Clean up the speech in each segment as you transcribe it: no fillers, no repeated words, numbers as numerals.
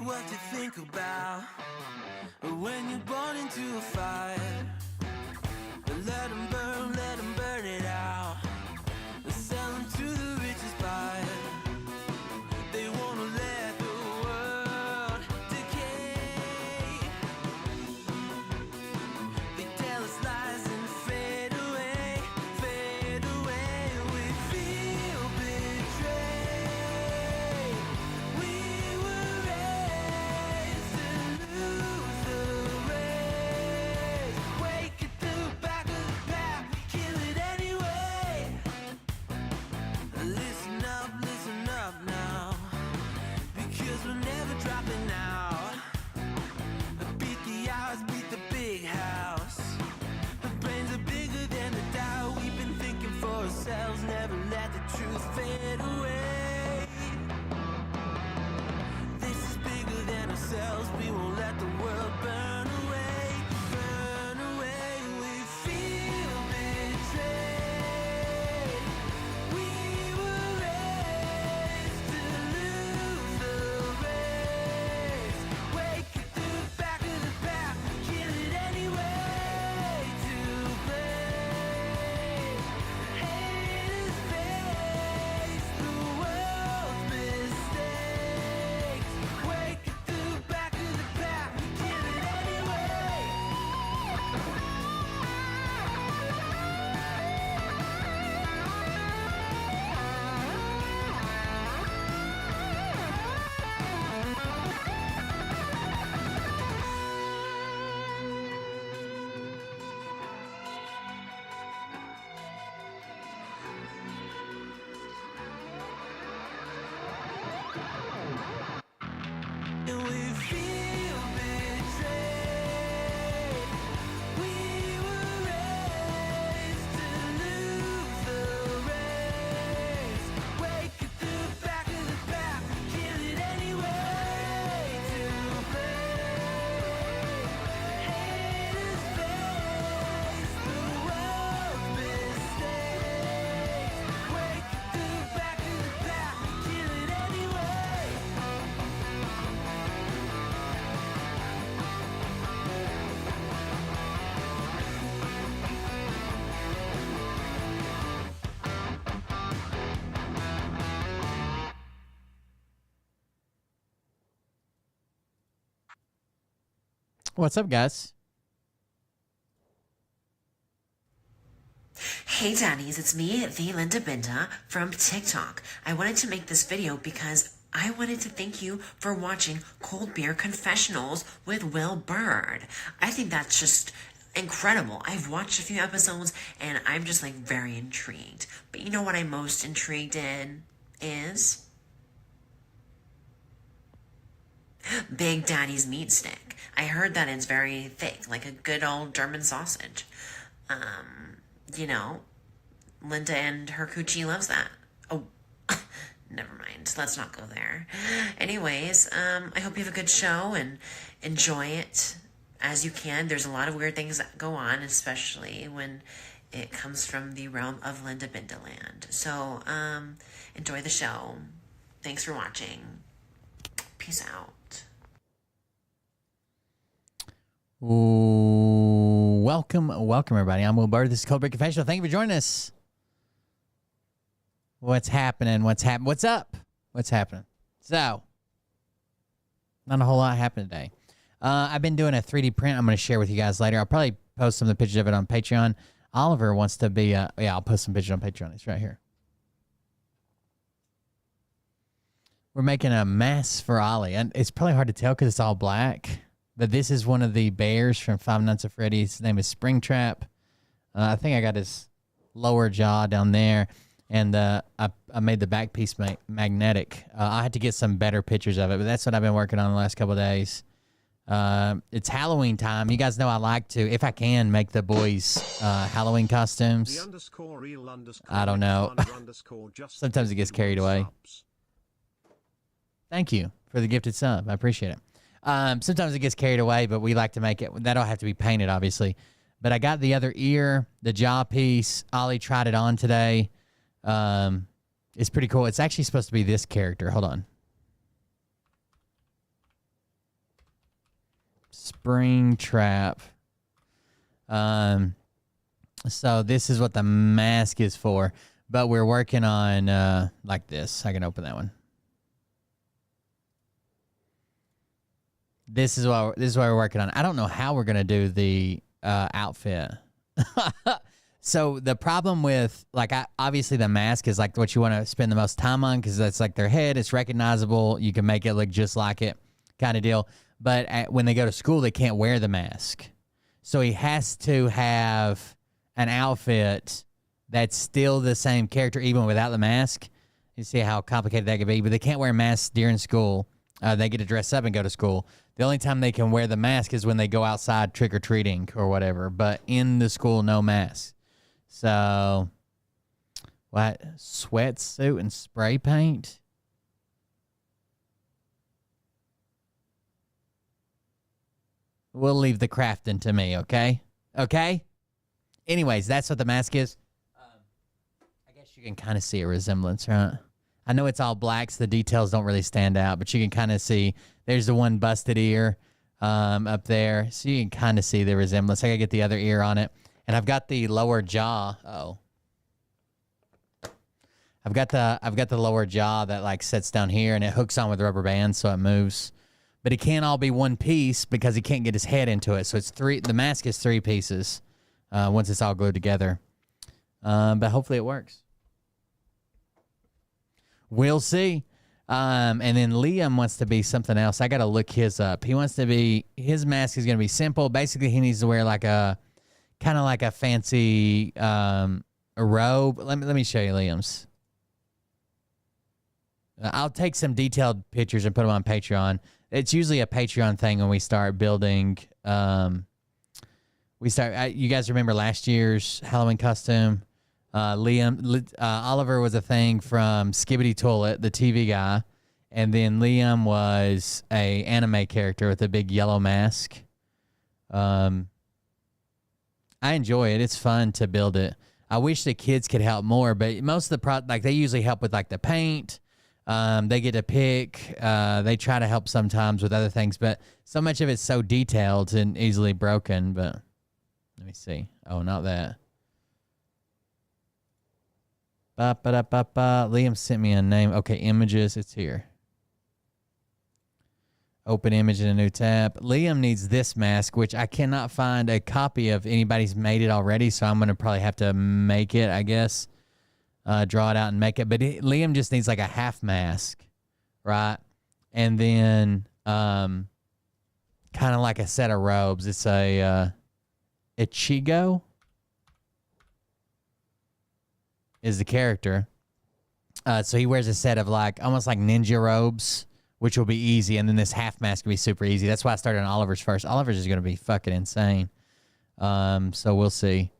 What you think about when you're born into a fire? Let them burn it out. Sell them to the richest buyer. They wanna let the world decay. They tell us lies and fade away, fade away. We feel betrayed. We were raised to lose the race. Wake at the back of the pack, kill it anyway. Listen up now, because we're never dropping out. Beat the odds, beat the big house. The brains are bigger than the doubt. We've been thinking for ourselves, never let the truth fade away. This is bigger than ourselves, we won't let the world burn away, burn away. We feel betrayed. We were raised to lose the race. Wake at the back of the pack, kill it anyway. To blame, haters face the world's mistakes. Wake at the back of the pack, kill it anyway. What's up, guys? Hey daddies, it's me, the Linda Binda from TikTok. I wanted to make this video because I wanted to thank you for watching Cold Beer Confessionals with Will Bird. I think that's just incredible. I've watched a few episodes and I'm just like very intrigued. But you know what I'm most intrigued in is Big Daddy's meat stick. I heard that it's very thick, like a good old German sausage. You know, Linda and her coochie loves that. Oh, never mind. Let's not go there. Anyways, I hope you have a good show and enjoy it as you can. There's a lot of weird things that go on, especially when it comes from the realm of Linda Bindaland. So, enjoy the show. Thanks for watching. Peace out. Welcome, everybody. I'm Will Bird. This is Cold Beer Confessional. Thank you for joining us. What's happening? What's up? What's happening? So, not a whole lot happened today. I've been doing a 3D print. I'm going to share with you guys later. I'll probably post some of the pictures of it on Patreon. Oliver wants to be, yeah, I'll post some pictures on Patreon. It's right here. We're making a mask for Ollie. And it's probably hard to tell because it's all black. But this is one of the bears from Five Nights at Freddy's. His name is Springtrap. I think I got his lower jaw down there. And I made the back piece magnetic. I had to get some better pictures of it. But that's what I've been working on the last couple of days. It's Halloween time. You guys know I like to, if I can, make the boys Halloween costumes. I don't know. Sometimes it gets carried away. Thank you for the gifted sub. I appreciate it. Sometimes it gets carried away, but we like to make it. That'll have to be painted, obviously. But I got the other ear, the jaw piece. Ollie tried it on today. It's pretty cool. It's actually supposed to be this character. Hold on. Springtrap. So this is what the mask is for. But we're working on like this. I can open that one. This is what we're working on. I don't know how we're gonna do the outfit. So the problem with obviously the mask is like what you want to spend the most time on because that's like their head. It's recognizable. You can make it look just like it, kind of deal. But when they go to school, they can't wear the mask. So he has to have an outfit that's still the same character even without the mask. You see how complicated that could be. But they can't wear masks during school. They get to dress up and go to school. The only time they can wear the mask is when they go outside trick-or-treating or whatever. But in the school, no mask. So, what? Sweatsuit and spray paint? We'll leave the crafting to me, okay? Okay? Anyways, that's what the mask is. I guess you can kind of see a resemblance, right? I know it's all black, so the details don't really stand out, but you can kind of see there's the one busted ear up there. So you can kind of see the resemblance. I gotta get the other ear on it. And I've got the lower jaw. I've got the lower jaw that like sits down here and it hooks on with rubber bands so it moves. But it can't all be one piece because he can't get his head into it. So it's the mask is 3 pieces once it's all glued together. But hopefully it works. We'll see. And then Liam wants to be something else. I got to look his up. He wants to be, his mask is going to be simple. Basically, he needs to wear like a, kind of like a fancy a robe. Let me show you Liam's. I'll take some detailed pictures and put them on Patreon. It's usually a Patreon thing when we start building. You guys remember last year's Halloween costume? Oliver was a thing from Skibbity Toilet, the TV guy, and then Liam was a anime character with a big yellow mask. I enjoy it. It's fun to build it. I wish the kids could help more, but most of the they usually help with like the paint. They get to pick. They try to help sometimes with other things, but so much of it's so detailed and easily broken. But let me see. Oh, not that. Liam sent me a name. Okay, images. It's here. Open image in a new tab. Liam needs this mask, which I cannot find a copy of. Anybody's made it already, so I'm going to probably have to make it, I guess. Draw it out and make it. But Liam just needs like a half mask, right? And then kind of like a set of robes. It's a Ichigo is the character. So he wears a set of like almost like ninja robes, which will be easy. And then this half mask will be super easy. That's why I started on Oliver's first. Oliver's is going to be fucking insane. So we'll see.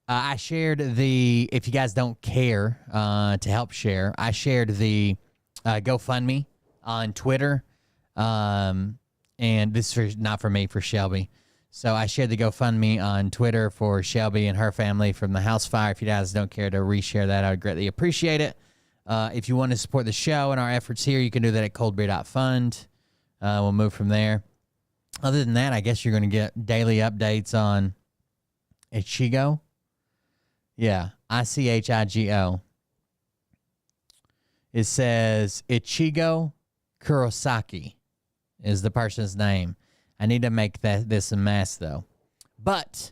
I shared if you guys don't care to help share, I shared the GoFundMe on Twitter. And this is not for me, for Shelby. So I shared the GoFundMe on Twitter for Shelby and her family from the house fire. If you guys don't care to reshare that, I would greatly appreciate it. If you want to support the show and our efforts here, you can do that at coldbeer.fund. We'll move from there. Other than that, I guess you're going to get daily updates on Ichigo. Yeah, Ichigo. It says Ichigo Kurosaki is the person's name. I need to make this a mess, though. But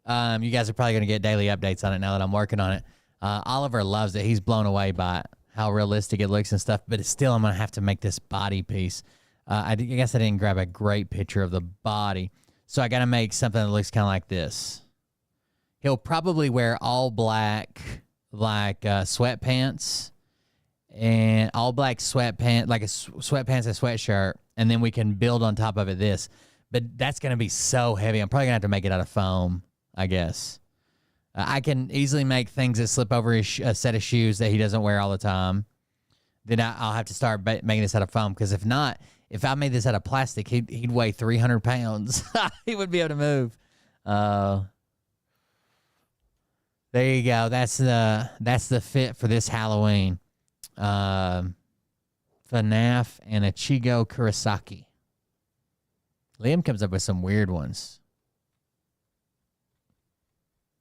you guys are probably going to get daily updates on it now that I'm working on it. Oliver loves it. He's blown away by it, how realistic it looks and stuff. But it's still, I'm going to have to make this body piece. I guess I didn't grab a great picture of the body. So I got to make something that looks kind of like this. He'll probably wear all black, like sweatpants. And all black sweatpants, like a sweatpants and sweatshirt. And then we can build on top of it this. But that's going to be so heavy. I'm probably going to have to make it out of foam, I guess. I can easily make things that slip over a set of shoes that he doesn't wear all the time. Then I'll have to start making this out of foam. Because if not, if I made this out of plastic, he'd weigh 300 pounds. He wouldn't be able to move. There you go. That's the fit for this Halloween. FNAF and Ichigo Kurosaki. Liam comes up with some weird ones.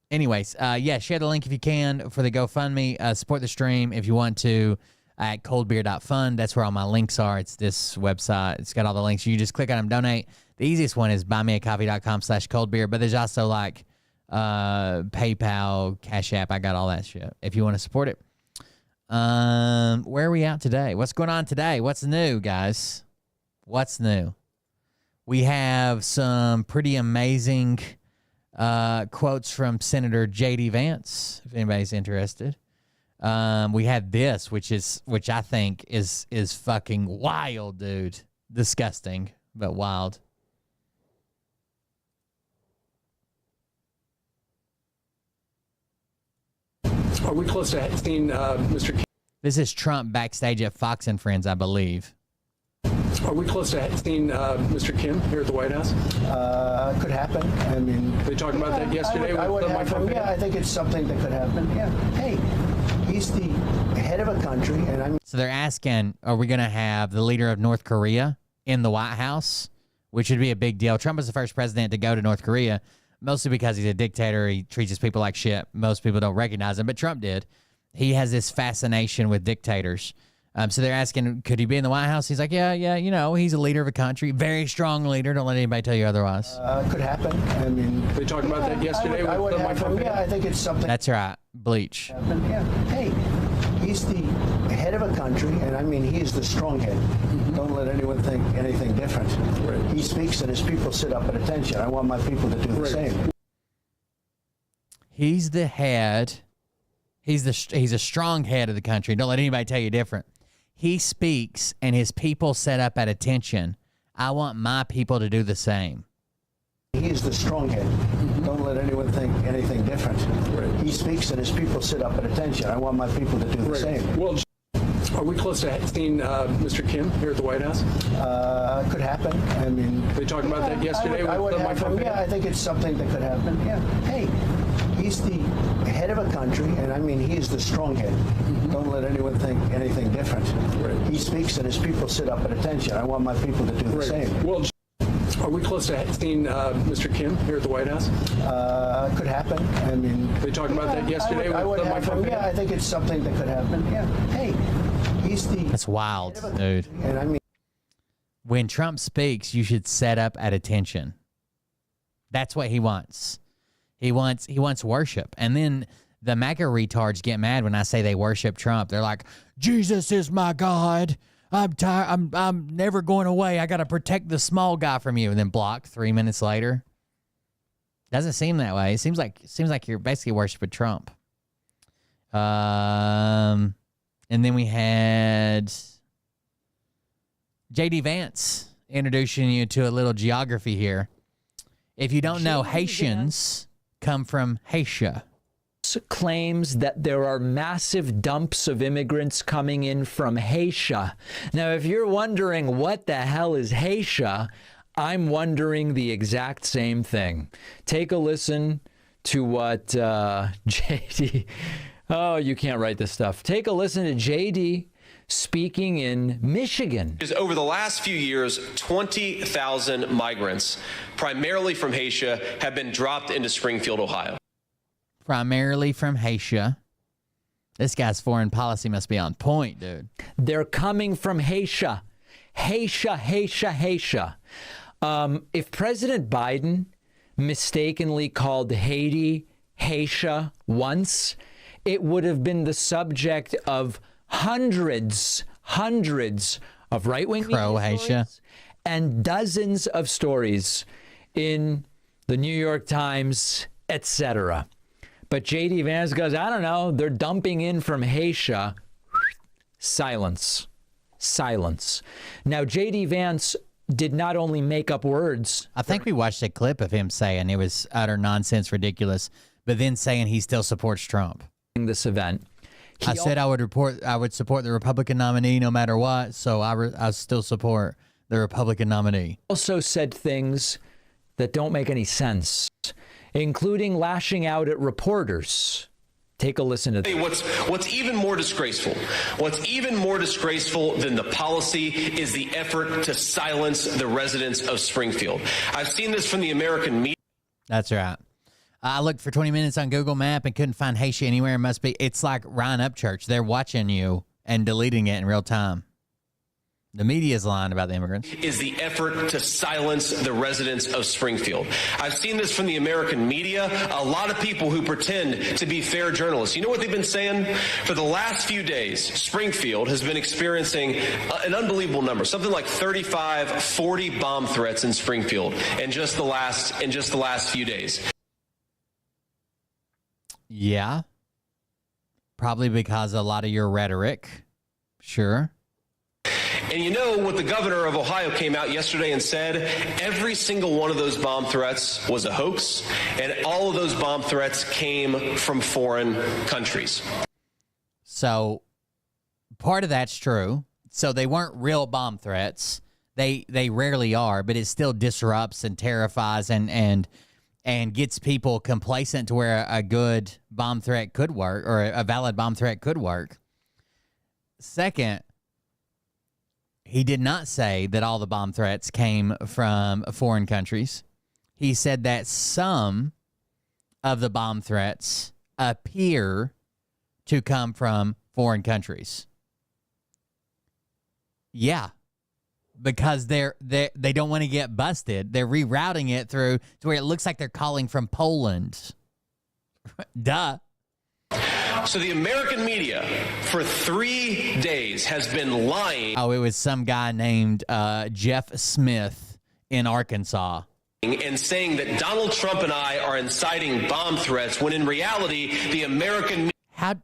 Anyways, yeah, share the link if you can for the GoFundMe. Support the stream if you want to at coldbeer.fund. That's where all my links are. It's this website. It's got all the links. You just click on them, donate. The easiest one is buymeacoffee.com/coldbeer, but there's also like PayPal, Cash App. I got all that shit if you want to support it. Where are we at today? What's going on today? What's new, guys? What's new? We have some pretty amazing quotes from Senator J.D. Vance, if anybody's interested. We had this, which I think is fucking wild, dude. Disgusting, but wild. Are we close to seeing Mr. Kim? This is Trump backstage at Fox and Friends, I believe. Are we close to seeing Mr. Kim here at the White House? Could happen. I mean, they talked about that yesterday. I think it's something that could happen. Yeah. Hey, he's the head of a country, and I'm. So they're asking, are we going to have the leader of North Korea in the White House, which would be a big deal. Trump was the first president to go to North Korea, mostly because he's a dictator. He treats his people like shit. Most people don't recognize him, but Trump did. He has this fascination with dictators. So they're asking, could he be in the White House? He's like, yeah, you know, he's a leader of a country, very strong leader. Don't let anybody tell you otherwise. Could happen. I mean, they talked about that yesterday. I think it's something. That's right. Bleach. Yeah. Hey, he's the head of a country, and I mean, he's the strong head. Mm-hmm. Don't let anyone think anything different. Right. He speaks, and his people sit up at attention. I want my people to do the same. He's the head. He's a strong head of the country. Don't let anybody tell you different. He speaks, and his people set up at attention. I want my people to do the same. He is the strong head. Mm-hmm. Don't let anyone think anything different. Right. He speaks, and his people sit up at attention. I want my people to do the same. Well, are we close to seeing Mr. Kim here at the White House? Could happen. I mean, they talked about that yesterday. I think it's something that could happen. Yeah. Hey, he's the head of a country, and I mean, he is the strong head. Mm-hmm. Don't let anyone think anything different. Right. He speaks, and his people sit up at attention. I want my people to do the same. Well, are we close to seeing Mr. Kim here at the White House? Could happen. I mean, they talked about that yesterday. I think it's something that could happen. Yeah. Hey, he's the. That's wild, dude. And I mean, when Trump speaks, you should set up at attention. That's what he wants. He wants worship. And then the MAGA retards get mad when I say they worship Trump. They're like, Jesus is my God. I'm tired. I'm never going away. I got to protect the small guy from you. And then block 3 minutes later. Doesn't seem that way. It seems like you're basically worshiping Trump. And then we had J.D. Vance introducing you to a little geography here. If you don't know, Haitians come from Haïtia. Claims that there are massive dumps of immigrants coming in from Haïtia. Now, if you're wondering what the hell is Haïtia, I'm wondering the exact same thing. Take a listen to what JD... Oh, you can't write this stuff. Take a listen to JD speaking in Michigan. Over the last few years, 20,000 migrants, primarily from Haïtia, have been dropped into Springfield, Ohio. Primarily from Haïtia. This guy's foreign policy must be on point, dude. They're coming from Haïtia. Haïtia. If President Biden mistakenly called Haiti Haïtia once, it would have been the subject of hundreds of right-wing media and dozens of stories in the New York Times, etc. But J.D. Vance goes, I don't know, they're dumping in from Haïtia. Silence. Now, J.D. Vance did not only make up words. I think we watched a clip of him saying it was utter nonsense, ridiculous, but then saying he still supports Trump. This event. I said I would support the Republican nominee no matter what, so I still support the Republican nominee. Also said things that don't make any sense, including lashing out at reporters. Take a listen to this. What's even more disgraceful than the policy is the effort to silence the residents of Springfield. I've seen this from the American media. That's right. I looked for 20 minutes on Google Map and couldn't find Haitian anywhere. It's like Ryan Upchurch. They're watching you and deleting it in real time. The media is lying about the immigrants. Is the effort to silence the residents of Springfield. I've seen this from the American media. A lot of people who pretend to be fair journalists. You know what they've been saying? For the last few days, Springfield has been experiencing an unbelievable number, something like 35, 40 bomb threats in Springfield in just the last few days. Yeah. Probably because a lot of your rhetoric. Sure. And you know what the governor of Ohio came out yesterday and said? Every single one of those bomb threats was a hoax, and all of those bomb threats came from foreign countries. So part of that's true. So they weren't real bomb threats. They rarely are, but it still disrupts and terrifies and gets people complacent to where a good bomb threat could work, or a valid bomb threat could work. Second, he did not say that all the bomb threats came from foreign countries. He said that some of the bomb threats appear to come from foreign countries. Yeah. Because they don't want to get busted. They're rerouting it through to where it looks like they're calling from Poland. Duh. So the American media for 3 days has been lying. Oh, it was some guy named Jeff Smith in Arkansas. And saying that Donald Trump and I are inciting bomb threats when in reality the American media...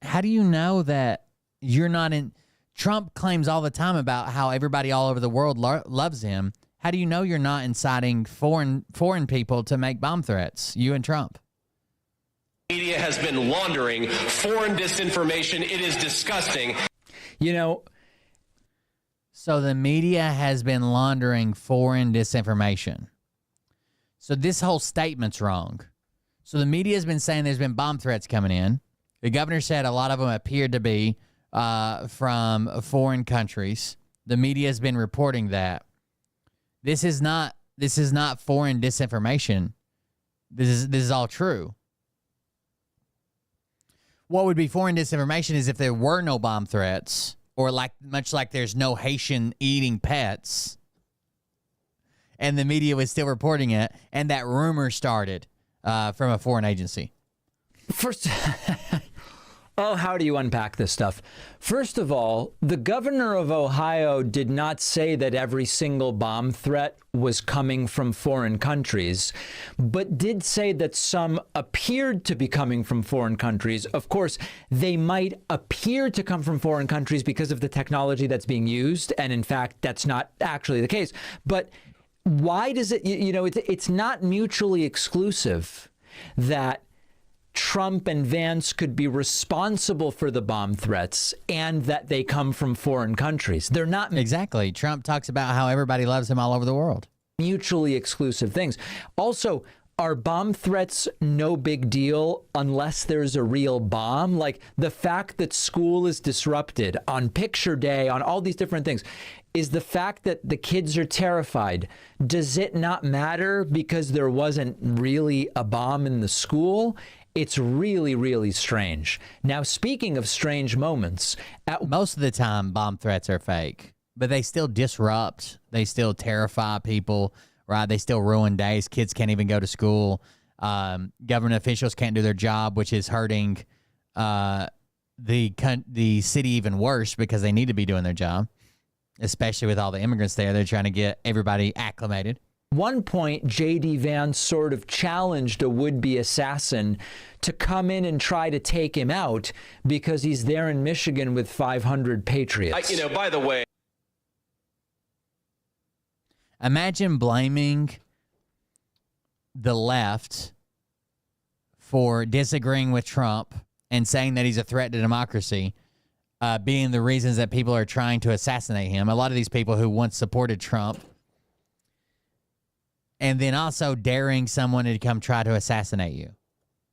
How do you know that you're not in... Trump claims all the time about how everybody all over the world loves him. How do you know you're not inciting foreign people to make bomb threats, you and Trump? Media has been laundering foreign disinformation. It is disgusting. You know, so the media has been laundering foreign disinformation. So this whole statement's wrong. So the media has been saying there's been bomb threats coming in. The governor said a lot of them appeared to be from foreign countries. The media has been reporting that. This is not foreign disinformation. This is all true. What would be foreign disinformation is if there were no bomb threats, or much like there's no Haitian eating pets, and the media was still reporting it, and that rumor started from a foreign agency. First, oh, how do you unpack this stuff? First of all, the governor of Ohio did not say that every single bomb threat was coming from foreign countries, but did say that some appeared to be coming from foreign countries. Of course, they might appear to come from foreign countries because of the technology that's being used. And in fact, that's not actually the case. But why does it, it's not mutually exclusive that Trump and Vance could be responsible for the bomb threats and that they come from foreign countries. They're not exactly. Trump talks about how everybody loves him all over the world. Mutually exclusive things. Also, are bomb threats no big deal unless there's a real bomb? Like the fact that school is disrupted on picture day, on all these different things, is the fact that the kids are terrified. Does it not matter because there wasn't really a bomb in the school? It's really, really strange. Now, speaking of strange moments, most of the time bomb threats are fake, but they still disrupt. They still terrify people, right? They still ruin days. Kids can't even go to school. Government officials can't do their job, which is hurting the city even worse because they need to be doing their job, especially with all the immigrants there. They're trying to get everybody acclimated. One point, J.D. Vance sort of challenged a would-be assassin to come in and try to take him out because he's there in Michigan with 500 patriots. By the way, imagine blaming the left for disagreeing with Trump and saying that he's a threat to democracy, being the reasons that people are trying to assassinate him. A lot of these people who once supported Trump, and then also daring someone to come try to assassinate you.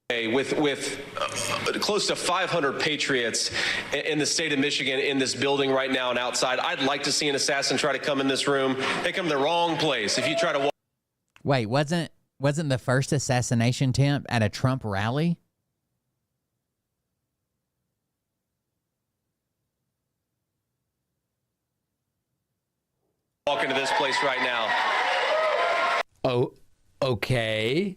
with close to 500 patriots in the state of Michigan in this building right now and outside, I'd like to see an assassin try to come in this room. They come to the wrong place. If you try to walk. Wait, wasn't the first assassination attempt at a Trump rally? Walk into this place right now. Oh, okay.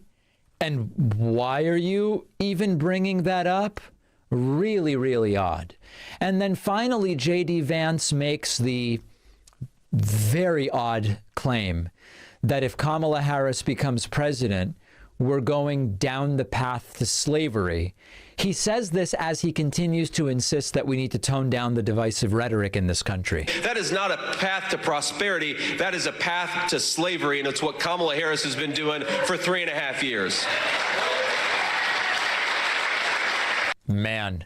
And why are you even bringing that up? Really, really odd. And then finally, J.D. Vance makes the very odd claim that if Kamala Harris becomes president, we're going down the path to slavery. He says this as he continues to insist that we need to tone down the divisive rhetoric in this country. That is not a path to prosperity. That is a path to slavery, and it's what Kamala Harris has been doing for 3.5 years. Man,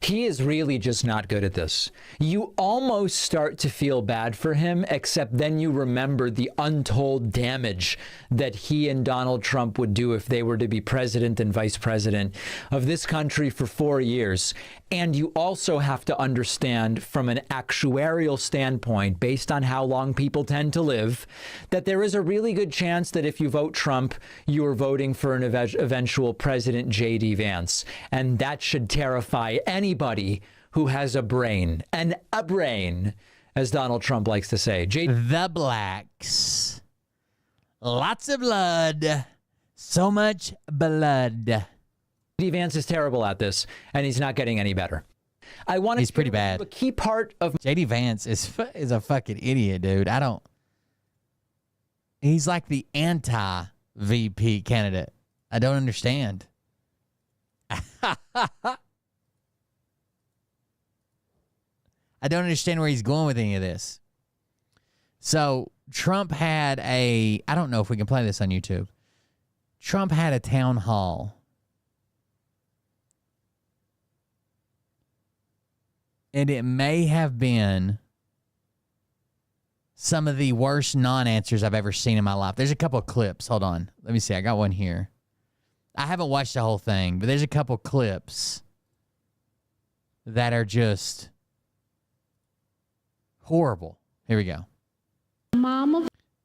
he is really just not good at this. You almost start to feel bad for him, except then you remember the untold damage that he and Donald Trump would do if they were to be president and vice president of this country for 4 years. And you also have to understand from an actuarial standpoint, based on how long people tend to live, that there is a really good chance that if you vote Trump, you are voting for an eventual President J.D. Vance. And that should terrify anybody who has a brain. And a brain, as Donald Trump likes to say. The blacks. Lots of blood. So much blood. J.D. Vance is terrible at this, and he's not getting any better. He's pretty bad. A key part of J.D. Vance is a fucking idiot, dude. He's like the anti-VP candidate. I don't understand. I don't understand where he's going with any of this. So Trump had I don't know if we can play this on YouTube. Trump had a town hall. And it may have been some of the worst non-answers I've ever seen in my life. There's a couple of clips. Hold on. Let me see. I got one here. I haven't watched the whole thing, but there's a couple clips that are just horrible. Here we go.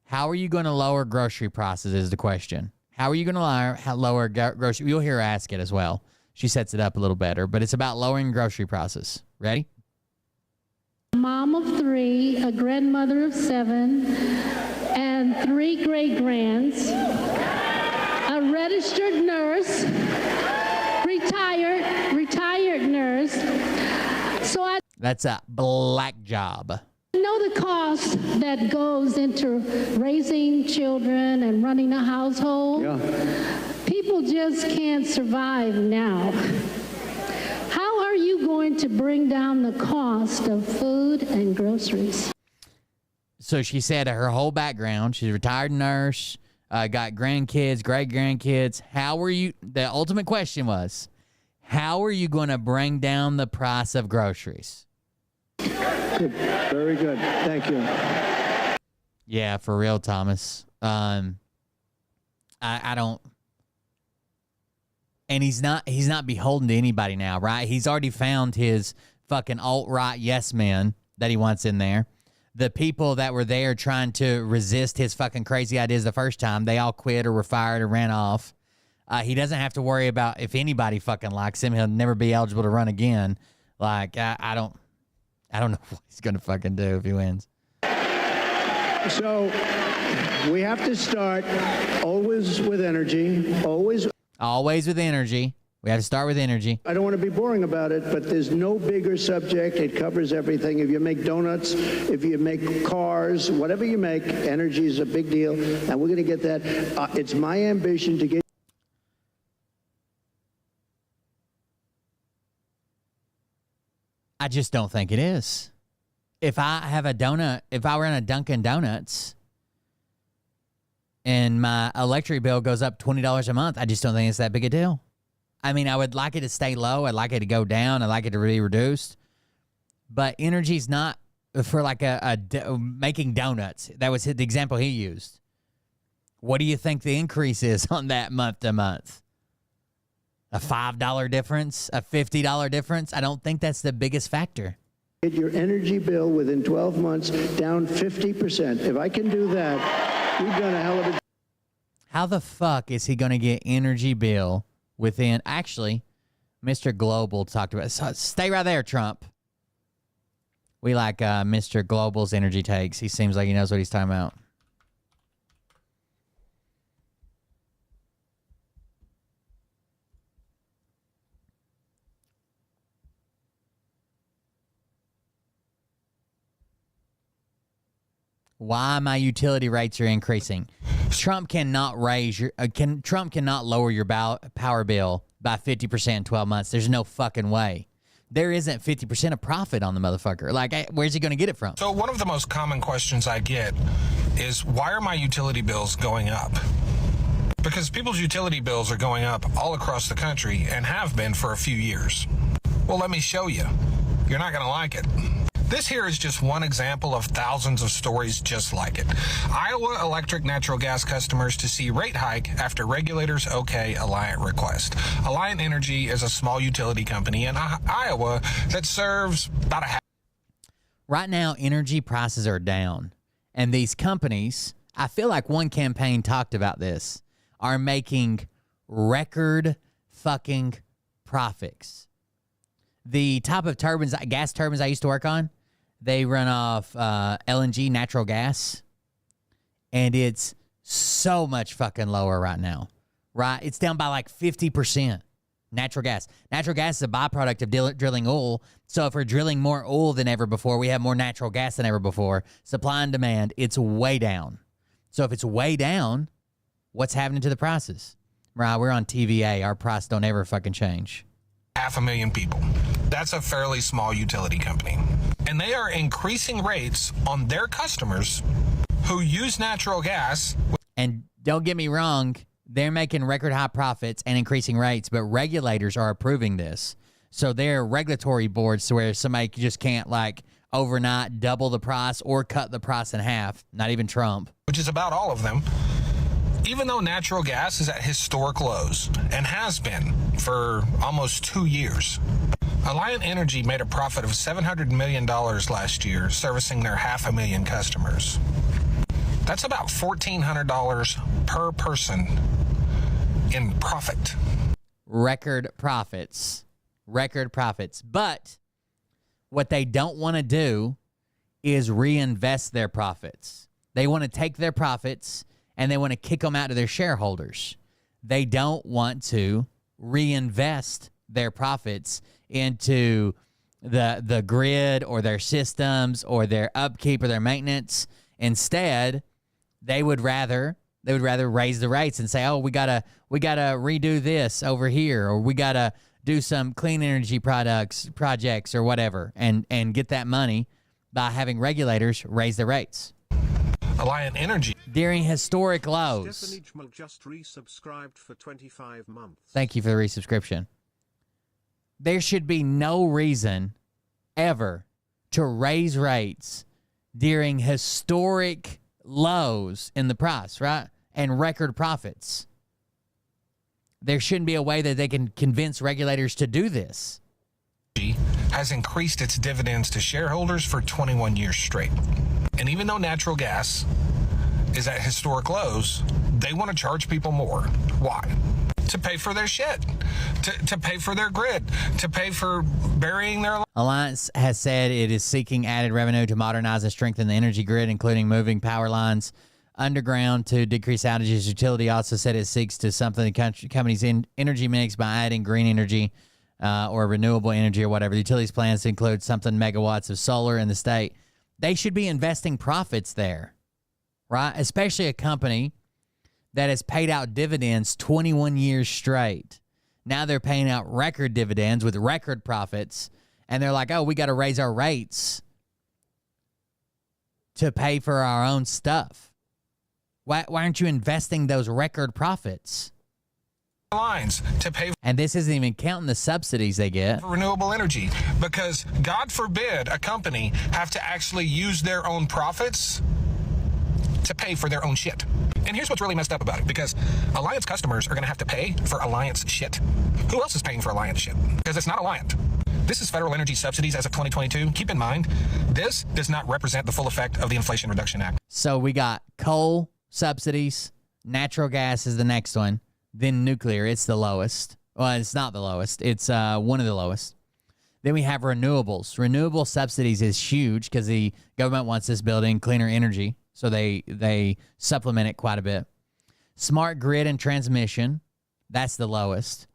How are you going to lower grocery prices is the question. How are you going to lower grocery? You'll hear her ask it as well. She sets it up a little better, but it's about lowering grocery prices. Ready? Mom of 3, a grandmother of 7, and 3 great-grands, a registered nurse, retired nurse. So I That's a black job. know the cost that goes into raising children and running a household. People just can't survive now. How are you going to bring down the cost of food and groceries? So she said her whole background, she's a retired nurse, got grandkids, great-grandkids. How are you, the ultimate question was, how are you going to bring down the price of groceries? Good. Very good. Thank you. Yeah, for real, Thomas. I don't. And he's not beholden to anybody now, right? He's already found his fucking alt-right yes men that he wants in there. The people that were there trying to resist his fucking crazy ideas the first time, they all quit or were fired or ran off. He doesn't have to worry about if anybody fucking likes him. He'll never be eligible to run again. Like, I don't know what he's going to fucking do if he wins. So we have to start always with energy, always. Always with energy. We have to start with energy. I don't want to be boring about it, but there's no bigger subject. It covers everything. If you make donuts, if you make cars, whatever you make, energy is a big deal, and we're going to get that. It's my ambition to get. I just don't think it is. If I have a donut, if I run a Dunkin' Donuts and my electric bill goes up $20 a month, I just don't think it's that big a deal. I mean, I would like it to stay low. I'd like it to go down. I'd like it to be reduced. But energy's not for like making donuts. That was the example he used. What do you think the increase is on that month to month? A $5 difference? A $50 difference? I don't think that's the biggest factor. Get your energy bill within 12 months down 50%. If I can do that, we've done a hell of a. How the fuck is he going to get energy bill within? Actually, Mr. Global talked about it. So stay right there, Trump. We like Mr. Global's energy takes. He seems like he knows what he's talking about. Why my utility rates are increasing. Trump cannot Trump cannot lower your power bill by 50% in 12 months. There's no fucking way. There isn't 50% of profit on the motherfucker. Like, where's he going to get it from? So one of the most common questions I get is, why are my utility bills going up? Because people's utility bills are going up all across the country and have been for a few years. Well, let me show you. You're not going to like it. This here is just one example of thousands of stories just like it. Iowa electric natural gas customers to see rate hike after regulators okay Alliant request. Alliant Energy is a small utility company in Iowa that serves about a half. Right now, energy prices are down. And these companies, I feel like one campaign talked about this, are making record fucking profits. The type of turbines, gas turbines I used to work on, they run off LNG, natural gas, and it's so much fucking lower right now, right? It's down by like 50%. Natural gas. Natural gas is a byproduct of drilling oil, so if we're drilling more oil than ever before, we have more natural gas than ever before. Supply and demand, it's way down. So if it's way down, what's happening to the prices? Right, we're on TVA. Our price don't ever fucking change. 500,000 people. That's a fairly small utility company. And they are increasing rates on their customers who use natural gas. And don't get me wrong, they're making record high profits and increasing rates, but regulators are approving this. So there are regulatory boards to where somebody just can't like overnight double the price or cut the price in half, not even Trump. Which is about all of them. Even though natural gas is at historic lows and has been for almost 2 years, Alliant Energy made a profit of $700 million last year, servicing their 500,000 customers. That's about $1,400 per person in profit. Record profits. Record profits. But what they don't want to do is reinvest their profits. They want to take their profits and they want to kick them out to their shareholders. They don't want to reinvest their profits into the grid or their systems or their upkeep or their maintenance. Instead, they would rather raise the rates and say, "Oh, we gotta redo this over here, or we gotta do some clean energy projects or whatever," and get that money by having regulators raise the rates. Alliant Energy. During historic lows. Stephanie Jmal just resubscribed for 25 months. Thank you for the resubscription. There should be no reason ever to raise rates during historic lows in the price, right? And record profits. There shouldn't be a way that they can convince regulators to do this. Has increased its dividends to shareholders for 21 years straight. And even though natural gas is at historic lows, they want to charge people more. Why? To pay for their shit, to pay for their grid, to pay for burying their... Alliance has said it is seeking added revenue to modernize and strengthen the energy grid, including moving power lines underground to decrease outages. Utility also said it seeks to something the company's energy mix by adding green energy or renewable energy or whatever. The utilities plans to include something megawatts of solar in the state. They should be investing profits there, right? Especially a company that has paid out dividends 21 years straight. Now they're paying out record dividends with record profits, and they're like, "Oh, we got to raise our rates to pay for our own stuff." Why aren't you investing those record profits? Lines to pay, and this isn't even counting the subsidies they get for renewable energy, because God forbid a company have to actually use their own profits to pay for their own shit. And here's what's really messed up about it, because Alliance customers are going to have to pay for Alliance shit. Who else is paying for Alliance shit? Because it's not Alliant. This is federal energy subsidies as of 2022. Keep in mind, this does not represent the full effect of the Inflation Reduction Act. So we got coal subsidies, natural gas is the next one, then nuclear, it's the lowest. Well, it's not the lowest. It's one of the lowest. Then we have renewables. Renewable subsidies is huge because the government wants us building cleaner energy, so they supplement it quite a bit. Smart grid and transmission, that's the lowest.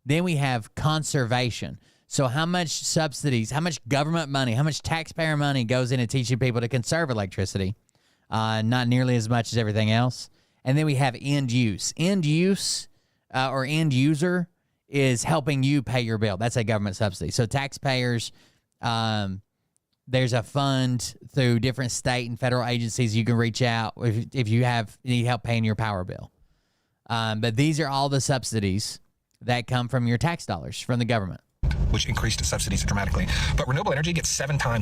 Then we have conservation. So how much subsidies, how much government money, how much taxpayer money goes into teaching people to conserve electricity? Not nearly as much as everything else. And then we have end use. End use or end user is helping you pay your bill. That's a government subsidy. So taxpayers, there's a fund through different state and federal agencies you can reach out if you need help paying your power bill. But these are all the subsidies that come from your tax dollars from the government, which increased subsidies dramatically. But renewable energy gets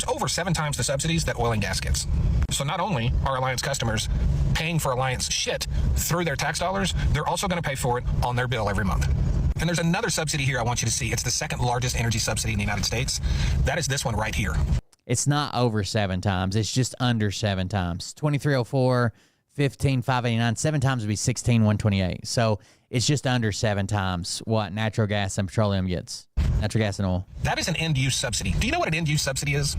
over seven times the subsidies that oil and gas gets. So not only are Alliance customers paying for Alliance shit through their tax dollars, they're also going to pay for it on their bill every month. And there's another subsidy here I want you to see. It's the second largest energy subsidy in the United States. That is this one right here. It's not over 7 times. It's just under 7 times. 2304, 15,589. 7 times would be 16,128. So it's just under 7 times what natural gas and petroleum gets. Natural gas and oil. That is an end-use subsidy. Do you know what an end-use subsidy is?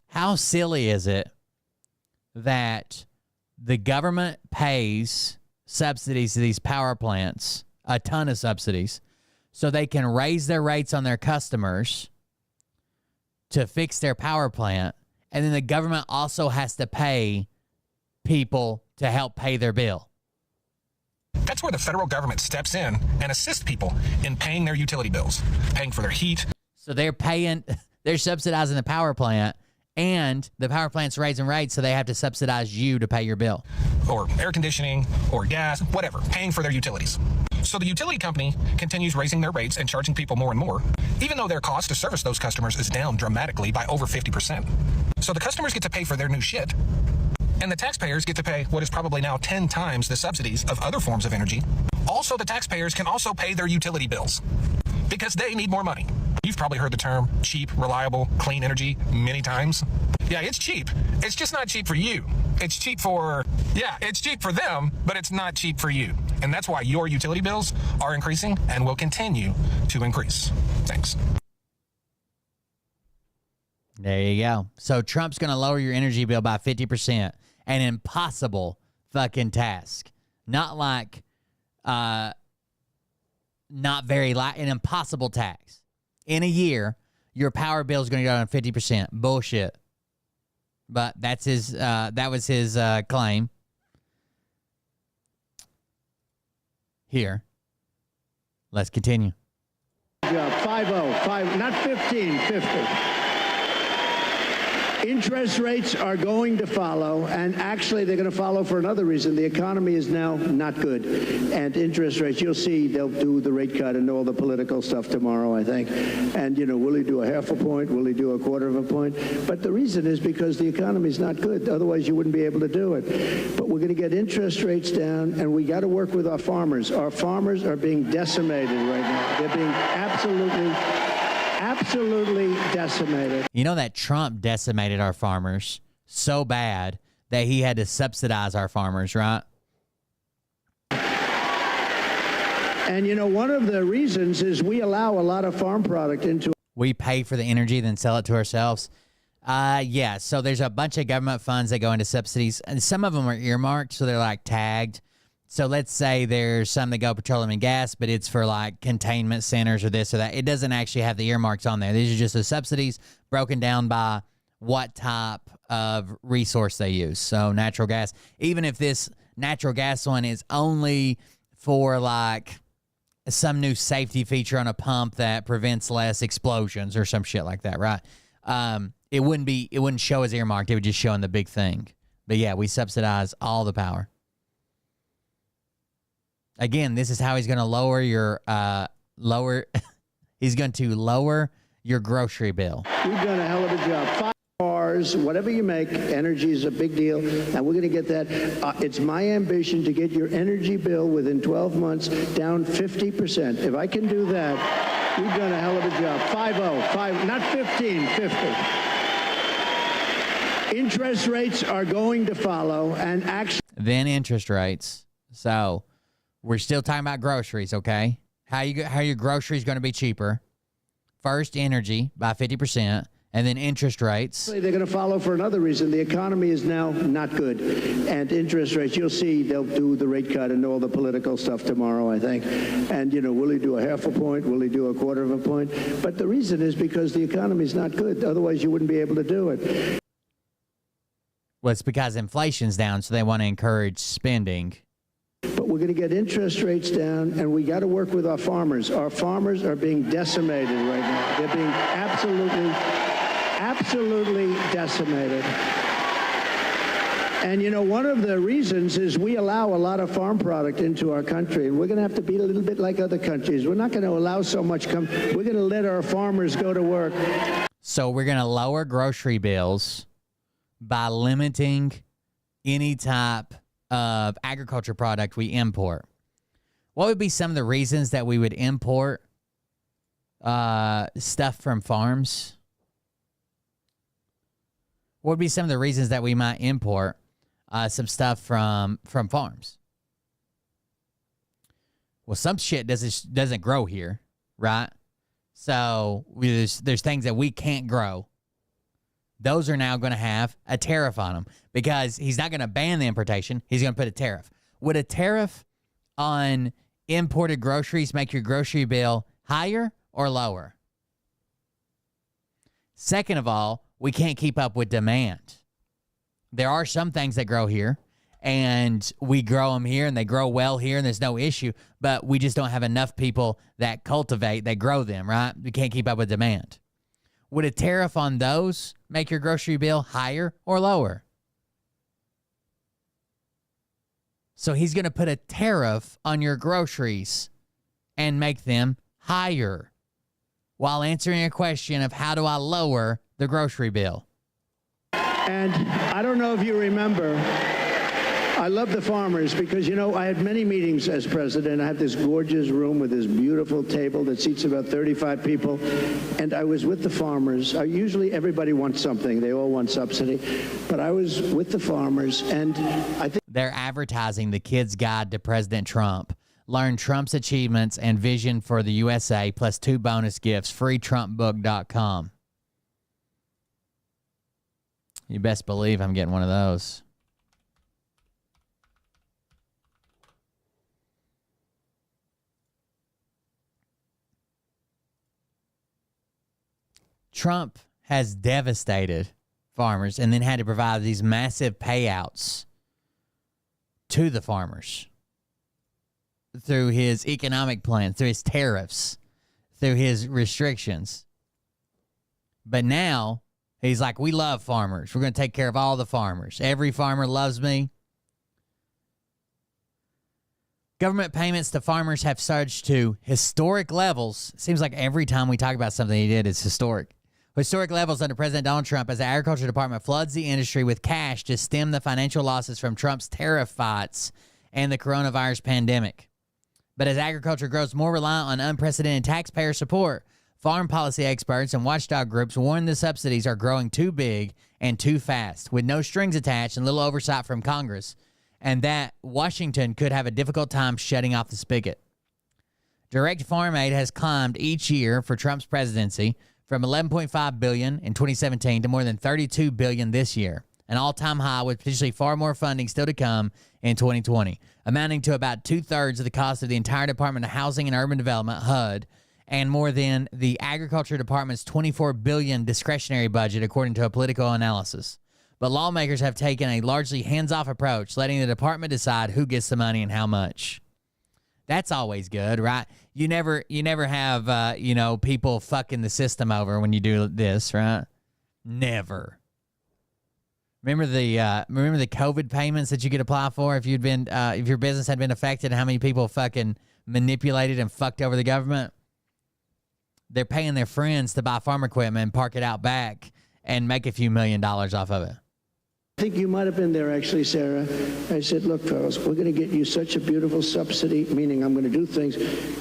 How silly is it that the government pays subsidies to these power plants, a ton of subsidies, so they can raise their rates on their customers to fix their power plant, and then the government also has to pay people to help pay their bill? That's where the federal government steps in and assists people in paying their utility bills, paying for their heat. So they're subsidizing the power plant, and the power plant's raising rates, so they have to subsidize you to pay your bill. Or air conditioning, or gas, whatever, paying for their utilities. So the utility company continues raising their rates and charging people more and more, even though their cost to service those customers is down dramatically by over 50%. So the customers get to pay for their new shit, and the taxpayers get to pay what is probably now 10 times the subsidies of other forms of energy. Also, the taxpayers can also pay their utility bills because they need more money. You've probably heard the term cheap, reliable, clean energy many times. Yeah, it's cheap. It's just not cheap for you. It's cheap for them, but it's not cheap for you. And that's why your utility bills are increasing and will continue to increase. Thanks. There you go. So Trump's going to lower your energy bill by 50%. An impossible fucking task. Not like, not very, an impossible task. In a year, your power bill is going to go down 50%. Bullshit. But that was his claim. Here. Let's continue. 5-0, not 15, 50. Interest rates are going to follow, and actually they're going to follow for another reason. The economy is now not good, and interest rates, you'll see they'll do the rate cut and all the political stuff tomorrow, I think. And, will he do a half a point? Will he do a quarter of a point? But the reason is because the economy is not good. Otherwise, you wouldn't be able to do it. But we're going to get interest rates down, and we got to work with our farmers. Our farmers are being decimated right now. They're being absolutely decimated. You know that Trump decimated our farmers so bad that he had to subsidize our farmers, right? And, one of the reasons is we allow a lot of farm product into... We pay for the energy, then sell it to ourselves. Yeah, so there's a bunch of government funds that go into subsidies, and some of them are earmarked, so they're like tagged. So let's say there's some that go petroleum and gas, but it's for like containment centers or this or that. It doesn't actually have the earmarks on there. These are just the subsidies broken down by what type of resource they use. So natural gas, even if this natural gas one is only for like some new safety feature on a pump that prevents less explosions or some shit like that, right? It wouldn't show as earmarked. It would just show in the big thing. But yeah, we subsidize all the power. Again, this is how he's going to lower your he's going to lower your grocery bill. We've done a hell of a job. 5 cars, whatever you make, energy is a big deal, and we're going to get that. It's my ambition to get your energy bill within 12 months down 50%. If I can do that, we've done a hell of a job. 5-0, not 15, 50. Interest rates are going to follow, and actually... Then interest rates. So... We're still talking about groceries, okay? How your groceries going to be cheaper? First, energy by 50%, and then interest rates. They're going to follow for another reason. The economy is now not good, and interest rates, you'll see they'll do the rate cut and all the political stuff tomorrow, I think. And, will he do a half a point? Will he do a quarter of a point? But the reason is because the economy is not good. Otherwise, you wouldn't be able to do it. Well, it's because inflation's down, so they want to encourage spending. But we're going to get interest rates down, and we got to work with our farmers. Our farmers are being decimated right now. They're being absolutely decimated. And, one of the reasons is we allow a lot of farm product into our country, and we're going to have to be a little bit like other countries. We're not going to allow so much we're going to let our farmers go to work. So we're going to lower grocery bills by limiting any type of agriculture product we import. What would be some of the reasons that we would import stuff from farms? What would be some of the reasons that we might import some stuff from farms? Well, some shit doesn't grow here, right? So there's things that we can't grow. Those are now going to have a tariff on them because he's not going to ban the importation. He's going to put a tariff. Would a tariff on imported groceries make your grocery bill higher or lower? Second of all, we can't keep up with demand. There are some things that grow here, and we grow them here, and they grow well here, and there's no issue, but we just don't have enough people that grow them, right? We can't keep up with demand. Would a tariff on those make your grocery bill higher or lower? So he's going to put a tariff on your groceries and make them higher while answering a question of how do I lower the grocery bill? And I don't know if you remember, I love the farmers because, I had many meetings as president. I have this gorgeous room with this beautiful table that seats about 35 people. And I was with the farmers. Usually everybody wants something. They all want subsidy. But I was with the farmers, and I think... They're advertising the Kid's Guide to President Trump. Learn Trump's achievements and vision for the USA, plus 2 bonus gifts, freetrumpbook.com. You best believe I'm getting one of those. Trump has devastated farmers and then had to provide these massive payouts to the farmers through his economic plan, through his tariffs, through his restrictions. But now he's like, we love farmers. We're going to take care of all the farmers. Every farmer loves me. Government payments to farmers have surged to historic levels. Seems like every time we talk about something he did, it's historic. Historic levels under President Donald Trump as the Agriculture Department floods the industry with cash to stem the financial losses from Trump's tariff fights and the coronavirus pandemic. But as agriculture grows more reliant on unprecedented taxpayer support, farm policy experts and watchdog groups warn the subsidies are growing too big and too fast, with no strings attached and little oversight from Congress, and that Washington could have a difficult time shutting off the spigot. Direct farm aid has climbed each year for Trump's presidency from $11.5 billion in 2017 to more than $32 billion this year, an all-time high with potentially far more funding still to come in 2020, amounting to about two-thirds of the cost of the entire Department of Housing and Urban Development, HUD, and more than the Agriculture Department's $24 billion discretionary budget, according to a Politico analysis. But lawmakers have taken a largely hands-off approach, letting the department decide who gets the money and how much. That's always good, right? You never have people fucking the system over when you do this, right? Never. Remember the COVID payments that you could apply for if if your business had been affected, and how many people fucking manipulated and fucked over the government? They're paying their friends to buy farm equipment and park it out back and make a few $1 million off of it. I think you might have been there, actually, Sarah. I said, look, fellas, we're going to get you such a beautiful subsidy, meaning I'm going to do things.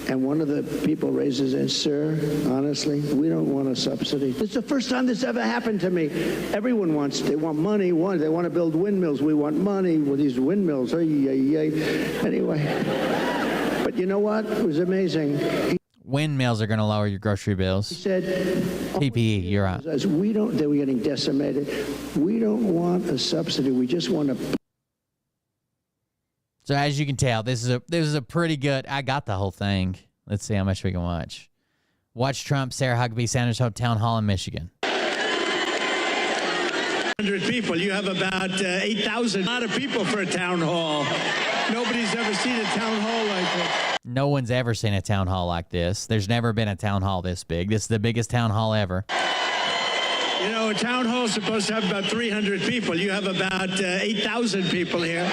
And one of the people raises and, sir, honestly, we don't want a subsidy. It's the first time this ever happened to me. Everyone they want money. They want to build windmills. We want money with these windmills. Anyway, but you know what? It was amazing. Windmills are going to lower your grocery bills. He said, PPE, you're right. they were getting decimated. We don't want a subsidy. We just want a... So as you can tell, this is a pretty good... I got the whole thing. Let's see how much we can watch. Watch Trump, Sarah Huckabee Sanders town hall in Michigan. 100 people. You have about 8,000. A lot of people for a town hall. Nobody's ever seen a town hall like this. No one's ever seen a town hall like this. There's never been a town hall this big. This is the biggest town hall ever. You know, a town hall is supposed to have about 300 people. You have about 8,000 people here.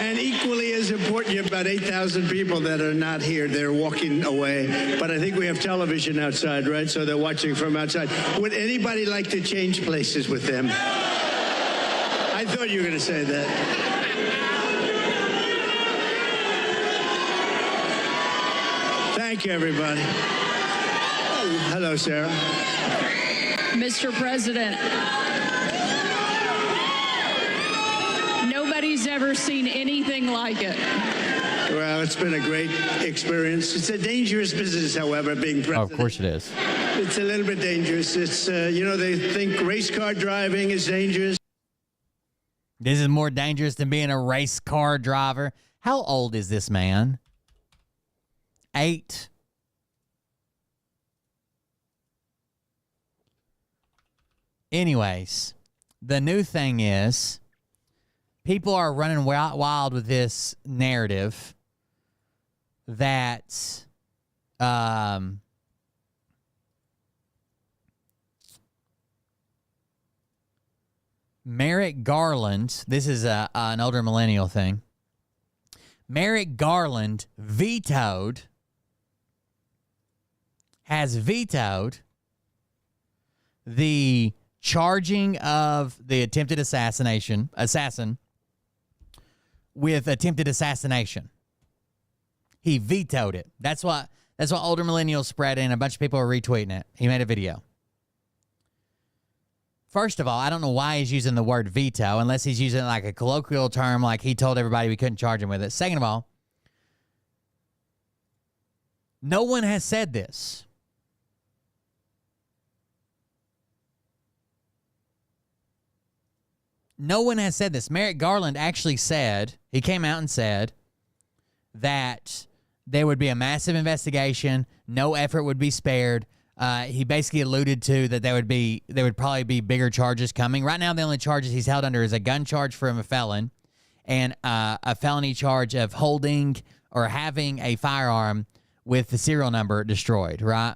And equally as important, you have about 8,000 people that are not here. They're walking away. But I think we have television outside, right? So they're watching from outside. Would anybody like to change places with them? I thought you were going to say that. Thank you, everybody. Hello, Sarah. Mr. President, nobody's ever seen anything like it. Well, it's been a great experience. It's a dangerous business, however, being president. Oh, of course it is. It's a little bit dangerous. It's, they think race car driving is dangerous. This is more dangerous than being a race car driver. How old is this man? 8. Anyways, the new thing is people are running wild with this narrative that Merrick Garland, this is an older millennial thing, Merrick Garland has vetoed the charging of the attempted assassin with attempted assassination. He vetoed it. That's what older millennials spread, and a bunch of people are retweeting it. He made a video. First of all, I don't know why he's using the word veto, unless he's using like a colloquial term, like he told everybody we couldn't charge him with it. Second of all, no one has said this. No one has said this. Merrick Garland actually said, he came out and said that there would be a massive investigation. no effort would be spared. He basically alluded to that there would probably be bigger charges coming. Right now, the only charges he's held under is a gun charge from a felon and a felony charge of holding or having a firearm with the serial number destroyed, right?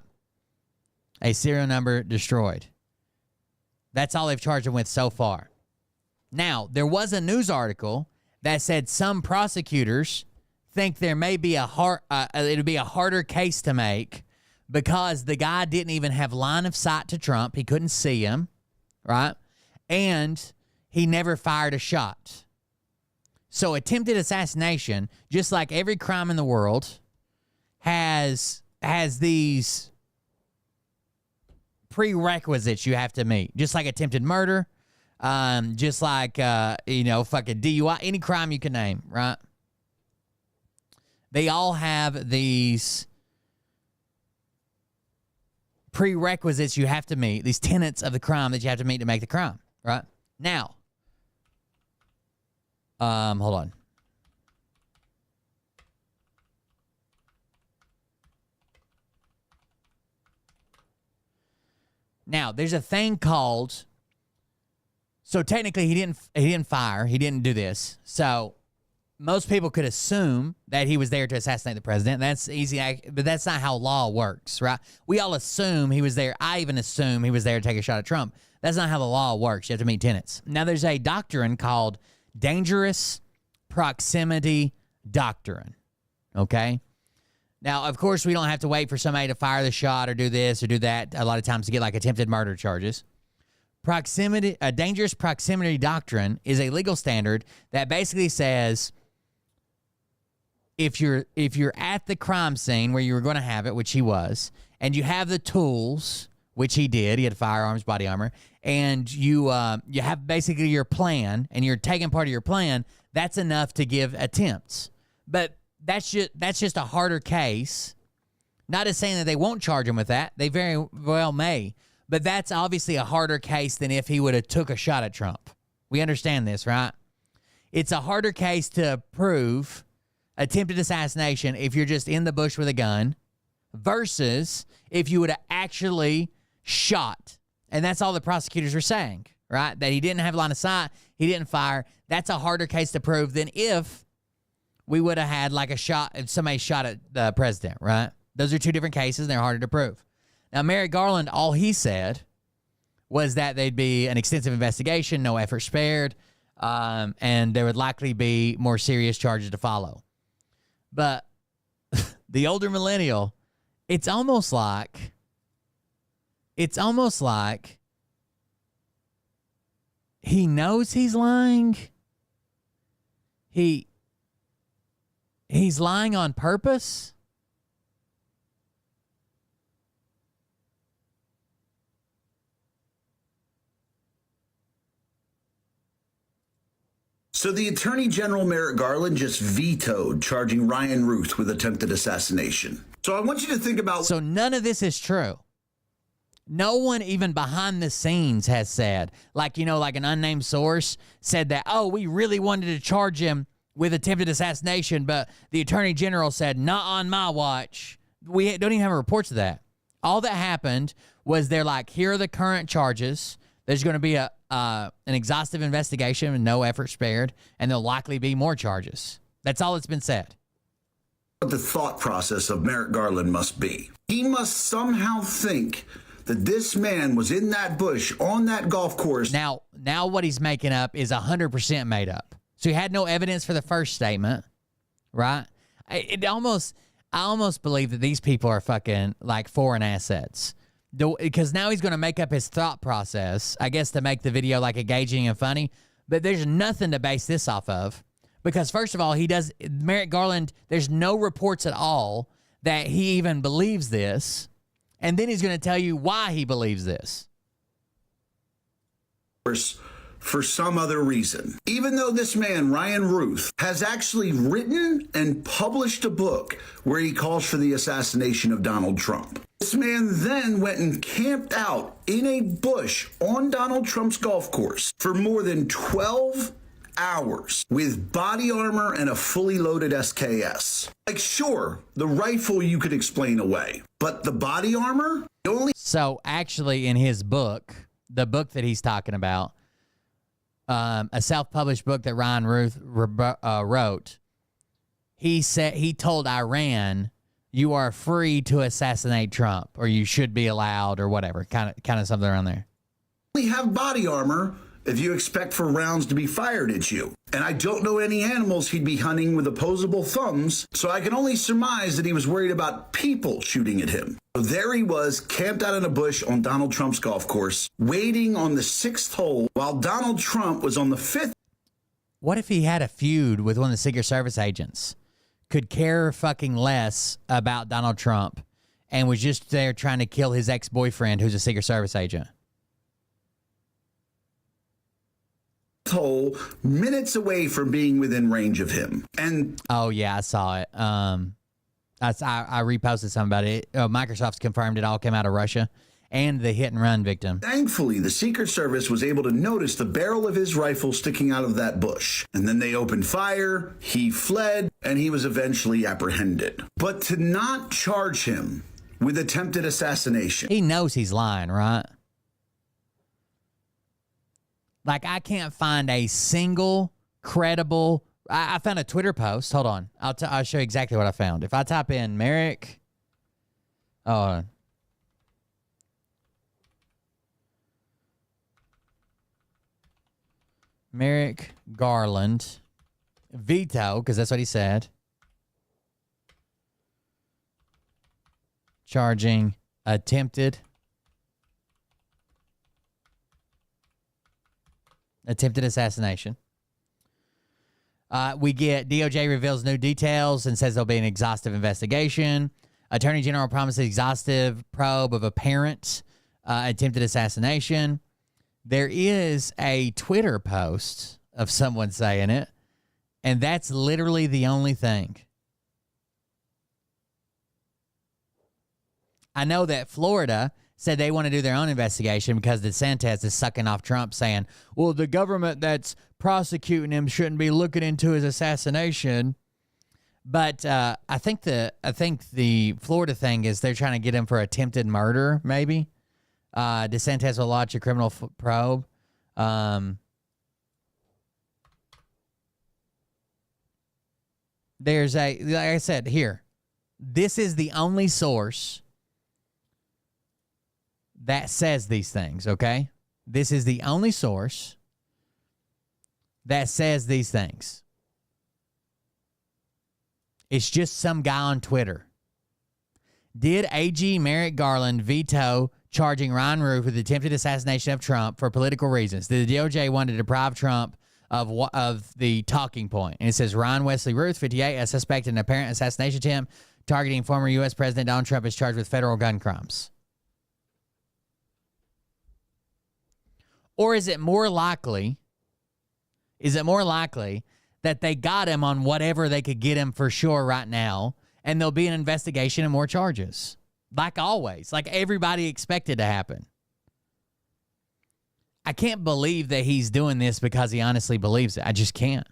A serial number destroyed. That's all they've charged him with so far. Now, there was a news article that said some prosecutors think there may be it'll be a harder case to make because the guy didn't even have line of sight to Trump. He couldn't see him, right? And he never fired a shot. So attempted assassination, just like every crime in the world, has these prerequisites you have to meet. Just like attempted murder, just like, fucking DUI, any crime you can name, right? They all have these prerequisites you have to meet, these tenets of the crime that you have to meet to make the crime, right? Now, hold on. Now, there's a thing called, so technically he didn't fire, he didn't do this. So most people could assume that he was there to assassinate the president. That's easy, but that's not how law works, right? We all assume he was there. I even assume he was there to take a shot at Trump. That's not how the law works. You have to meet tenets. Now, there's a doctrine called dangerous proximity doctrine, okay? Now, of course, we don't have to wait for somebody to fire the shot or do this or do that a lot of times to get like attempted murder charges. A dangerous proximity doctrine is a legal standard that basically says if you're at the crime scene where you were going to have it, which he was, and you have the tools, which he did, he had firearms, body armor, and you have basically your plan, and you're taking part of your plan, that's enough to give attempts. But that's just a harder case. Not as saying that they won't charge him with that. They very well may. But that's obviously a harder case than if he would have took a shot at Trump. We understand this, right? It's a harder case to prove attempted assassination if you're just in the bush with a gun versus if you would have actually shot. And that's all the prosecutors are saying, right? That he didn't have line of sight, he didn't fire. That's a harder case to prove than if we would have had like a shot, if somebody shot at the president, right? Those are two different cases, and they're harder to prove. Now, Merrick Garland, all he said was that there'd be an extensive investigation, no effort spared, and there would likely be more serious charges to follow. But the older millennial, it's almost like he knows he's lying. He's lying on purpose. So the Attorney General Merrick Garland just vetoed charging Ryan Ruth with attempted assassination. So I want you to think about... So none of this is true. No one even behind the scenes has said, like an unnamed source said that, oh, we really wanted to charge him with attempted assassination, but the Attorney General said, not on my watch. We don't even have reports of that. All that happened was they're like, here are the current charges. There's going to be an exhaustive investigation with no effort spared, and there'll likely be more charges. That's all that's been said. What the thought process of Merrick Garland must be. He must somehow think that this man was in that bush on that golf course. Now what he's making up is 100% made up. So he had no evidence for the first statement, right? I almost believe that these people are fucking like foreign assets. Because now he's going to make up his thought process, I guess, to make the video like engaging and funny. But there's nothing to base this off of. Because first of all, Merrick Garland, there's no reports at all that he even believes this. And then he's going to tell you why he believes this. For some other reason. Even though this man, Ryan Ruth, has actually written and published a book where he calls for the assassination of Donald Trump. This man then went and camped out in a bush on Donald Trump's golf course for more than 12 hours with body armor and a fully loaded SKS. Like, sure, the rifle you could explain away, but the body armor? So actually in his book, the book that he's talking about, a self-published book that Ryan Ruth wrote, he told Iran, you are free to assassinate Trump, or you should be allowed, or whatever, kind of something around there. We have body armor if you expect for rounds to be fired at you. And I don't know any animals he'd be hunting with opposable thumbs, so I can only surmise that he was worried about people shooting at him. So there he was, camped out in a bush on Donald Trump's golf course, waiting on the 6th hole while Donald Trump was on the 5th. What if he had a feud with one of the Secret Service agents, could care fucking less about Donald Trump, and was just there trying to kill his ex-boyfriend who's a Secret Service agent? Hole, minutes away from being within range of him. And oh yeah, I saw it. I reposted something about it. Microsoft's confirmed it all came out of Russia, and the hit and run victim. Thankfully, the Secret Service was able to notice the barrel of his rifle sticking out of that bush. And then they opened fire, he fled, and he was eventually apprehended. But to not charge him with attempted assassination. He knows he's lying, right? Like, I can't find a single credible... I found a Twitter post. Hold on. I'll show you exactly what I found. If I type in Merrick... Oh, Merrick Garland veto, because that's what he said. Charging attempted assassination. We get DOJ reveals new details and says there'll be an exhaustive investigation. Attorney General promises exhaustive probe of apparent attempted assassination. There is a Twitter post of someone saying it, and that's literally the only thing. I know that Florida said they want to do their own investigation because DeSantis is sucking off Trump, saying, well, the government that's prosecuting him shouldn't be looking into his assassination. But I think the Florida thing is they're trying to get him for attempted murder, maybe. DeSantis will launch a criminal probe. There's like I said here, this is the only source that says these things, okay? This is the only source that says these things. It's just some guy on Twitter. Did AG Merrick Garland veto charging Ryan Ruth with attempted assassination of Trump for political reasons? The DOJ wanted to deprive Trump of the talking point. And it says Ryan Wesley Ruth, 58, a suspect in an apparent assassination attempt targeting former U.S. President Donald Trump, is charged with federal gun crimes. Or is it more likely that they got him on whatever they could get him for sure right now, and there'll be an investigation and more charges? Like always, like everybody expected to happen. I can't believe that he's doing this because he honestly believes it. I just can't.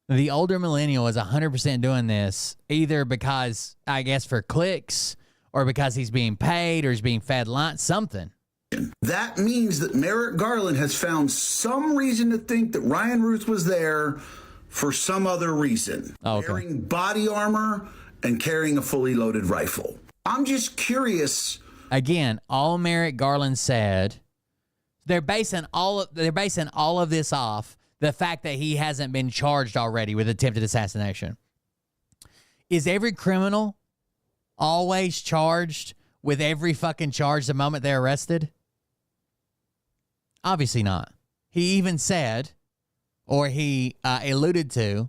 The older millennial is 100% doing this either because, I guess, for clicks, or because he's being paid, or he's being fed lunch, something. That means that Merrick Garland has found some reason to think that Ryan Ruth was there for some other reason. Okay. Wearing body armor and carrying a fully loaded rifle. I'm just curious. Again, all Merrick Garland said, they're basing all of this off the fact that he hasn't been charged already with attempted assassination. Is every criminal always charged with every fucking charge the moment they're arrested? Obviously not. He even said, or he alluded to,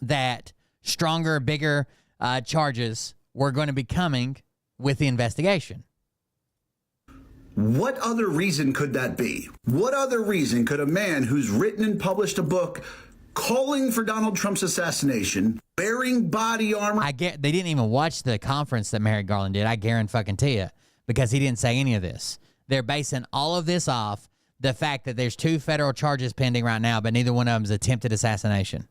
that stronger, bigger charges were going to be coming with the investigation. What other reason could that be? What other reason could a man who's written and published a book calling for Donald Trump's assassination, wearing body armor? They didn't even watch the conference that Merrick Garland did. I guarantee you, because he didn't say any of this. They're basing all of this off the fact that there's 2 federal charges pending right now, but neither one of them is attempted assassination.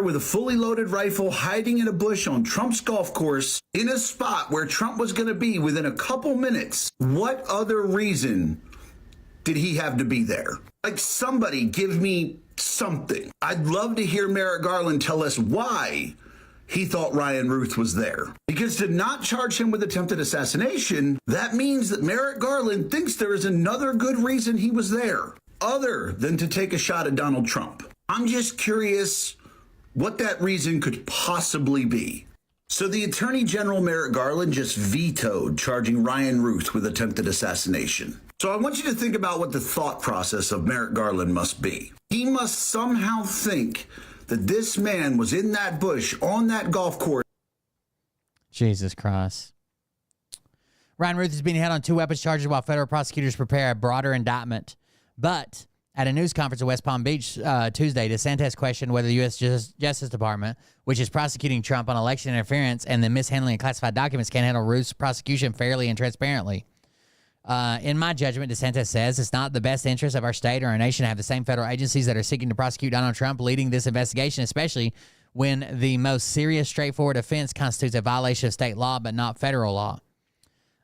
With a fully loaded rifle hiding in a bush on Trump's golf course in a spot where Trump was going to be within a couple minutes. What other reason did he have to be there? Like, somebody give me something. I'd love to hear Merrick Garland tell us why he thought Ryan Ruth was there. Because to not charge him with attempted assassination, that means that Merrick Garland thinks there is another good reason he was there, other than to take a shot at Donald Trump. I'm just curious what that reason could possibly be. So the Attorney General Merrick Garland just vetoed charging Ryan Ruth with attempted assassination. So I want you to think about what the thought process of Merrick Garland must be. He must somehow think that this man was in that bush on that golf course. Jesus Christ. Ryan Ruth is being held on 2 weapons charges while federal prosecutors prepare a broader indictment. But at a news conference in West Palm Beach Tuesday, DeSantis questioned whether the U.S. Justice Department, which is prosecuting Trump on election interference and the mishandling of classified documents, can handle Ruth's prosecution fairly and transparently. In my judgment, DeSantis says it's not the best interest of our state or our nation to have the same federal agencies that are seeking to prosecute Donald Trump leading this investigation, especially when the most serious, straightforward offense constitutes a violation of state law but not federal law.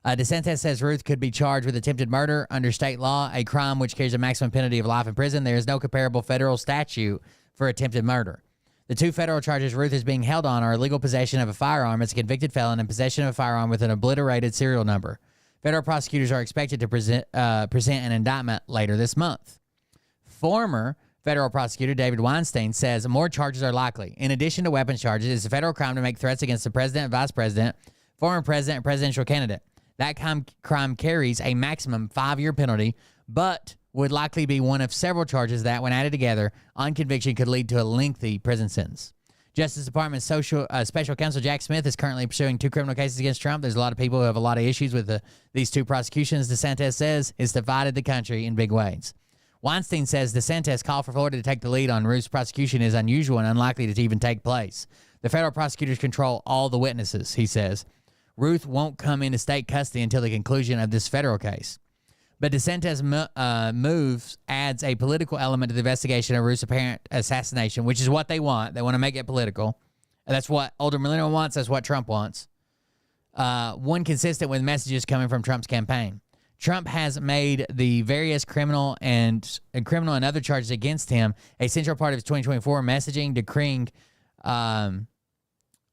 DeSantis says Ruth could be charged with attempted murder under state law, a crime which carries a maximum penalty of life in prison. There is no comparable federal statute for attempted murder. The 2 federal charges Ruth is being held on are illegal possession of a firearm as a convicted felon and possession of a firearm with an obliterated serial number. Federal prosecutors are expected to present an indictment later this month. Former federal prosecutor David Weinstein says more charges are likely. In addition to weapons charges, it's a federal crime to make threats against the president and vice president, former president, and presidential candidate. That crime carries a maximum 5-year penalty, but would likely be one of several charges that, when added together, on conviction could lead to a lengthy prison sentence. Justice Department Special Counsel Jack Smith is currently pursuing 2 criminal cases against Trump. There's a lot of people who have a lot of issues with these 2 prosecutions. DeSantis says it's divided the country in big ways. Weinstein says DeSantis' call for Florida to take the lead on Ruth's prosecution is unusual and unlikely to even take place. The federal prosecutors control all the witnesses, he says. Ruth won't come into state custody until the conclusion of this federal case. But DeSantis' moves adds a political element to the investigation of Ruth's apparent assassination, which is what they want. They want to make it political. And that's what Alderman Leno wants. That's what Trump wants. One consistent with messages coming from Trump's campaign. Trump has made the various criminal and other charges against him a central part of his 2024 messaging, decrying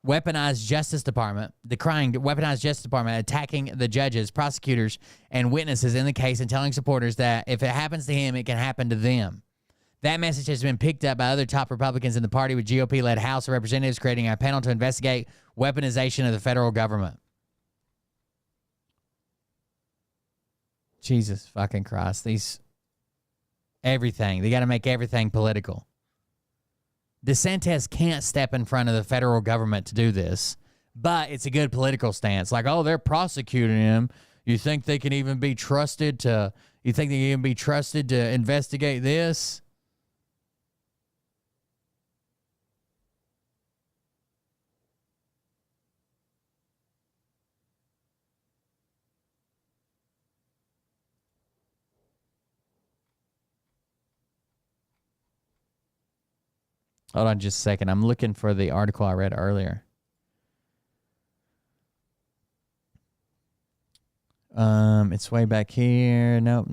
weaponized Justice Department, attacking the judges, prosecutors, and witnesses in the case and telling supporters that if it happens to him, it can happen to them. That message has been picked up by other top Republicans in the party, with GOP-led House of Representatives creating a panel to investigate weaponization of the federal government. Jesus fucking Christ. Everything. They got to make everything political. DeSantis can't step in front of the federal government to do this, but it's a good political stance. Like, oh, they're prosecuting him. You think they can even be trusted to investigate this? Hold on just a second. I'm looking for the article I read earlier. It's way back here. Nope.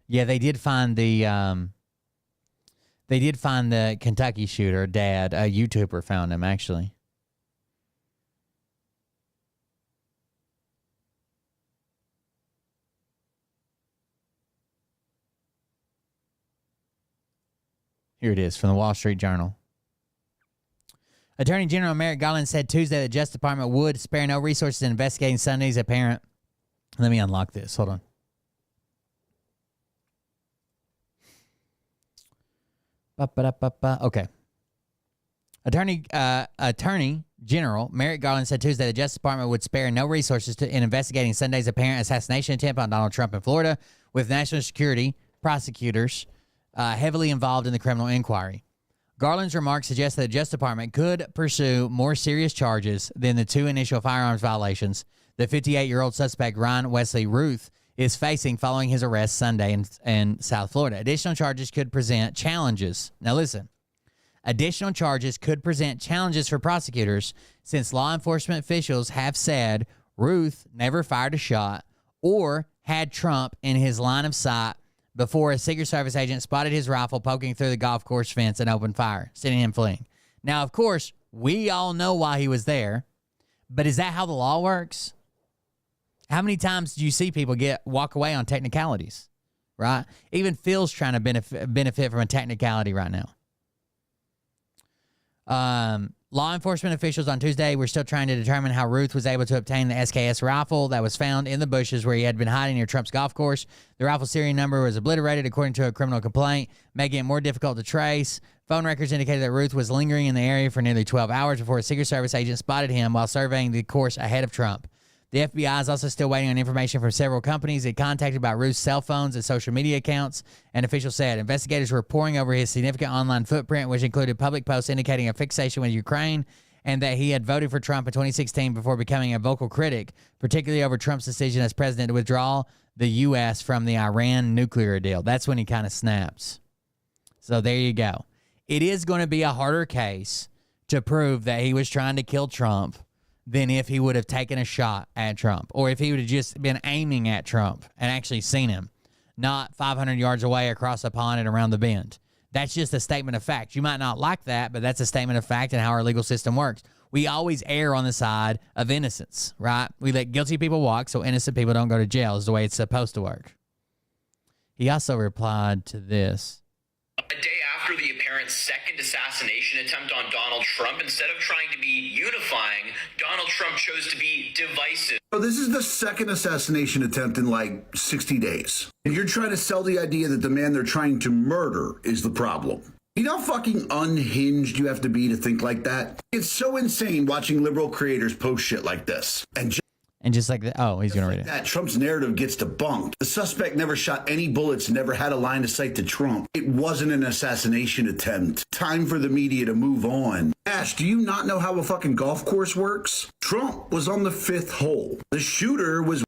Yeah, they did find the Kentucky shooter, dad. A YouTuber found him, actually. Here it is from the Wall Street Journal. Attorney General Merrick Garland said Tuesday the Justice Department would spare no resources in investigating Sunday's apparent... Let me unlock this. Hold on. Okay. Attorney General Merrick Garland said Tuesday the Justice Department would spare no resources in investigating Sunday's apparent assassination attempt on Donald Trump in Florida, with national security prosecutors heavily involved in the criminal inquiry. Garland's remarks suggest that the Justice Department could pursue more serious charges than the 2 initial firearms violations the 58-year-old suspect Ryan Wesley Ruth is facing following his arrest Sunday in South Florida. Additional charges could present challenges. Now listen. Additional charges could present challenges for prosecutors since law enforcement officials have said Ruth never fired a shot or had Trump in his line of sight before a Secret Service agent spotted his rifle poking through the golf course fence and opened fire, sending him fleeing. Now, of course, we all know why he was there, but is that how the law works? How many times do you see people walk away on technicalities, right? Even Phil's trying to benefit from a technicality right now. Law enforcement officials on Tuesday were still trying to determine how Ruth was able to obtain the SKS rifle that was found in the bushes where he had been hiding near Trump's golf course. The rifle serial number was obliterated according to a criminal complaint, making it more difficult to trace. Phone records indicated that Ruth was lingering in the area for nearly 12 hours before a Secret Service agent spotted him while surveying the course ahead of Trump. The FBI is also still waiting on information from several companies it contacted about Ruth's cell phones and social media accounts, and officials said investigators were poring over his significant online footprint, which included public posts indicating a fixation with Ukraine and that he had voted for Trump in 2016 before becoming a vocal critic, particularly over Trump's decision as president to withdraw the U.S. from the Iran nuclear deal. That's when he kind of snaps. So there you go. It is going to be a harder case to prove that he was trying to kill Trump than if he would have taken a shot at Trump, or if he would have just been aiming at Trump and actually seen him, not 500 yards away across the pond and around the bend. That's just a statement of fact. You might not like that, but that's a statement of fact and how our legal system works. We always err on the side of innocence, right? We let guilty people walk so innocent people don't go to jail is the way it's supposed to work. He also replied to this. A day after the apparent second assassination attempt on Donald Trump, instead of trying to be unifying, Donald Trump chose to be divisive. So this is the second assassination attempt in like 60 days. And you're trying to sell the idea that the man they're trying to murder is the problem. You know how fucking unhinged you have to be to think like that? It's so insane watching liberal creators post shit like this. And just like that, oh, he's going to read it. That Trump's narrative gets debunked. The suspect never shot any bullets, never had a line of sight to Trump. It wasn't an assassination attempt. Time for the media to move on. Ash, do you not know how a fucking golf course works? Trump was on the 5th hole. The shooter was...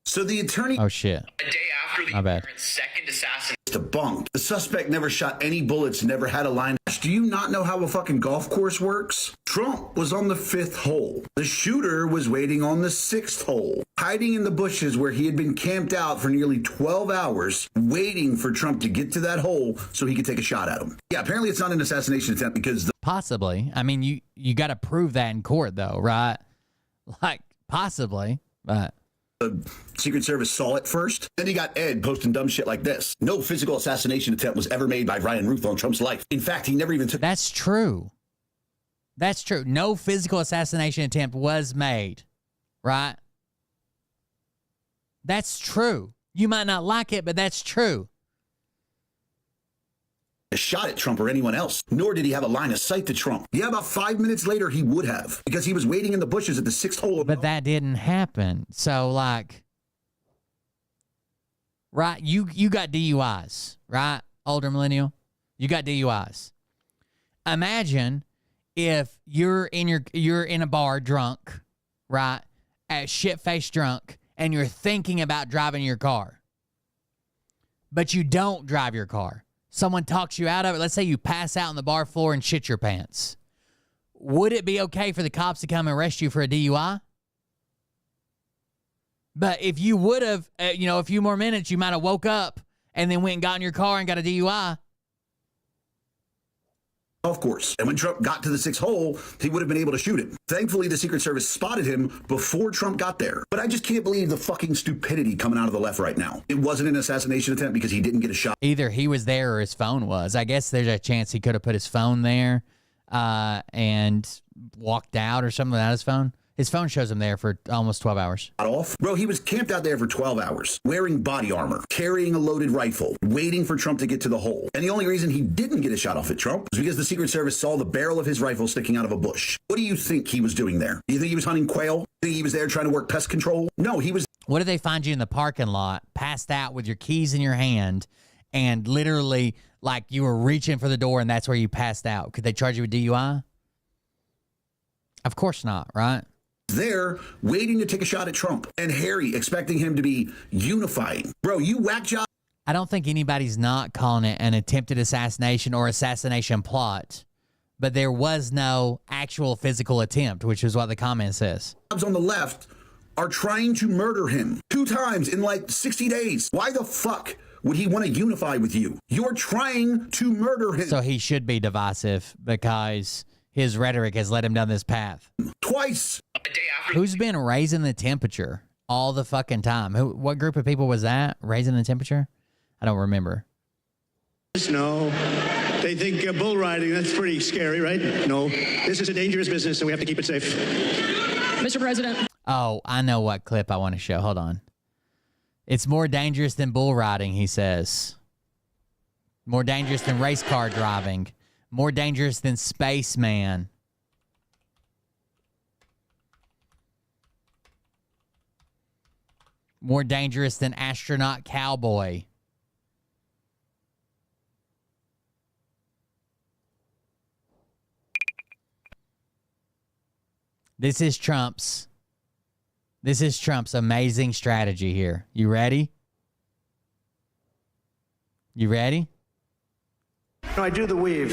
So the attorney... Oh, shit. A day after the apparent second assassination... Debunked. The suspect never shot any bullets, never had a line. Ash, do you not know how a fucking golf course works? Trump was on the 5th hole. The shooter was waiting on the 6th hole, hiding in the bushes where he had been camped out for nearly 12 hours, waiting for Trump to get to that hole so he could take a shot at him. Yeah, apparently it's not an assassination attempt because... Possibly. I mean, you got to prove that in court, though, right? Like, possibly, but... The Secret Service saw it first. Then you got Ed posting dumb shit like this. No physical assassination attempt was ever made by Ryan Ruth on Trump's life. In fact, he never even took... That's true. That's true. No physical assassination attempt was made, right? That's true. You might not like it, but that's true. A shot at Trump or anyone else, nor did he have a line of sight to Trump. Yeah, about 5 minutes later, he would have, because he was waiting in the bushes at the 6th hole. But that didn't happen. So, like, right, you got DUIs, right, older millennial? You got DUIs. Imagine if you're in a bar drunk, right, at shit-faced drunk, and you're thinking about driving your car, but you don't drive your car. Someone talks you out of it. Let's say you pass out on the bar floor and shit your pants. Would it be okay for the cops to come and arrest you for a DUI? But if you would have, a few more minutes, you might have woke up and then went and got in your car and got a DUI. Of course. And when Trump got to the 6th hole, he would have been able to shoot him. Thankfully, the Secret Service spotted him before Trump got there. But I just can't believe the fucking stupidity coming out of the left right now. It wasn't an assassination attempt because he didn't get a shot. Either he was there or his phone was. I guess there's a chance he could have put his phone there and walked out or something without his phone. His phone shows him there for almost 12 hours. Bro, he was camped out there for 12 hours, wearing body armor, carrying a loaded rifle, waiting for Trump to get to the hole. And the only reason he didn't get a shot off at Trump was because the Secret Service saw the barrel of his rifle sticking out of a bush. What do you think he was doing there? Do you think he was hunting quail? Do you think he was there trying to work pest control? No, he was... What if they find you in the parking lot, passed out with your keys in your hand, and literally, like, you were reaching for the door and that's where you passed out? Could they charge you with DUI? Of course not, right? There, waiting to take a shot at Trump. And Harry expecting him to be unifying. Bro, you whack job. I don't think anybody's not calling it an attempted assassination or assassination plot, but there was no actual physical attempt, which is what the comment says. On the left are trying to murder him 2 times in like 60 days. Why the fuck would he want to unify with you? You're trying to murder him. So he should be divisive because his rhetoric has led him down this path. Twice. Who's been raising the temperature all the fucking time? What group of people was that raising the temperature? I don't remember. No. They think bull riding, that's pretty scary, right? No. This is a dangerous business, and we have to keep it safe. Mr. President. Oh, I know what clip I want to show. Hold on. It's more dangerous than bull riding, he says. More dangerous than race car driving. More dangerous than spaceman. More dangerous than astronaut cowboy. This is Trump's amazing strategy here. You ready? You ready? I do the weave.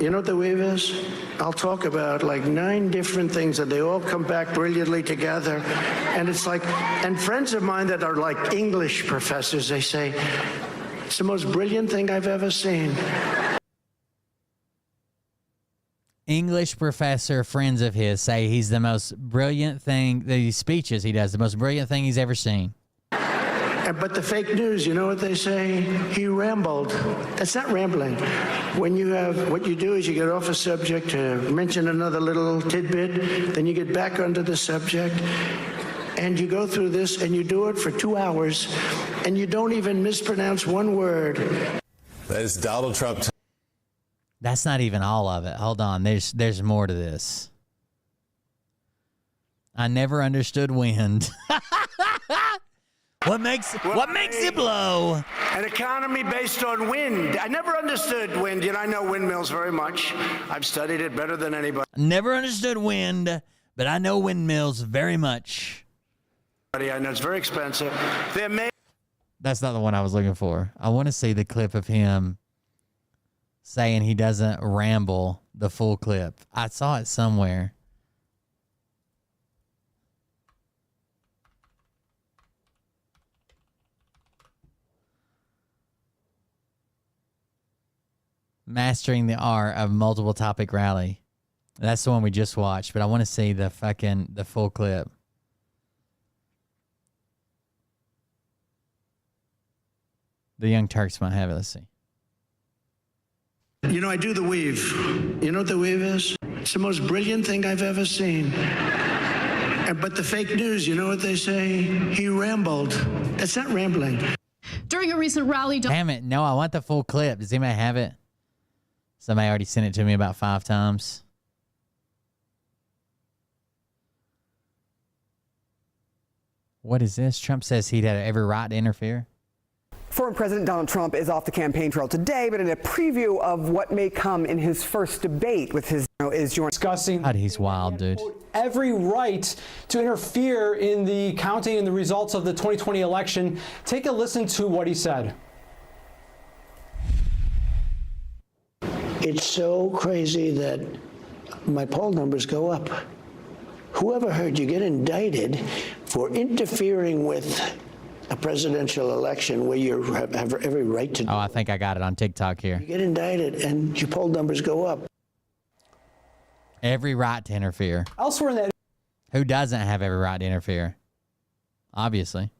You know what the weave is? I'll talk about like 9 different things and they all come back brilliantly together. And it's like, and friends of mine that are like English professors, they say, it's the most brilliant thing I've ever seen. English professor friends of his say he's the most brilliant thing, these speeches he does, the most brilliant thing he's ever seen. But the fake news, you know what they say? He rambled. That's not rambling. When you have, what you do is you get off a subject to mention another little tidbit, then you get back onto the subject, and you go through this, and you do it for 2 hours, and you don't even mispronounce one word. That is Donald Trump. That's not even all of it. Hold on. There's more to this. I never understood wind. What makes it blow? An economy based on wind. I never understood wind. You know, I know windmills very much. I've studied it better than anybody. Never understood wind, but I know windmills very much. I know it's very expensive. That's not the one I was looking for. I want to see the clip of him saying he doesn't ramble, the full clip. I saw it somewhere. Mastering the art of multiple topic rally. That's the one we just watched, but I want to see the full clip. The Young Turks might have it. Let's see. You know, I do the weave. You know what the weave is? It's the most brilliant thing I've ever seen. But the fake news, you know what they say? He rambled. That's not rambling. During a recent rally... Damn it. No, I want the full clip. Does anybody have it? Somebody already sent it to me about 5 times. What is this? Trump says he'd had every right to interfere. Former President Donald Trump is off the campaign trail today, but in a preview of what may come in his first debate with his is discussing. God, he's wild, dude. Every right to interfere in the counting and the results of the 2020 election. Take a listen to what he said. It's so crazy that my poll numbers go up. Whoever heard you get indicted for interfering with a presidential election where you have every right to... Oh, I think I got it on TikTok here. You get indicted and your poll numbers go up. Every right to interfere. Elsewhere in that... Who doesn't have every right to interfere? Obviously.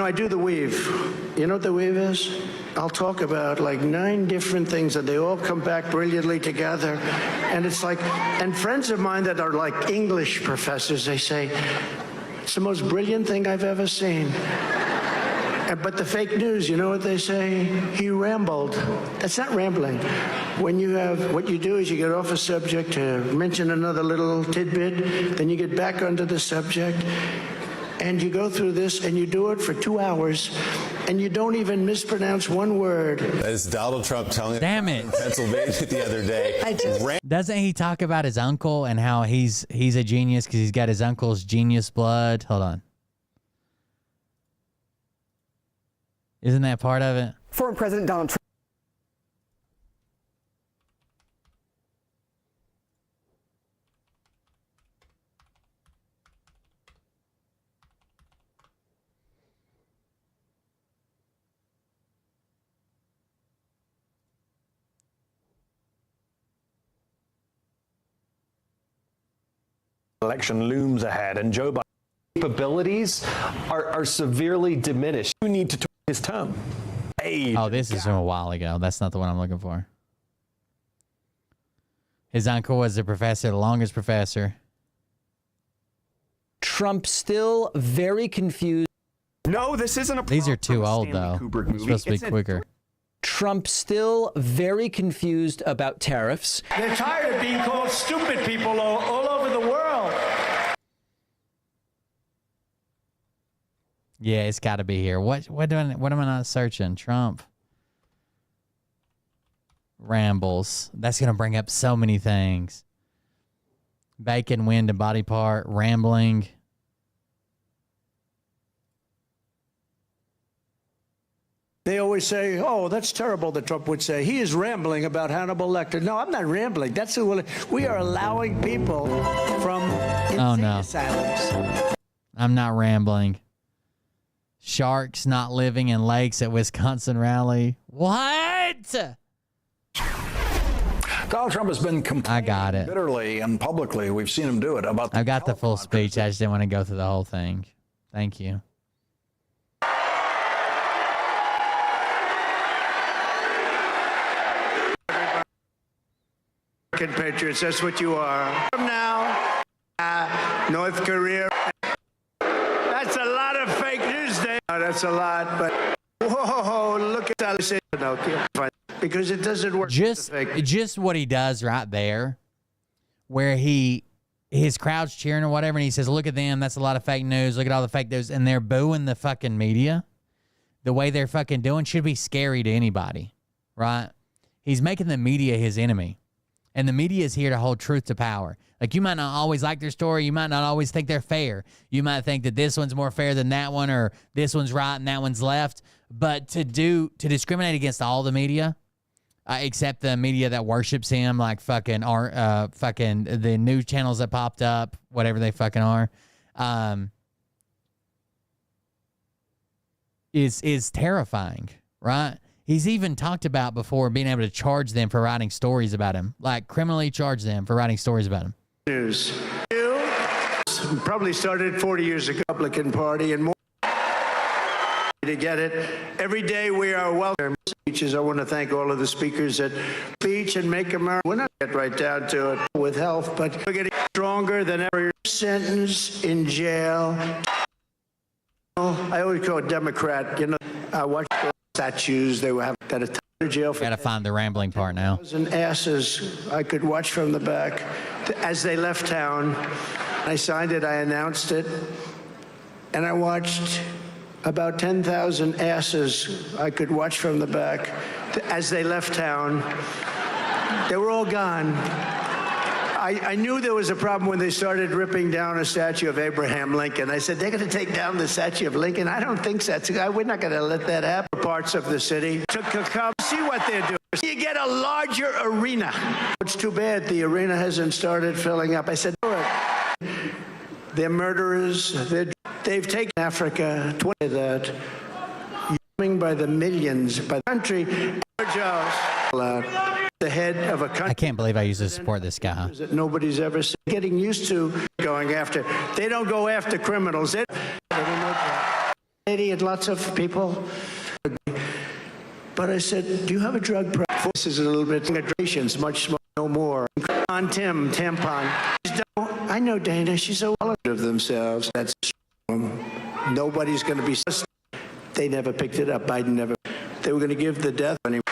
I do the weave. You know what the weave is? I'll talk about like 9 different things, and they all come back brilliantly together. And it's like, and friends of mine that are like English professors, they say, it's the most brilliant thing I've ever seen. But the fake news, you know what they say? He rambled. That's not rambling. When you have, what you do is you get off a subject to mention another little tidbit, then you get back onto the subject, and you go through this, and you do it for 2 hours, and you don't even mispronounce one word. As Donald Trump telling Damn it. in Pennsylvania the other day. Doesn't he talk about his uncle and how he's a genius because he's got his uncle's genius blood? Hold on. Isn't that part of it? Former President Donald Trump. Election looms ahead, and Joe Biden's capabilities are severely diminished. You need to turn his term. Oh, this is from a while ago. That's not the one I'm looking for. His uncle was the professor, the longest professor. Trump still very confused. No, this isn't a. These are too old, though. It's supposed to be quicker. Trump still very confused about tariffs. They're tired of being called stupid people all over the world. Yeah, it's got to be here. What am I not searching? Trump rambles. That's going to bring up so many things. Bacon, wind, and body part. Rambling. They always say, oh, that's terrible that Trump would say. He is rambling about Hannibal Lecter. No, I'm not rambling. That's who we are allowing people from insane asylums. I'm not rambling. Sharks not living in lakes at Wisconsin rally. What? Donald Trump has been complaining bitterly and publicly. We've seen him do it about. I've got the full speech. I just didn't want to go through the whole thing. Thank you. American patriots, that's what you are. From now, North Korea. That's a lot of fake news, Dave. That's a lot, but whoa, look at that. Because it doesn't work. Just what he does right there, where his crowd's cheering or whatever, and he says, look at them, that's a lot of fake news, look at all the fake news, and they're booing the fucking media. The way they're fucking doing should be scary to anybody, right? He's making the media his enemy. And the media is here to hold truth to power. Like, you might not always like their story. You might not always think they're fair. You might think that this one's more fair than that one, or this one's right and that one's left. But to discriminate against all the media, except the media that worships him, like fucking the news channels that popped up, whatever they fucking are, is terrifying, right? He's even talked about before being able to charge them for writing stories about him, like criminally charge them for writing stories about him. News. Probably started 40 years ago, Republican Party, and more to get it. Every day we are welcome. Speeches. I want to thank all of the speakers that speech and make America. We're not get right down to it with health, but we're getting stronger than ever. Sentence in jail. I always call it Democrat. You know, I watched the statues. They were having that a ton of jail for. Gotta find the rambling part now. And asses I could watch from the back as they left town. I signed it. I announced it, and I watched about 10,000 asses I could watch from the back as they left town. They were all gone. I knew there was a problem when they started ripping down a statue of Abraham Lincoln. I said, they're going to take down the statue of Lincoln? I don't think so. We're not going to let that happen. Parts of the city to come see what they're doing. You get a larger arena. It's too bad the arena hasn't started filling up. I said, they're murderers. They've taken Africa, 20 of that, coming by the millions, by the country. The head of a country. I can't believe I used to support this guy. That nobody's ever seen. Getting used to going after. They don't go after criminals. They don't know that. Idiot, lots of people. But I said, do you have a drug problem? This is a little bit hydrations, much no more. On Tim, tampon. I know Dana, she's so well of themselves. That's nobody's going to be. They never picked it up. Biden never. They were going to give the death penalty.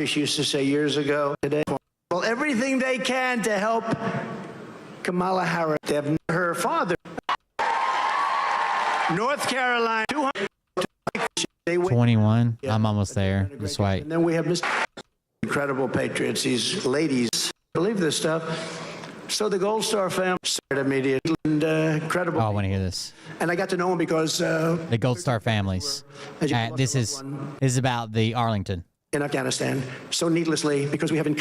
She used to say years ago today. Well, everything they can to help Kamala Harris. They have her father. North Carolina. 21. I'm almost there. Just wait. And then we have Mr. Incredible patriots. These ladies believe this stuff. So the Gold Star family started immediately and incredible. Oh, I want to hear this. And I got to know him because the Gold Star families. This is about the Arlington. In Afghanistan, so needlessly, because we have an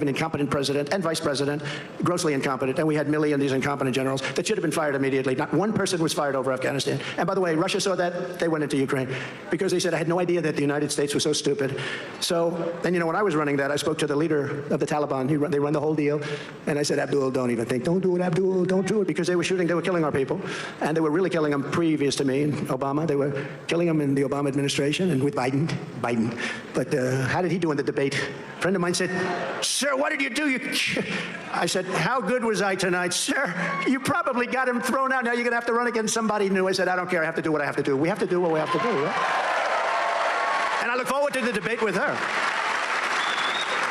incompetent president and vice president, grossly incompetent, and we had millions of these incompetent generals that should have been fired immediately. Not one person was fired over Afghanistan. And by the way, Russia saw that, they went into Ukraine because they said, I had no idea that the United States was so stupid. So then, when I was running that, I spoke to the leader of the Taliban. They run the whole deal. And I said, Abdul, don't even think. Don't do it, Abdul. Don't do it, because they were killing our people. And they were really killing them previous to me and Obama. They were killing them in the Obama administration and with Biden. But how did he do in the debate? A friend of mine said, sir, what did you do? I said, how good was I tonight? Sir, you probably got him thrown out. Now you're going to have to run against somebody new. I said, I don't care. I have to do what I have to do. We have to do what we have to do. Right? And I look forward to the debate with her.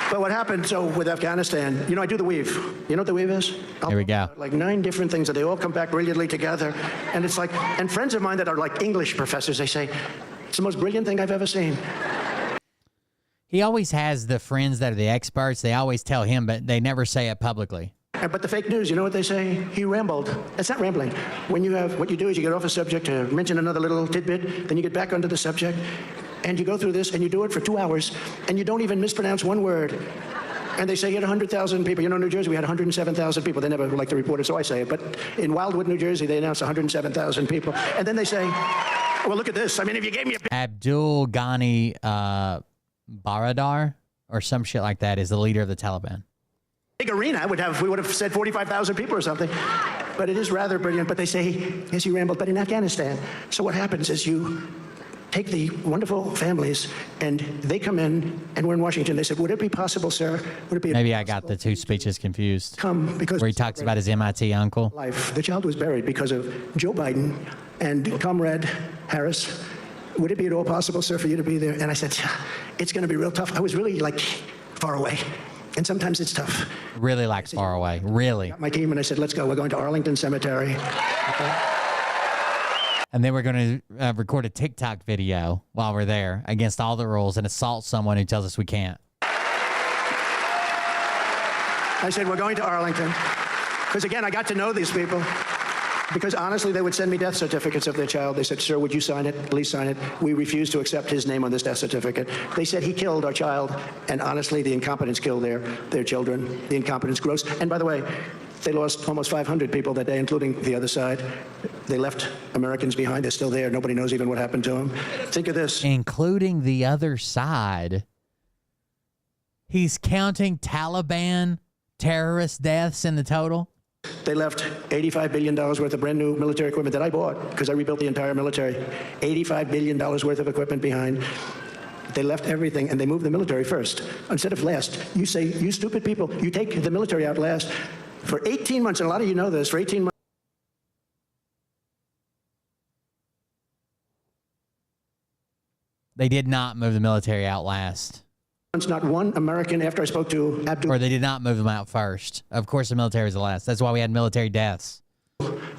But what happened, with Afghanistan, I do the weave. You know what the weave is? Here we go. Like 9 different things that they all come back brilliantly together. And it's like, and friends of mine that are like English professors, they say, it's the most brilliant thing I've ever seen. He always has the friends that are the experts. They always tell him, but they never say it publicly. But the fake news, you know what they say? He rambled. That's not rambling. What you do is you get off a subject to mention another little tidbit, then you get back onto the subject, and you go through this, and you do it for 2 hours, and you don't even mispronounce one word. And they say you had 100,000 people. New Jersey, we had 107,000 people. They never like the reporter, so I say it. But in Wildwood, New Jersey, they announced 107,000 people. And then they say, well, look at this. I mean, if you gave me a... Abdul Ghani Baradar or some shit like that is the leader of the Taliban. Big arena, we would have said 45,000 people or something. But it is rather brilliant. But they say, yes, you rambled, but in Afghanistan. So what happens is you take the wonderful families and they come in, and we're in Washington. They said, would it be possible, sir? Would it be Maybe I got the two speeches confused. Because where he talks about his MIT uncle. The child was buried because of Joe Biden and Comrade Harris. Would it be at all possible, sir, for you to be there? And I said, it's going to be real tough. I was really far away. And sometimes it's tough. Really far away. Really. Got my team and I said, let's go. We're going to Arlington Cemetery. Okay. And then we're going to record a TikTok video while we're there against all the rules and assault someone who tells us we can't. I said, we're going to Arlington. Because again, I got to know these people. Because honestly, they would send me death certificates of their child. They said, sir, would you sign it? Please sign it. We refuse to accept his name on this death certificate. They said he killed our child. And honestly, the incompetence killed their children. The incompetence gross. And by the way, they lost almost 500 people that day, including the other side. They left Americans behind. They're still there. Nobody knows even what happened to them. Think of this. Including the other side. He's counting Taliban terrorist deaths in the total. They left $85 billion worth of brand new military equipment that I bought because I rebuilt the entire military. $85 billion worth of equipment behind. They left everything and they moved the military first instead of last. You say, you stupid people, you take the military out last. For 18 months, and a lot of you know this, for 18 months. They did not move the military out last. Not one American, after I spoke to Abdul... Or they did not move them out first. Of course, the military was the last. That's why we had military deaths.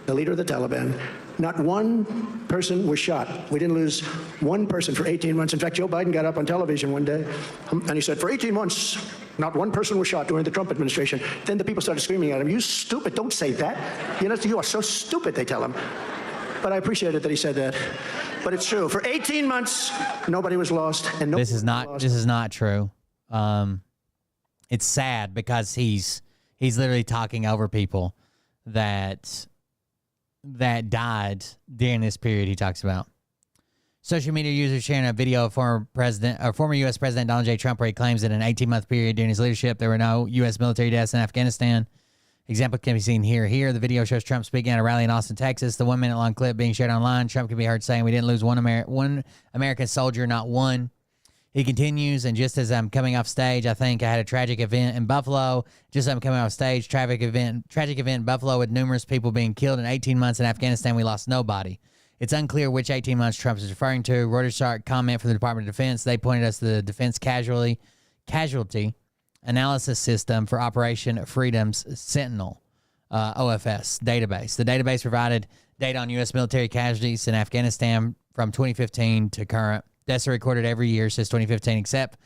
The leader of the Taliban, not one person was shot. We didn't lose one person for 18 months. In fact, Joe Biden got up on television one day, and he said, for 18 months, not one person was shot during the Trump administration. Then the people started screaming at him, you stupid, don't say that. You are so stupid, they tell him. But I appreciated that he said that. But it's true. For 18 months, nobody was lost. And this is not true. It's sad because he's literally talking over people that died during this period he talks about. Social media users sharing a video of former U.S. President Donald J. Trump where he claims that in an 18-month period during his leadership there were no U.S. military deaths in Afghanistan. Example can be seen here. The video shows Trump speaking at a rally in Austin, Texas. The 1-minute-long clip being shared online. Trump can be heard saying, we didn't lose one American soldier, not one. He continues, and just as I'm coming off stage, I think I had a tragic event in Buffalo. Just as I'm coming off stage, tragic event in Buffalo with numerous people being killed. In 18 months in Afghanistan, we lost nobody. It's unclear which 18 months Trump is referring to. Reuters comment from the Department of Defense. They pointed us to the Defense Casualty Analysis System for Operation Freedom's Sentinel, OFS, database. The database provided data on U.S. military casualties in Afghanistan from 2015 to current. Deaths are recorded every year since 2015, except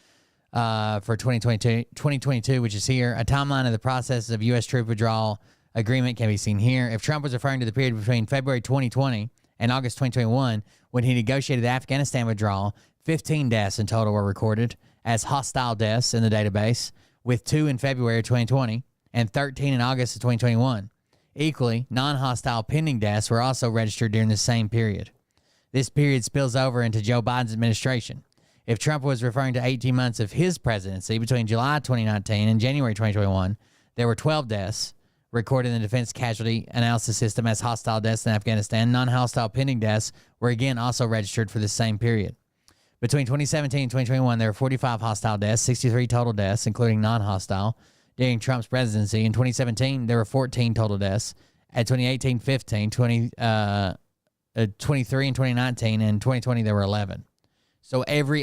for 2022, which is here. A timeline of the process of U.S. troop withdrawal agreement can be seen here. If Trump was referring to the period between February 2020 and August 2021, when he negotiated the Afghanistan withdrawal, 15 deaths in total were recorded as hostile deaths in the database, with 2 in February 2020 and 13 in August of 2021. Equally, non-hostile pending deaths were also registered during the same period. This period spills over into Joe Biden's administration. If Trump was referring to 18 months of his presidency between July 2019 and January 2021, there were 12 deaths recorded in the Defense Casualty Analysis System as hostile deaths in Afghanistan. Non-hostile pending deaths were again also registered for the same period. Between 2017 and 2021, there were 45 hostile deaths, 63 total deaths, including non-hostile. During Trump's presidency, in 2017, there were 14 total deaths. At 2018, 15, 23 in 2019, and 2020 there were 11. So every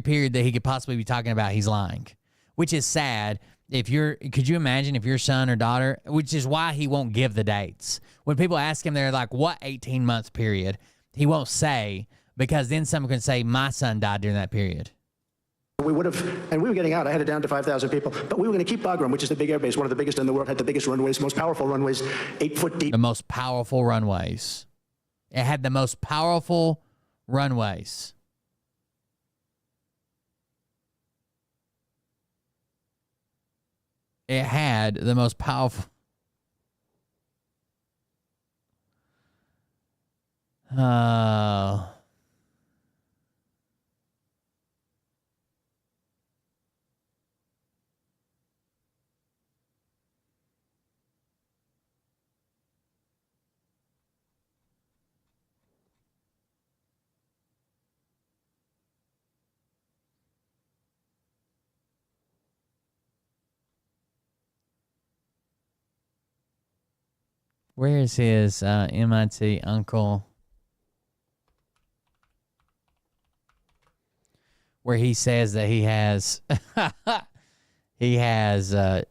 period that he could possibly be talking about, he's lying, which is sad. Could you imagine if your son or daughter, which is why he won't give the dates. When people ask him, they're like, what 18-month period? He won't say, because then someone can say, my son died during that period. We would have, and we were getting out. I had it down to 5,000 people, but we were going to keep Bagram, which is the big airbase, one of the biggest in the world, had the biggest runways, most powerful runways, 8 foot deep. The most powerful runways. It had the most powerful runways. It had the most powerful. Where is his MIT uncle? Where he says that he has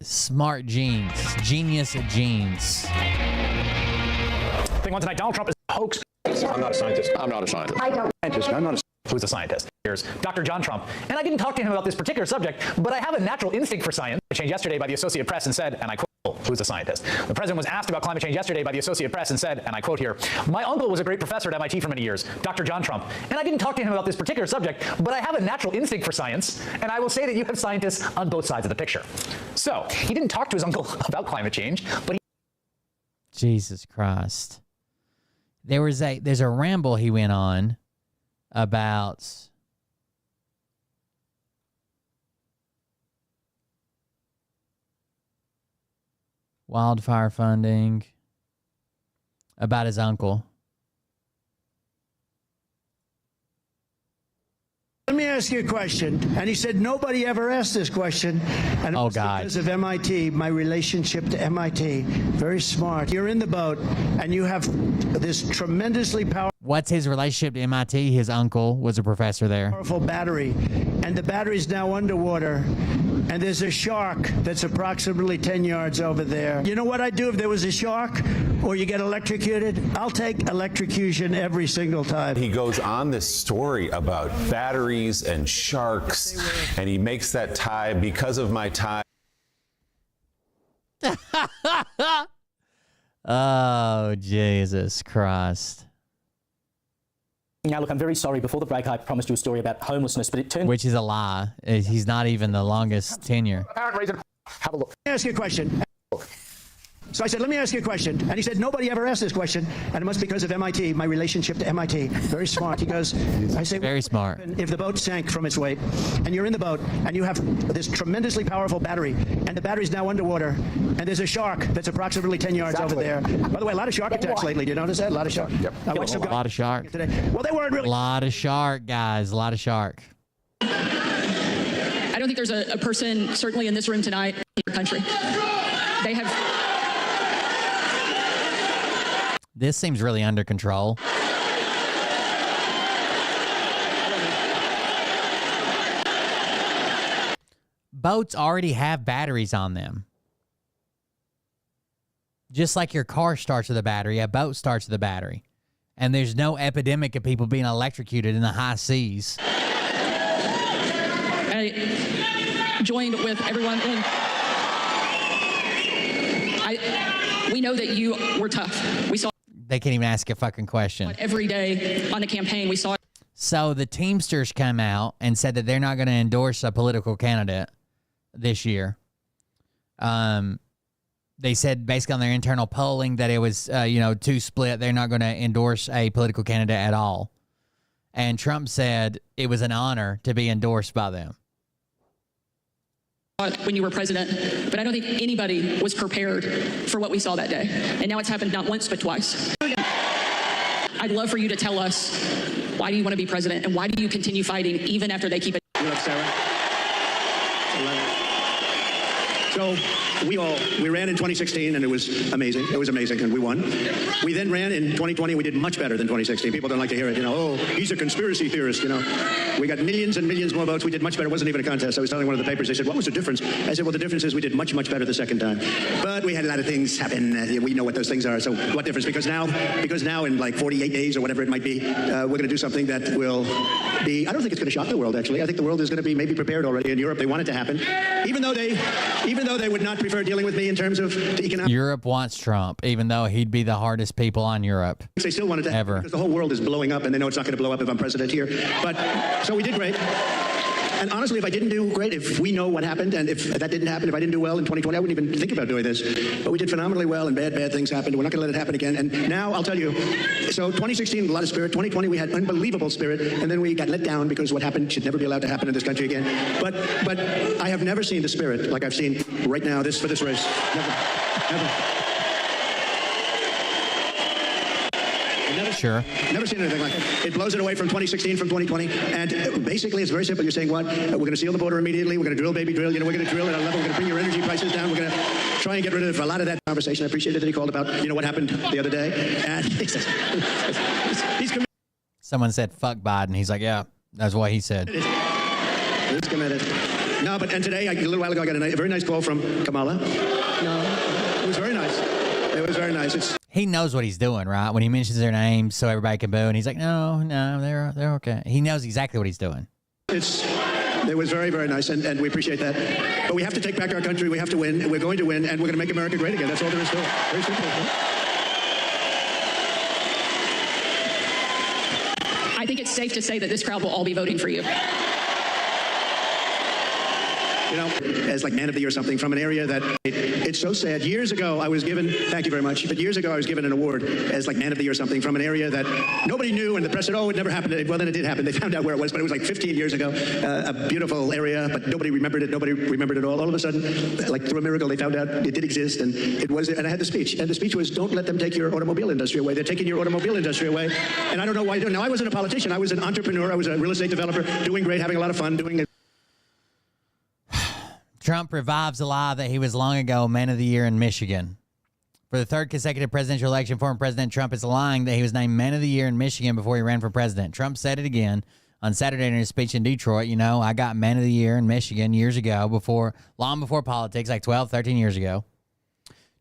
smart genes, genius genes. Thing one tonight, Donald Trump is a hoax. I'm not a scientist. I'm not a scientist. I'm not a Who's a scientist? Here's Dr. John Trump. And I didn't talk to him about this particular subject, but I have a natural instinct for science. Changed yesterday by the Associated Press and said, and I quote, who's a scientist? The president was asked about climate change yesterday by the Associated Press and said, and I quote here, my uncle was a great professor at MIT for many years, Dr. John Trump. And I didn't talk to him about this particular subject, but I have a natural instinct for science, and I will say that you have scientists on both sides of the picture. So, he didn't talk to his uncle about climate change, but he... Jesus Christ. There's a ramble he went on about wildfire funding, about his uncle. Let me ask you a question. And he said, nobody ever asked this question. And it was because of MIT, my relationship to MIT. Very smart. You're in the boat, and you have this tremendously powerful... What's his relationship to MIT? His uncle was a professor there. ...powerful battery. And the battery's now underwater. And there's a shark that's approximately 10 yards over there. You know what I'd do if there was a shark or you get electrocuted? I'll take electrocution every single time. He goes on this story about batteries and sharks, and he makes that tie because of my tie. Oh, Jesus Christ. Now, look, I'm very sorry. Before the break, I promised you a story about homelessness, but it turned... Which is a lie. He's not even the longest tenure. Have a look. Let me ask you a question. So I said, let me ask you a question. And he said, nobody ever asked this question. And it must be because of MIT, my relationship to MIT. Very smart. He goes, I say, very smart. If the boat sank from its weight, and you're in the boat, and you have this tremendously powerful battery, and the battery's now underwater, and there's a shark that's approximately 10 yards over there. By the way, a lot of shark attacks lately. Do you notice that? A lot of shark. Yep. A lot of shark. Today. Well, they weren't really... A lot of shark, guys. A lot of shark. I don't think there's a person, certainly in this room tonight, in your country. They have. This seems really under control. Boats already have batteries on them. Just like your car starts with a battery, a boat starts with a battery. And there's no epidemic of people being electrocuted in the high seas. I joined with everyone in. We know that you were tough. We saw. They can't even ask a fucking question. Every day on the campaign, we saw. So the Teamsters come out and said that they're not going to endorse a political candidate this year. They said basically on their internal polling that it was, too split. They're not going to endorse a political candidate at all. And Trump said it was an honor to be endorsed by them. When you were president, but I don't think anybody was prepared for what we saw that day. And now it's happened not once, but twice. I'd love for you to tell us, why do you want to be president? And why do you continue fighting even after they keep it? You love Sarah? So we ran in 2016 and it was amazing. It was amazing and we won. We then ran in 2020. We did much better than 2016. People don't like to hear it. Oh, he's a conspiracy theorist. We got millions and millions more votes. We did much better. It wasn't even a contest. I was telling one of the papers. They said, what was the difference? I said, well, the difference is we did much, much better the second time. But we had a lot of things happen. We know what those things are. So what difference? Because now in like 48 days or whatever it might be, we're going to do something that will be, I don't think it's going to shock the world, actually. I think the world is going to be maybe prepared already. In Europe, they want it to happen. Even though they would not prefer dealing with me in terms of the economic. Europe wants Trump, even though he'd be the hardest people on Europe. They still want it to happen because the whole world is blowing up and they know it's not going to blow up if I'm president here. But so we did great. And honestly, if I didn't do great, if we know what happened, and if that didn't happen, if I didn't do well in 2020, I wouldn't even think about doing this. But we did phenomenally well, and bad things happened. We're not going to let it happen again. And now I'll tell you, so 2016, a lot of spirit. 2020, we had unbelievable spirit, and then we got let down because what happened should never be allowed to happen in this country again. But I have never seen the spirit like I've seen right now for this race. Never. Sure. Never seen anything like it. It blows it away from 2016, from 2020. And basically, it's very simple. You're saying what? We're going to seal the border immediately. We're going to drill, baby, drill. We're going to drill at a level. We're going to bring your energy prices down. We're going to try and get rid of a lot of that conversation. I appreciated that he called about, what happened the other day. And he's Someone said, fuck Biden. He's like, yeah, that's what he said. He's committed. No, and today, a little while ago, I got a very nice call from Kamala. No, it was very nice. It was very nice. He knows what he's doing, right? When he mentions their names so everybody can boo, and he's like, no, they're okay. He knows exactly what he's doing. It was very, very nice, and we appreciate that. But we have to take back our country. We have to win, and we're going to win, and we're going to make America great again. That's all there is to it. Very simple. I think it's safe to say that this crowd will all be voting for you. As like man of the year or something from an area that it's so sad. Years ago, I was given, thank you very much, but years ago I was given an award as like man of the year or something from an area that nobody knew, and the press said, oh, it never happened. Well, then it did happen. They found out where it was, but it was like 15 years ago. A beautiful area, but nobody remembered it. Nobody remembered it all. All of a sudden, like through a miracle, they found out it did exist, and it was, and I had the speech. And the speech was, don't let them take your automobile industry away. They're taking your automobile industry away. And I don't know why. Now, I wasn't a politician. I was an entrepreneur. I was a real estate developer, doing great, having a lot of fun, doing it. Trump revives a lie that he was long ago man of the year in Michigan. For the third consecutive presidential election, former President Trump is lying that he was named man of the year in Michigan before he ran for president. Trump said it again on Saturday in his speech in Detroit. I got man of the year in Michigan years ago, long before politics, like 12, 13 years ago.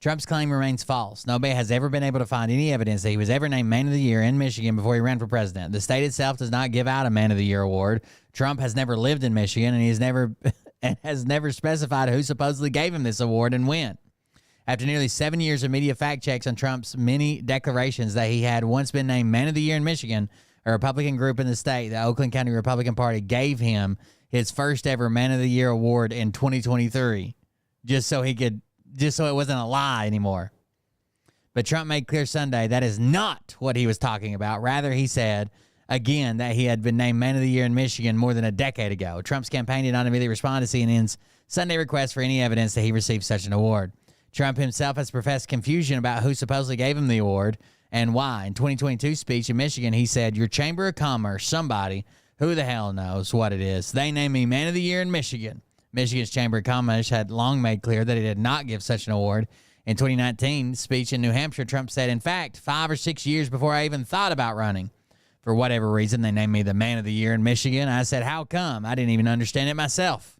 Trump's claim remains false. Nobody has ever been able to find any evidence that he was ever named man of the year in Michigan before he ran for president. The state itself does not give out a man of the year award. Trump has never lived in Michigan, and has never specified who supposedly gave him this award and when. After nearly 7 years of media fact checks on Trump's many declarations that he had once been named man of the year in Michigan, a Republican group in the state, the Oakland County Republican Party, gave him his first ever man of the year award in 2023, just so it wasn't a lie anymore. But Trump made clear Sunday that is not what he was talking about. Rather, he said again that he had been named man of the year in Michigan more than a decade ago. Trump's campaign did not immediately respond to CNN's Sunday request for any evidence that he received such an award. Trump himself has professed confusion about who supposedly gave him the award and why. In 2022 speech in Michigan, he said, your Chamber of Commerce, somebody, Who the hell knows what it is? They named me Man of the Year in Michigan. Michigan's Chamber of Commerce had long made clear that it did not give such an award. In 2019 speech in New Hampshire, Trump said, in fact, 5 or 6 years before I even thought about running. For whatever reason, they named me the Man of the Year in Michigan. I said, how come? I didn't even understand it myself.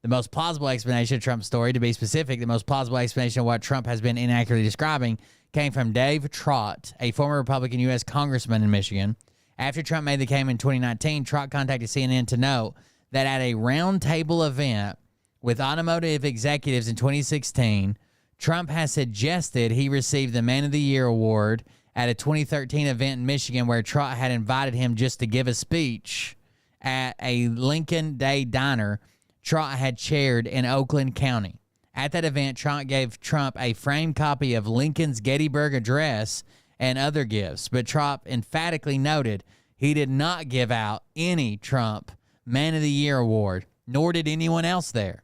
The most plausible explanation of Trump's story, to be specific, the most plausible explanation of what Trump has been inaccurately describing, came from Dave Trott, a former Republican U.S. congressman in Michigan. After Trump made the claim in 2019, Trott contacted CNN to note that at a roundtable event with automotive executives in 2016, Trump has suggested he received the Man of the Year award at a 2013 event in Michigan where Trott had invited him just to give a speech at a Lincoln Day diner Trott had chaired in Oakland County. At that event, Trott gave Trump a framed copy of Lincoln's Gettysburg Address and other gifts, but Trump emphatically noted he did not give out any Trump Man of the Year award, nor did anyone else there.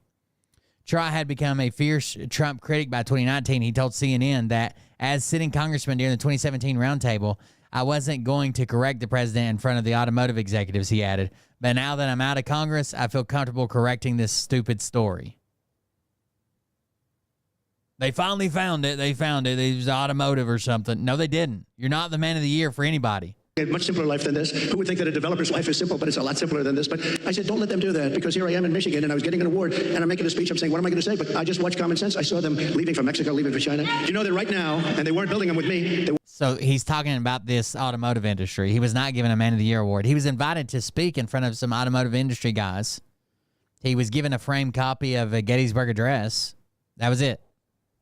Trott had become a fierce Trump critic by 2019. He told CNN that as sitting congressman during the 2017 roundtable, I wasn't going to correct the president in front of the automotive executives, he added. But now that I'm out of Congress, I feel comfortable correcting this stupid story. They finally found it. They found it. It was automotive or something. No, they didn't. You're not the Man of the Year for anybody. A much simpler life than this. Who would think that a developer's life is simple, but it's a lot simpler than this. But I said, don't let them do that, because here I am in Michigan, and I was getting an award, and I'm making a speech. I'm saying, what am I going to say? But I just watched common sense. I saw them leaving from Mexico, leaving for China. Do you know that right now, and they weren't building them with me. So he's talking about this automotive industry. He was not given a Man of the Year award. He was invited to speak in front of some automotive industry guys. He was given a framed copy of a Gettysburg Address. That was it.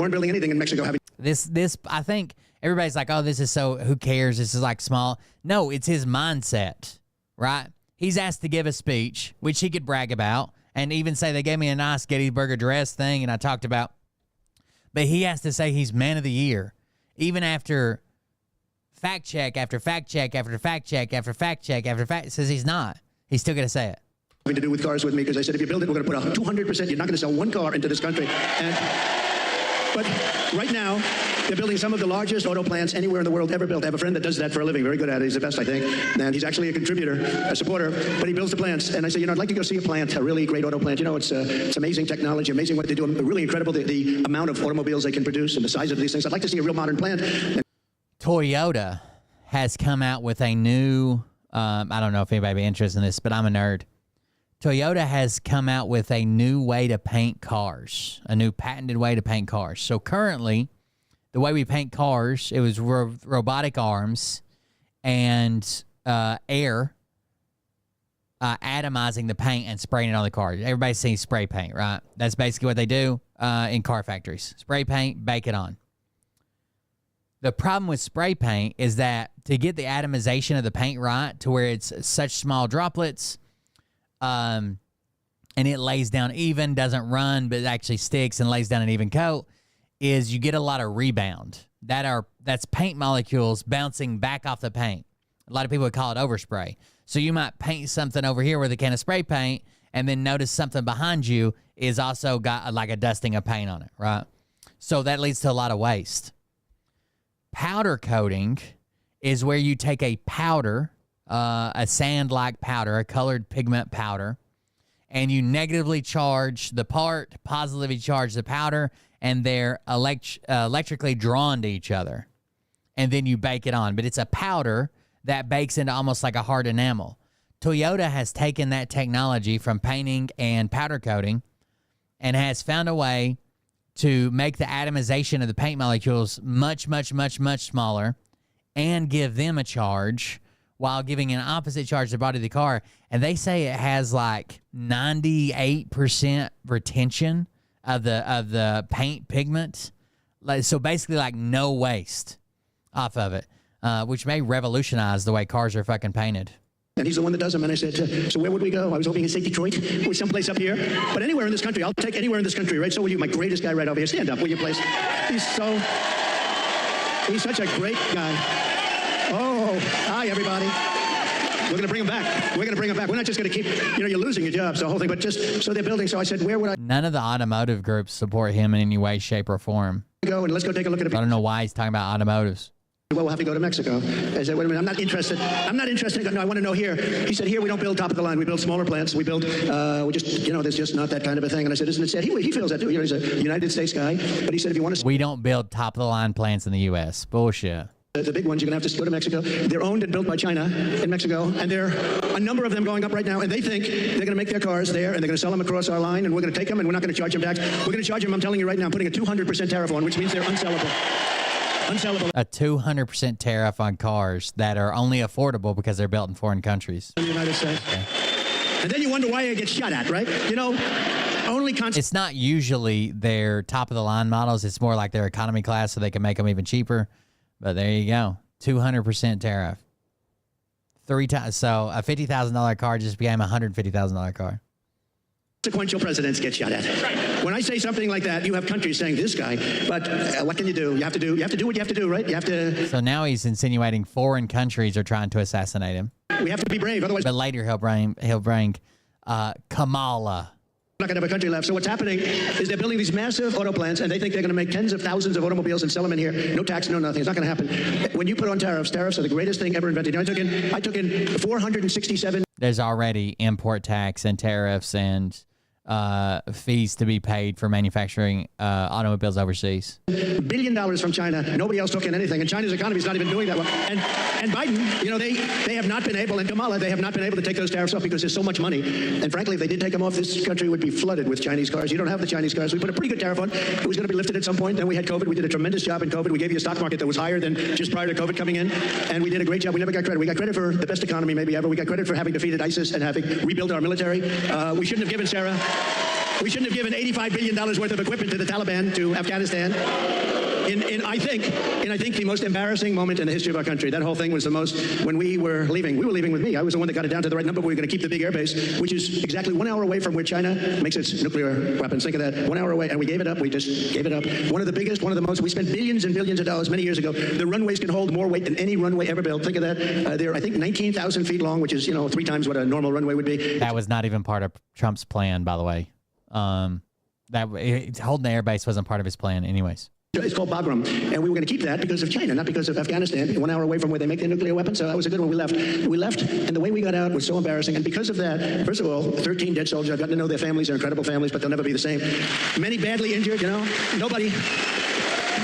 Weren't building anything in Mexico. This, I think everybody's like, oh, this is so, who cares? This is like small. No, it's his mindset, right? He's asked to give a speech, which he could brag about, and even say they gave me a nice Gettysburg Address thing, and I talked about. But he has to say he's Man of the Year, even after fact check after fact check after fact check after fact check after fact says he's not. He's still going to say it. To do with cars with me, because I said, if you build it, we're going to put 200%. You're not going to sell one car into this country. But right now, they're building some of the largest auto plants anywhere in the world ever built. I have a friend that does that for a living, very good at it. He's the best, I think. And he's actually a contributor, a supporter, but he builds the plants. And I say, I'd like to go see a plant, a really great auto plant. It's amazing technology, amazing what they do. Really incredible, the amount of automobiles they can produce and the size of these things. I'd like to see a real modern plant. Toyota has come out with a new, I don't know if anybody would be interested in this, but I'm a nerd. Toyota has come out with a new way to paint cars, a new patented way to paint cars. So currently, the way we paint cars, it was robotic arms and air atomizing the paint and spraying it on the car. Everybody's seen spray paint, right? That's basically what they do in car factories. Spray paint, bake it on. The problem with spray paint is that to get the atomization of the paint right to where it's such small droplets, and it lays down even, doesn't run, but it actually sticks and lays down an even coat, is you get a lot of rebound. That's paint molecules bouncing back off the paint. A lot of people would call it overspray. So you might paint something over here with a can of spray paint and then notice something behind you is also got like a dusting of paint on it, right? So that leads to a lot of waste. Powder coating is where you take a powder, a sand-like powder, a colored pigment powder, and you negatively charge the part, positively charge the powder, and they're electrically drawn to each other. And then you bake it on. But it's a powder that bakes into almost like a hard enamel. Toyota has taken that technology from painting and powder coating and has found a way to make the atomization of the paint molecules much, much, much, much smaller and give them a charge while giving an opposite charge to the body of the car. And they say it has like 98% retention of the paint pigment. So basically like no waste off of it, which may revolutionize the way cars are fucking painted. And he's the one that does them. And I said, so where would we go? I was hoping to say Detroit or someplace up here. But anywhere in this country. I'll take anywhere in this country, right? So will you, my greatest guy right over here. Stand up, will you, please? He's such a great guy. Oh, hi, everybody. We're going to bring him back. We're going to bring him back. We're not just going to keep, you're losing your jobs, the whole thing. But just, so they're building. So I said, where would I None of the automotive groups support him in any way, shape, or form. go? And let's go take a look at it. I don't know why he's talking about automotives. Well, we'll have to go to Mexico. I said, wait a minute, I'm not interested. No, I want to know here. He said, here we don't build top of the line. We build smaller plants. We build, there's just not that kind of a thing. And I said, isn't it sad? He feels that too. He's a United States guy. But he said, if you want to... We don't build top of the line plants in the U.S. Bullshit. The big ones, you're going to have to go to Mexico. They're owned and built by China in Mexico. And there are a number of them going up right now. And they think they're going to make their cars there and they're going to sell them across our line. And we're going to take them and we're not going to charge them tax. We're going to charge them, I'm telling you right now, I'm putting a 200% tariff on, which means they're unsellable. A 200% tariff on cars that are only affordable because they're built in foreign countries. In the United States. Okay. And then you wonder why I get shot at, right? You know, it's not usually their top of the line models. It's more like their economy class so they can make them even cheaper. But there you go. 200% tariff. 3 times. So a $50,000 car just became a $150,000 car. Consequential presidents get shot at. When I say something like that, you have countries saying this guy, but what can you do? You have to do what you have to do, right? You have to. So now he's insinuating foreign countries are trying to assassinate him. We have to be brave, otherwise. But later he'll bring Kamala. Not going to have a country left. So what's happening is they're building these massive auto plants, and they think they're going to make tens of thousands of automobiles and sell them in here. No tax, no nothing. It's not going to happen. When you put on tariffs are the greatest thing ever invented. I took in 467. There's already import tax and tariffs and fees to be paid for manufacturing automobiles overseas. $1 billion from China. Nobody else took in anything, and China's economy is not even doing that well. And Biden, you know, they have not been able, and Kamala, they have not been able to take those tariffs off because there's so much money. And frankly, if they did take them off, this country would be flooded with Chinese cars. You don't have the Chinese cars. We put a pretty good tariff on. It was going to be lifted at some point. Then we had COVID. We did a tremendous job in COVID. We gave you a stock market that was higher than just prior to COVID coming in, and we did a great job. We never got credit. We got credit for the best economy maybe ever. We got credit for having defeated ISIS and having rebuilt our military. We shouldn't have given $85 billion worth of equipment to the Taliban, to Afghanistan. In I think the most embarrassing moment in the history of our country. That whole thing was the most, when we were leaving with me. I was the one that got it down to the right number. We were going to keep the big air base, which is exactly 1 hour away from where China makes its nuclear weapons. Think of that, 1 hour away, and we gave it up. We just gave it up. One of the biggest, one of the most. We spent billions and billions of dollars many years ago. The runways can hold more weight than any runway ever built. Think of that. They're, I think, 19,000 feet long, which is, 3 times what a normal runway would be. That was not even part of Trump's plan, by the way. Holding the airbase wasn't part of his plan anyways. It's called Bagram, and we were going to keep that because of China, not because of Afghanistan, 1 hour away from where they make their nuclear weapons. So that was a good one. We left, and the way we got out was so embarrassing. And because of that, first of all, 13 dead soldiers. I've gotten to know their families. They're incredible families, but they'll never be the same. Many badly injured,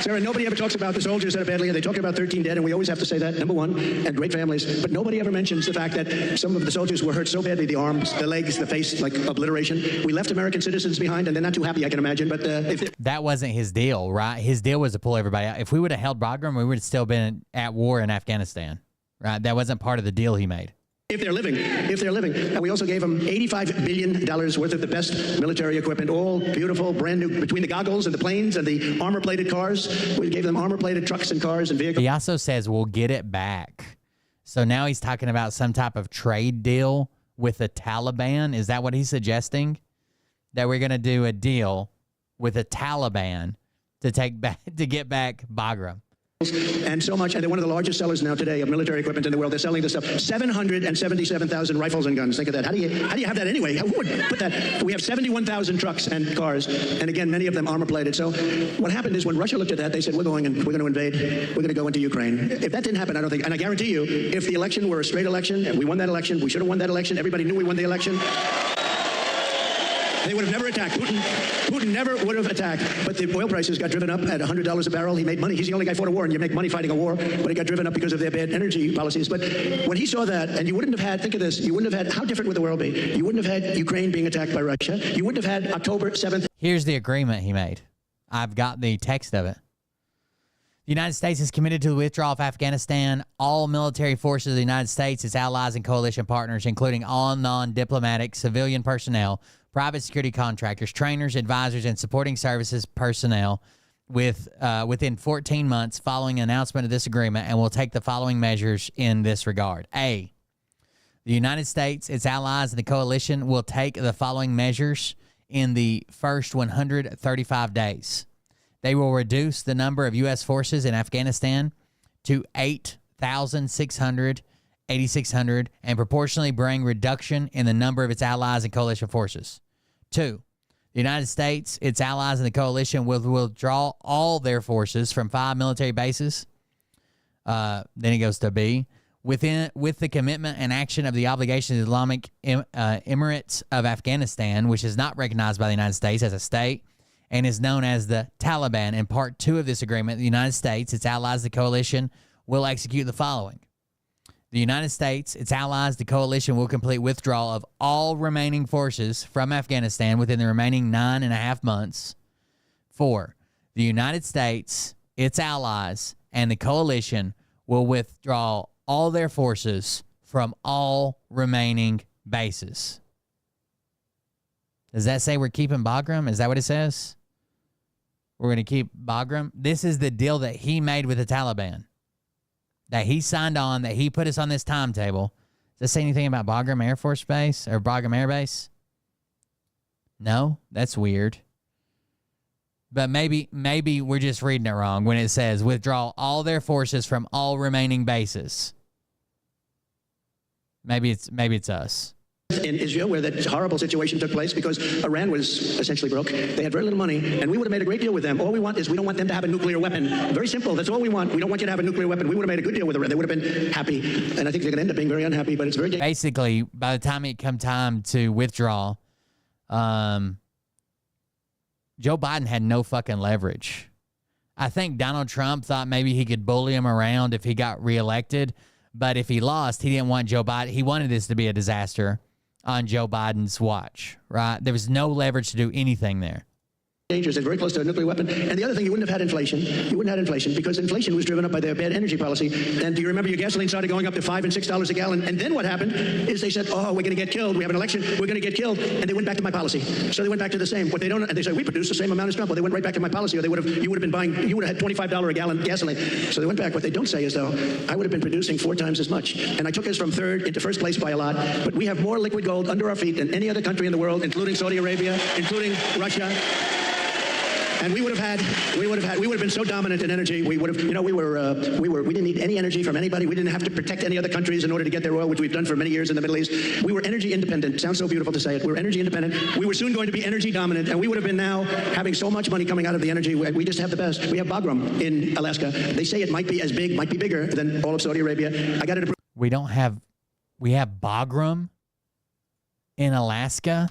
Sarah, nobody ever talks about the soldiers that are badly injured. They talk about 13 dead, and we always have to say that, number one, and great families. But nobody ever mentions the fact that some of the soldiers were hurt so badly, the arms, the legs, the face, like obliteration. We left American citizens behind, and they're not too happy, I can imagine. But that wasn't his deal, right? His deal was to pull everybody out. If we would have held Bagram, we would have still been at war in Afghanistan, right? That wasn't part of the deal he made. If they're living. And we also gave them $85 billion worth of the best military equipment, all beautiful, brand new, between the goggles and the planes and the armor-plated cars. We gave them armor-plated trucks and cars and vehicles. He also says we'll get it back. So now he's talking about some type of trade deal with the Taliban. Is that what he's suggesting? That we're going to do a deal with the Taliban to get back Bagram. And so much, and they're one of the largest sellers now today of military equipment in the world. They're selling this stuff, 777,000 rifles and guns. Think of that. How do you have that anyway? Who would put that? We have 71,000 trucks and cars, and again, many of them armor-plated. So what happened is when Russia looked at that, they said, we're going to invade. We're going to go into Ukraine. If that didn't happen, I don't think, and I guarantee you, if the election were a straight election, and we won that election, we should have won that election, everybody knew we won the election, they would have never attacked. Putin never would have attacked. But the oil prices got driven up at $100 a barrel. He made money. He's the only guy who fought a war, and you make money fighting a war. But it got driven up because of their bad energy policies. But when he saw that, and you wouldn't have had, think of this, you wouldn't have had, how different would the world be? You wouldn't have had Ukraine being attacked by Russia. You wouldn't have had October 7th. Here's the agreement he made. I've got the text of it. The United States is committed to the withdrawal of Afghanistan. All military forces of the United States, its allies, and coalition partners, including all non-diplomatic civilian personnel, private security contractors, trainers, advisors, and supporting services personnel within 14 months following an announcement of this agreement, and will take the following measures in this regard. A, the United States, its allies, and the coalition will take the following measures in the first 135 days. They will reduce the number of U.S. forces in Afghanistan to 8,600, 8,600, and proportionally bring reduction in the number of its allies and coalition forces. 2, the United States, its allies, and the coalition will withdraw all their forces from 5 military bases Then it goes to B. With the commitment and action of the obligation of the Islamic Emirates of Afghanistan, which is not recognized by the United States as a state and is known as the Taliban. In Part 2 of this agreement, the United States, its allies, the coalition, will execute the following. The United States, its allies, the coalition will complete withdrawal of all remaining forces from Afghanistan within the remaining 9.5 months. 4. The United States, its allies, and the coalition will withdraw all their forces from all remaining bases. Does that say we're keeping Bagram? Is that what it says? We're going to keep Bagram? This is the deal that he made with the Taliban, that he signed on, that he put us on this timetable. Does that say anything about Bagram Air Force Base or Bagram Air Base? No? That's weird. But maybe we're just reading it wrong when it says withdraw all their forces from all remaining bases. Maybe it's us. In Israel, where that horrible situation took place because Iran was essentially broke. They had very little money, and we would have made a great deal with them. All we want is we don't want them to have a nuclear weapon. Very simple. That's all we want. We don't want you to have a nuclear weapon. We would have made a good deal with Iran. They would have been happy, and I think they're going to end up being very unhappy, but it's very dangerous. Basically, by the time it come time to withdraw, Joe Biden had no fucking leverage. I think Donald Trump thought maybe he could bully him around if he got reelected, but if he lost, he didn't want Joe Biden. He wanted this to be a disaster on Joe Biden's watch, right? There was no leverage to do anything there. Dangerous. They're very close to a nuclear weapon. And the other thing, you wouldn't have had inflation. You wouldn't have had inflation because inflation was driven up by their bad energy policy. And do you remember your gasoline started going up to $5 and $6 a gallon? And then what happened is they said, oh, we're going to get killed. We have an election. We're going to get killed. And they went back to my policy. So they went back to the same. What they don't, and they said, we produce the same amount as Trump. Well, they went right back to my policy, or you would have been buying, you would have had $25 a gallon gasoline. So they went back. What they don't say is, though, I would have been producing 4 times as much. And I took us from third into first place by a lot. But we have more liquid gold under our feet than any other country in the world, including Saudi Arabia, including Russia. And we would have been so dominant in energy. We would have, we didn't need any energy from anybody. We didn't have to protect any other countries in order to get their oil, which we've done for many years in the Middle East. We were energy independent. Sounds so beautiful to say it. We were energy independent. We were soon going to be energy dominant, and we would have been now having so much money coming out of the energy. We just have the best. We have Bagram in Alaska. They say it might be as big, might be bigger than all of Saudi Arabia. I got it. We have Bagram in Alaska.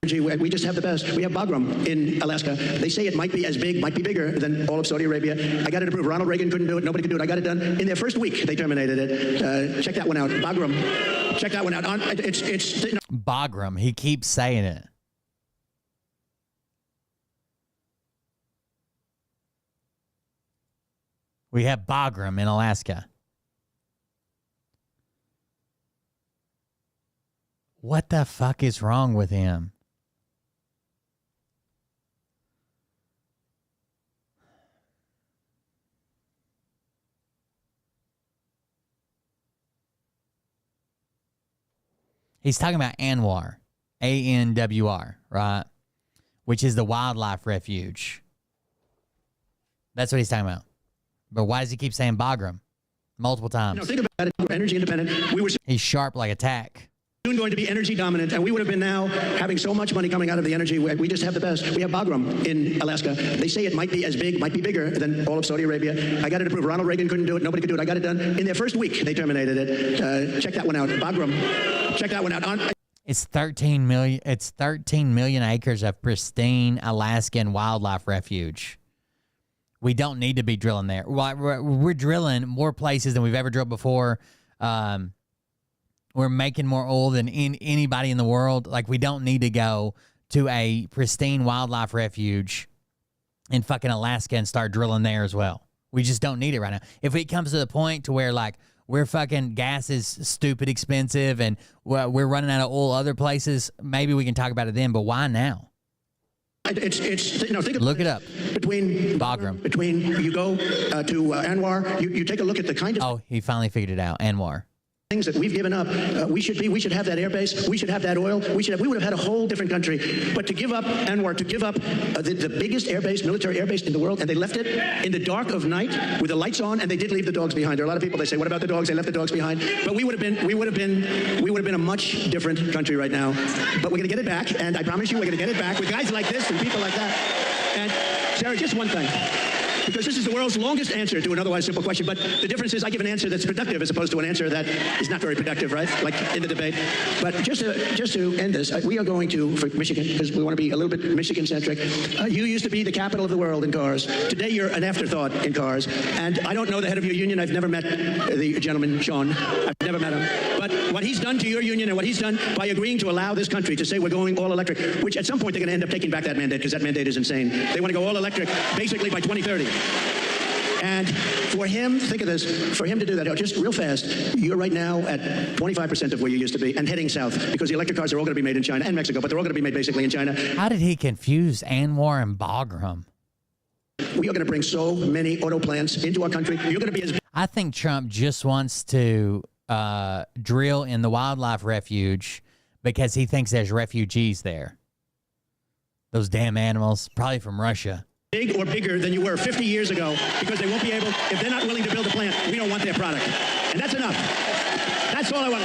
We just have the best. We have Bagram in Alaska. They say it might be as big, might be bigger than all of Saudi Arabia. I got it approved. Ronald Reagan couldn't do it. Nobody could do it. I got it done. In their first week, they terminated it. Check that one out. Bagram. Check that one out. Bagram. He keeps saying it. We have Bagram in Alaska. What the fuck is wrong with him? He's talking about ANWR, ANWR, right? Which is the wildlife refuge. That's what he's talking about. But why does he keep saying Bagram multiple times? Think about it. We're energy independent. He's sharp like a tack. Soon going to be energy dominant, and we would have been now having so much money coming out of the energy. We just have the best. We have Bagram in Alaska. They say it might be as big, might be bigger than all of Saudi Arabia. I got it approved. Ronald Reagan couldn't do it. Nobody could do it. I got it done. In their first week, they terminated it. Check that one out. Bagram. Check that one out. It's 13 million. It's 13 million acres of pristine Alaskan wildlife refuge. We don't need to be drilling there. We're drilling more places than we've ever drilled before. We're making more oil than anybody in the world. Like, we don't need to go to a pristine wildlife refuge in fucking Alaska and start drilling there as well. We just don't need it right now. If it comes to the point to where, like, we're fucking gas is stupid expensive and we're running out of oil other places, maybe we can talk about it then. But why now? Look it up. Between Bagram. Between you go to ANWR, you take a look at the kind of. Oh, he finally figured it out. ANWR. Things that we've given up, we should have that airbase, we should have that oil, we would have had a whole different country. But to give up ANWR, to give up the biggest airbase, military airbase in the world, and they left it in the dark of night with the lights on, and they did leave the dogs behind. There are a lot of people, they say, what about the dogs? They left the dogs behind. But we would have been a much different country right now. But we're going to get it back, and I promise you we're going to get it back with guys like this and people like that. And Sarah, just one thing. Because this is the world's longest answer to an otherwise simple question. But the difference is I give an answer that's productive as opposed to an answer that is not very productive, right? Like in the debate. But just to end this, we are going to, for Michigan, because we want to be a little bit Michigan-centric. You used to be the capital of the world in cars. Today you're an afterthought in cars. And I don't know the head of your union. I've never met the gentleman, Sean. I've never met him. But what he's done to your union and what he's done by agreeing to allow this country to say we're going all electric, which at some point they're going to end up taking back that mandate because that mandate is insane. They want to go all electric basically by 2030. And for him, think of this, for him to do that, just real fast, you're right now at 25% of where you used to be and heading south because the electric cars are all going to be made in China and Mexico, but they're all going to be made basically in China. How did he confuse Anwar and Bagram? We are going to bring so many auto plants into our country. You're going to be as... I think Trump just wants to drill in the wildlife refuge because he thinks there's refugees there. Those damn animals, probably from Russia. Big or bigger than you were 50 years ago because they won't be able, if they're not willing to build a plant, we don't want their product. And that's enough. That's all I want.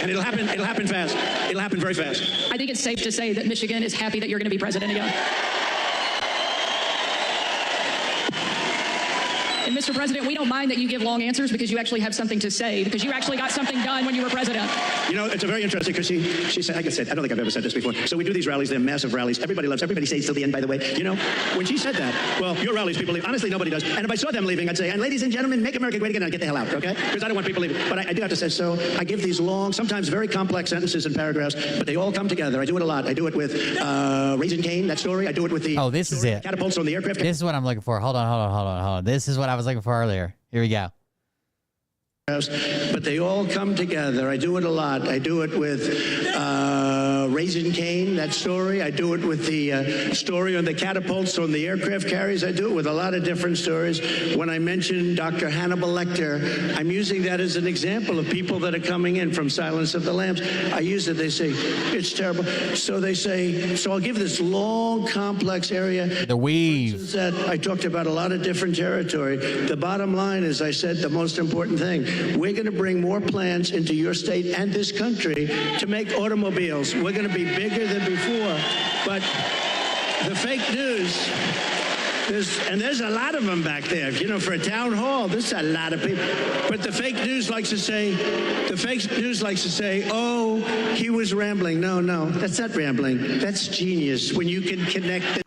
And it'll happen fast. It'll happen very fast. I think it's safe to say that Michigan is happy that you're going to be president again. And Mr. President, we don't mind that you give long answers because you actually have something to say, because you actually got something done when you were president. You know, it's a very interesting because she said, like I said, I don't think I've ever said this before. So we do these rallies, they're massive rallies. Everybody loves, everybody stays till the end, by the way. You know, when she said that, well, your rallies, people leave. Honestly, nobody does. And if I saw them leaving, I'd say, and ladies and gentlemen, make America great again, and I'd get the hell out, okay? Because I don't want people leaving. But I do have to say, so I give these long, sometimes very complex sentences and paragraphs, but they all come together. I do it a lot. I do it with Raising Cane, that story. I do it with the this is it. Catapults on the aircraft. This is what I'm looking for. Hold on. This is what I was looking for earlier. Here we go. But they all come together. I do it a lot. I do it with Raising Cane, that story. I do it with the story on the catapults on the aircraft carriers. I do it with a lot of different stories. When I mention Dr. Hannibal Lecter, I'm using that as an example of people that are coming in from Silence of the Lambs. I use it. They say, it's terrible. So they say, so I'll give this long, complex area. The weave. That I talked about a lot of different territory. The bottom line is, I said the most important thing. We're going to bring more plants into your state and this country to make automobiles. We're going to be bigger than before. But the fake news, there's a lot of them back there. You know, for a town hall, there's a lot of people. But the fake news likes to say, oh, he was rambling. No, that's not rambling. That's genius. When you can connect the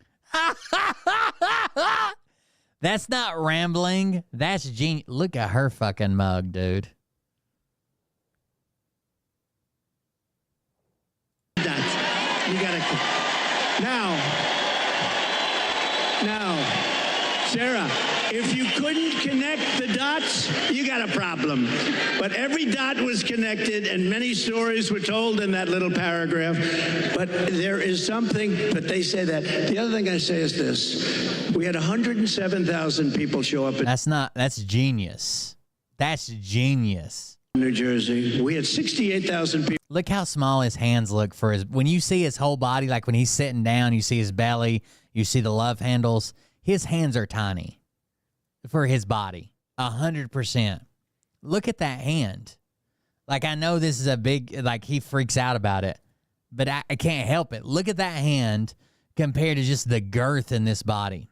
That's not rambling. That's genius. Look at her fucking mug, dude. You gotta now, Sarah. If you couldn't connect the dots, you got a problem. But every dot was connected, and many stories were told in that little paragraph. But there is something. But they say that. The other thing I say is this: we had 107,000 people show up. That's genius. That's genius. New Jersey. We had 68,000 people. Look how small his hands look for his. When you see his whole body, like when he's sitting down, you see his belly, you see the love handles. His hands are tiny for his body. 100%. Look at that hand. Like, I know this is a big, like, he freaks out about it, but I can't help it. Look at that hand compared to just the girth in this body.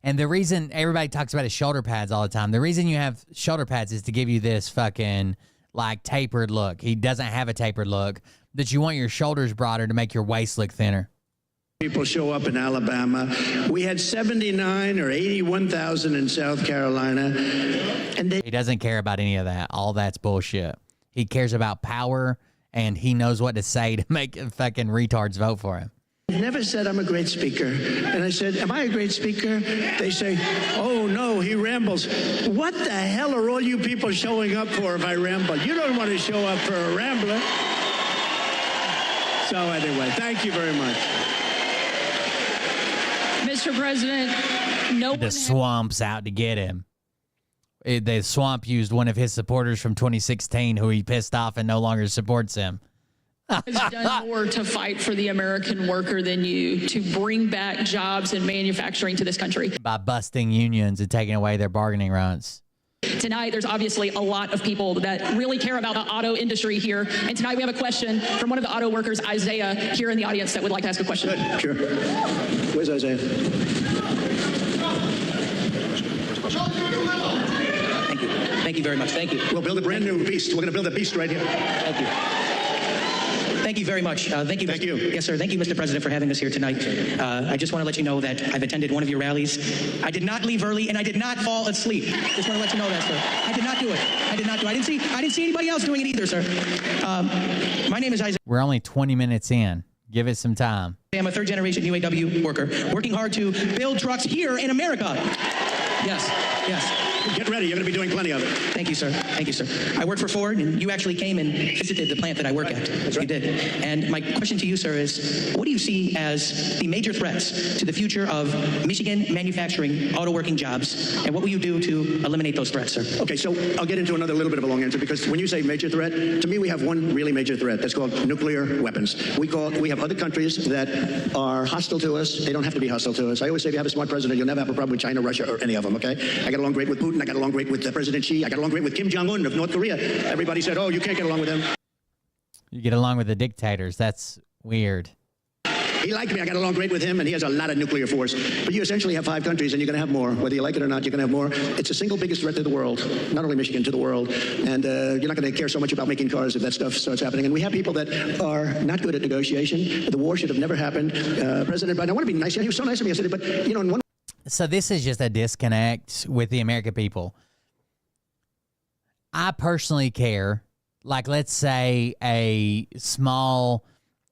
And the reason everybody talks about his shoulder pads all the time, the reason you have shoulder pads is to give you this fucking, like, tapered look. He doesn't have a tapered look, that you want your shoulders broader to make your waist look thinner. People show up in Alabama. We had 79 or 81,000 in South Carolina. And he doesn't care about any of that. All that's bullshit. He cares about power, and he knows what to say to make fucking retards vote for him. I've never said I'm a great speaker. And I said, am I a great speaker? They say, oh, no, he rambles. What the hell are all you people showing up for if I ramble? You don't want to show up for a rambler. So anyway, thank you very much. Mr. President, the swamp's out to get him. The swamp used one of his supporters from 2016 who he pissed off and no longer supports him. has done more to fight for the American worker than you, to bring back jobs and manufacturing to this country. By busting unions and taking away their bargaining rights. Tonight, there's obviously a lot of people that really care about the auto industry here. And tonight we have a question from one of the auto workers, Isaiah, here in the audience that would like to ask a question. Good, sure. Where's Isaiah? Thank you. Thank you very much. Thank you. We'll build a brand new beast. We're going to build a beast right here. Thank you. Thank you very much. Thank you. Thank you. Yes, sir. Thank you, Mr. President, for having us here tonight. I just want to let you know that I've attended one of your rallies. I did not leave early, and I did not fall asleep. Just want to let you know that, sir. I did not do it. I did not do it. I didn't see anybody else doing it either, sir. My name is Isaac. We're only 20 minutes in. Give it some time. I'm a third-generation UAW worker, working hard to build trucks here in America. Yes, yes. Get ready. You're going to be doing plenty of it. Thank you, sir. Thank you, sir. I work for Ford, and you actually came and visited the plant that I work at. That's right. You did. And my question to you, sir, is what do you see as the major threats to the future of Michigan manufacturing auto working jobs, and what will you do to eliminate those threats, sir? Okay, so I'll get into another little bit of a long answer, because when you say major threat, to me we have one really major threat. That's called nuclear weapons. We have other countries that are hostile to us. They don't have to be hostile to us. I always say if you have a smart president, you'll never have a problem with China, Russia, or any of them, okay? I got along great with Putin. I got along great with President Xi. I got along great with Kim Jong-un of North Korea. Everybody said, oh, you can't get along with him. You get along with the dictators. That's weird. He liked me. I got along great with him, and he has a lot of nuclear force. But you essentially have 5 countries, and you're going to have more. Whether you like it or not, you're going to have more. It's the single biggest threat to the world, not only Michigan, to the world. And you're not going to care so much about making cars if that stuff starts happening. And we have people that are not good at negotiation. The war should have never happened. President Biden, I want to be nice. He was so nice to me yesterday, but, you know, in one... So this is just a disconnect with the American people. I personally care. Like, let's say a small,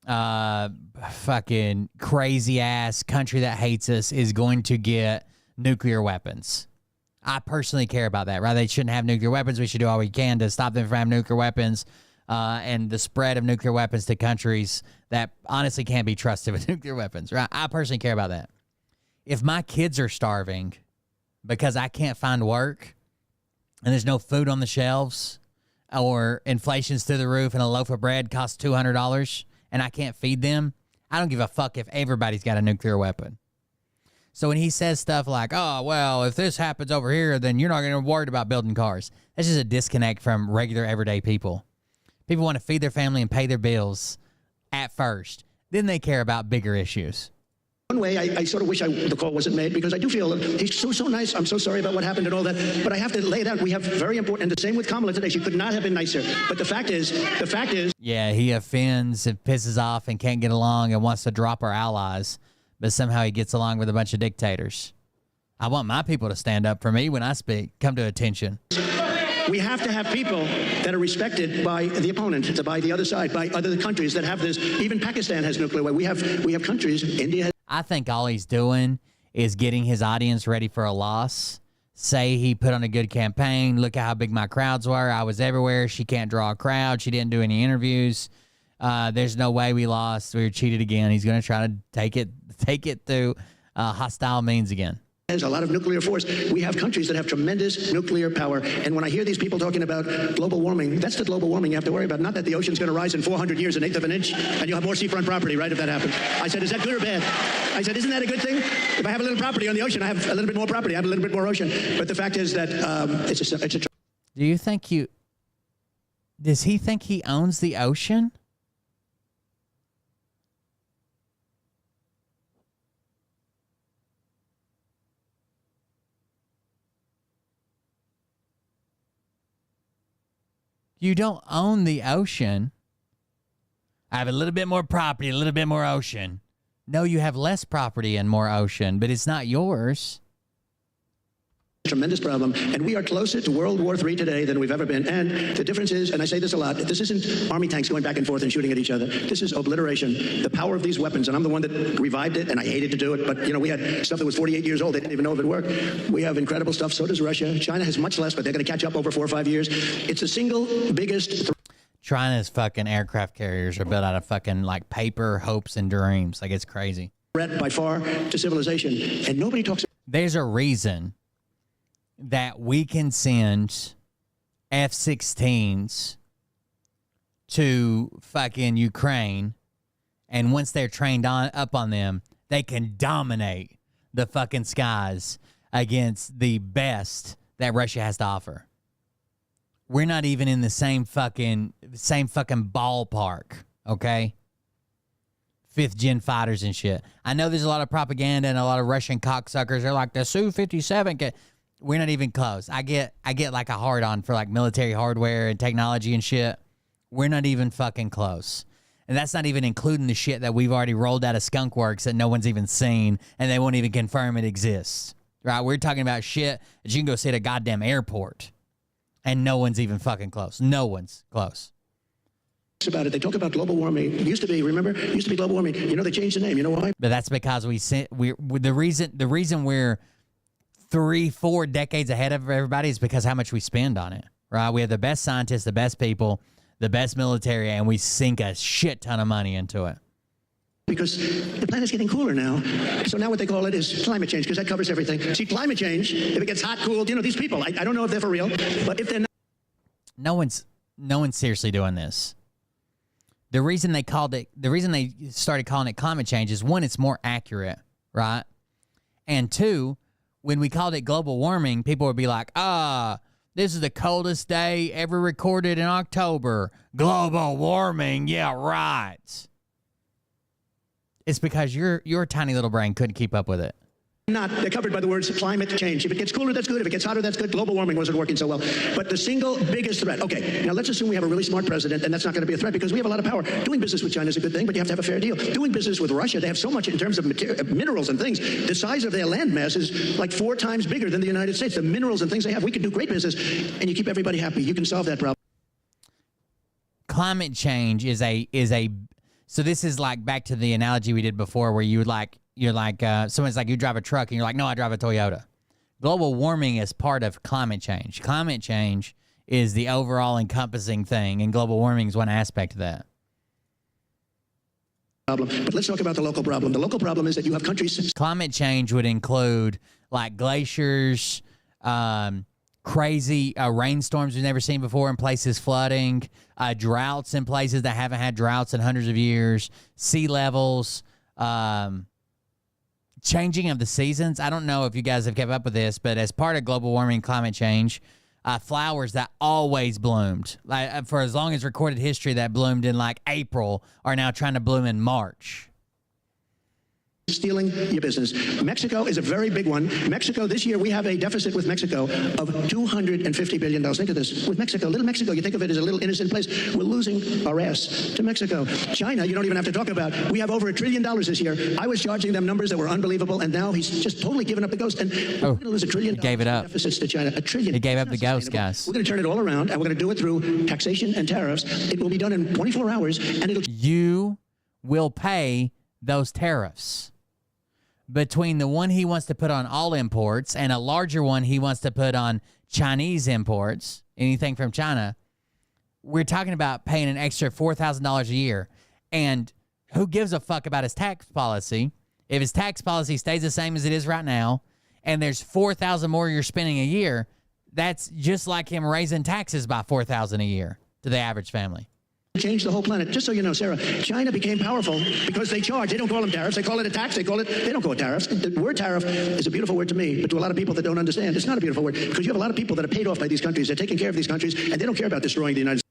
fucking crazy-ass country that hates us is going to get nuclear weapons. I personally care about that, right? They shouldn't have nuclear weapons. We should do all we can to stop them from having nuclear weapons and the spread of nuclear weapons to countries that honestly can't be trusted with nuclear weapons, right? I personally care about that. If my kids are starving because I can't find work and there's no food on the shelves, or inflation's through the roof and a loaf of bread costs $200 and I can't feed them, I don't give a fuck if everybody's got a nuclear weapon. So when he says stuff like, oh, well, if this happens over here, then you're not going to be worried about building cars. That's just a disconnect from regular everyday people. People want to feed their family and pay their bills at first. Then they care about bigger issues. One way, I sort of wish the call wasn't made, because I do feel he's so nice. I'm so sorry about what happened and all that. But I have to lay it out. We have very important, and the same with Kamala today. She could not have been nicer. But the fact is. Yeah, he offends and pisses off and can't get along and wants to drop our allies. But somehow he gets along with a bunch of dictators. I want my people to stand up for me when I speak. Come to attention. We have to have people that are respected by the opponent, by the other side, by other countries that have this. Even Pakistan has nuclear weapons. We have countries. India has. I think all he's doing is getting his audience ready for a loss. Say he put on a good campaign. Look at how big my crowds were. I was everywhere. She can't draw a crowd. She didn't do any interviews. There's no way we lost. We were cheated again. He's going to try to take it through hostile means again. Has a lot of nuclear force. We have countries that have tremendous nuclear power. And when I hear these people talking about global warming, that's the global warming you have to worry about. Not that the ocean's going to rise in 400 years, 1/8 of an inch, and you'll have more seafront property, right, if that happens. I said, is that good or bad? I said, isn't that a good thing? If I have a little property on the ocean, I have a little bit more property. I have a little bit more ocean. But the fact is that it's a. Do you think does he think he owns the ocean? You don't own the ocean. I have a little bit more property, a little bit more ocean. No, you have less property and more ocean, but it's not yours. Tremendous problem, and we are closer to World War III today than we've ever been. And the difference is, and I say this a lot, this isn't army tanks going back and forth and shooting at each other. This is obliteration. The power of these weapons, and I'm the one that revived it, and I hated to do it, but, you know, we had stuff that was 48 years old. They didn't even know if it worked. We have incredible stuff. So does Russia. China has much less, but they're going to catch up over 4 or 5 years. It's the single biggest... China's fucking aircraft carriers are built out of fucking, like, paper, hopes, and dreams. Like, it's crazy. ...threat by far to civilization, and nobody talks... There's a reason that we can send F-16s to fucking Ukraine, and once they're trained up on them, they can dominate the fucking skies against the best that Russia has to offer. We're not even in the same fucking ballpark, okay? 5th gen fighters and shit. I know there's a lot of propaganda and a lot of Russian cocksuckers. They're like, the Su-57. We're not even close. I get like a hard on for like military hardware and technology and shit. We're not even fucking close. And that's not even including the shit that we've already rolled out of Skunk Works that no one's even seen and they won't even confirm it exists. Right? We're talking about shit that you can go see at a goddamn airport and no one's even fucking close. No one's close. About it. They talk about global warming. It used to be, remember? It used to be global warming. You know, they changed the name. You know why? But that's because the reason we're 3-4 decades ahead of everybody is because how much we spend on it, right? We have the best scientists, the best people, the best military, and we sink a shit ton of money into it. Because the planet's getting cooler now. So now what they call it is climate change, because that covers everything. See, climate change, if it gets hot, cooled, you know, these people, I don't know if they're for real, but if they're not. No one's seriously doing this. The reason they started calling it climate change is, one, it's more accurate, right? And two, when we called it global warming, people would be like, this is the coldest day ever recorded in October. Global warming, yeah, right. It's because your tiny little brain couldn't keep up with it. They're covered by the words climate change. If it gets cooler, that's good. If it gets hotter, that's good. Global warming wasn't working so well. But the single biggest threat, okay, now let's assume we have a really smart president, and that's not going to be a threat because we have a lot of power. Doing business with China is a good thing, but you have to have a fair deal. Doing business with Russia, they have so much in terms of minerals and things. The size of their land mass is like 4 times bigger than the United States. The minerals and things they have, we could do great business, and you keep everybody happy. You can solve that problem. Climate change is a so this is like back to the analogy we did before where you're like someone's like, you drive a truck and you're like, no, I drive a Toyota. Global warming is part of climate change. Climate change is the overall encompassing thing, and global warming is one aspect of that. But let's talk about the local problem. The local problem is that you have countries. Climate change would include like glaciers, crazy rainstorms we've never seen before in places, flooding, droughts in places that haven't had droughts in hundreds of years, sea levels, changing of the seasons. I don't know if you guys have kept up with this, but as part of global warming, climate change, flowers that always bloomed, like for as long as recorded history that bloomed in like April, are now trying to bloom in March. Stealing your business. Mexico is a very big one. Mexico, this year, we have a deficit with Mexico of $250 billion. Think of this. With Mexico, little Mexico, you think of it as a little innocent place. We're losing our ass to Mexico. China, you don't even have to talk about. We have over $1 trillion this year. I was charging them numbers that were unbelievable, and now he's just totally given up the ghost. And we're going to lose $1 trillion. He gave it up. Deficits to China. $1 trillion. He gave up the ghost, guys. We're going to turn it all around, and we're going to do it through taxation and tariffs. It will be done in 24 hours, and it'll. You will pay those tariffs. Between the one he wants to put on all imports and a larger one he wants to put on Chinese imports, anything from China, we're talking about paying an extra $4,000 a year. And who gives a fuck about his tax policy? If his tax policy stays the same as it is right now, and there's $4,000 more you're spending a year, that's just like him raising taxes by $4,000 a year to the average family. Change the whole planet. Just so you know, Sarah, China became powerful because they charge. They don't call them tariffs. They call it a tax. They don't call it tariffs. The word tariff is a beautiful word to me, but to a lot of people that don't understand, it's not a beautiful word because you have a lot of people that are paid off by these countries. They're taking care of these countries, and they don't care about destroying the United States.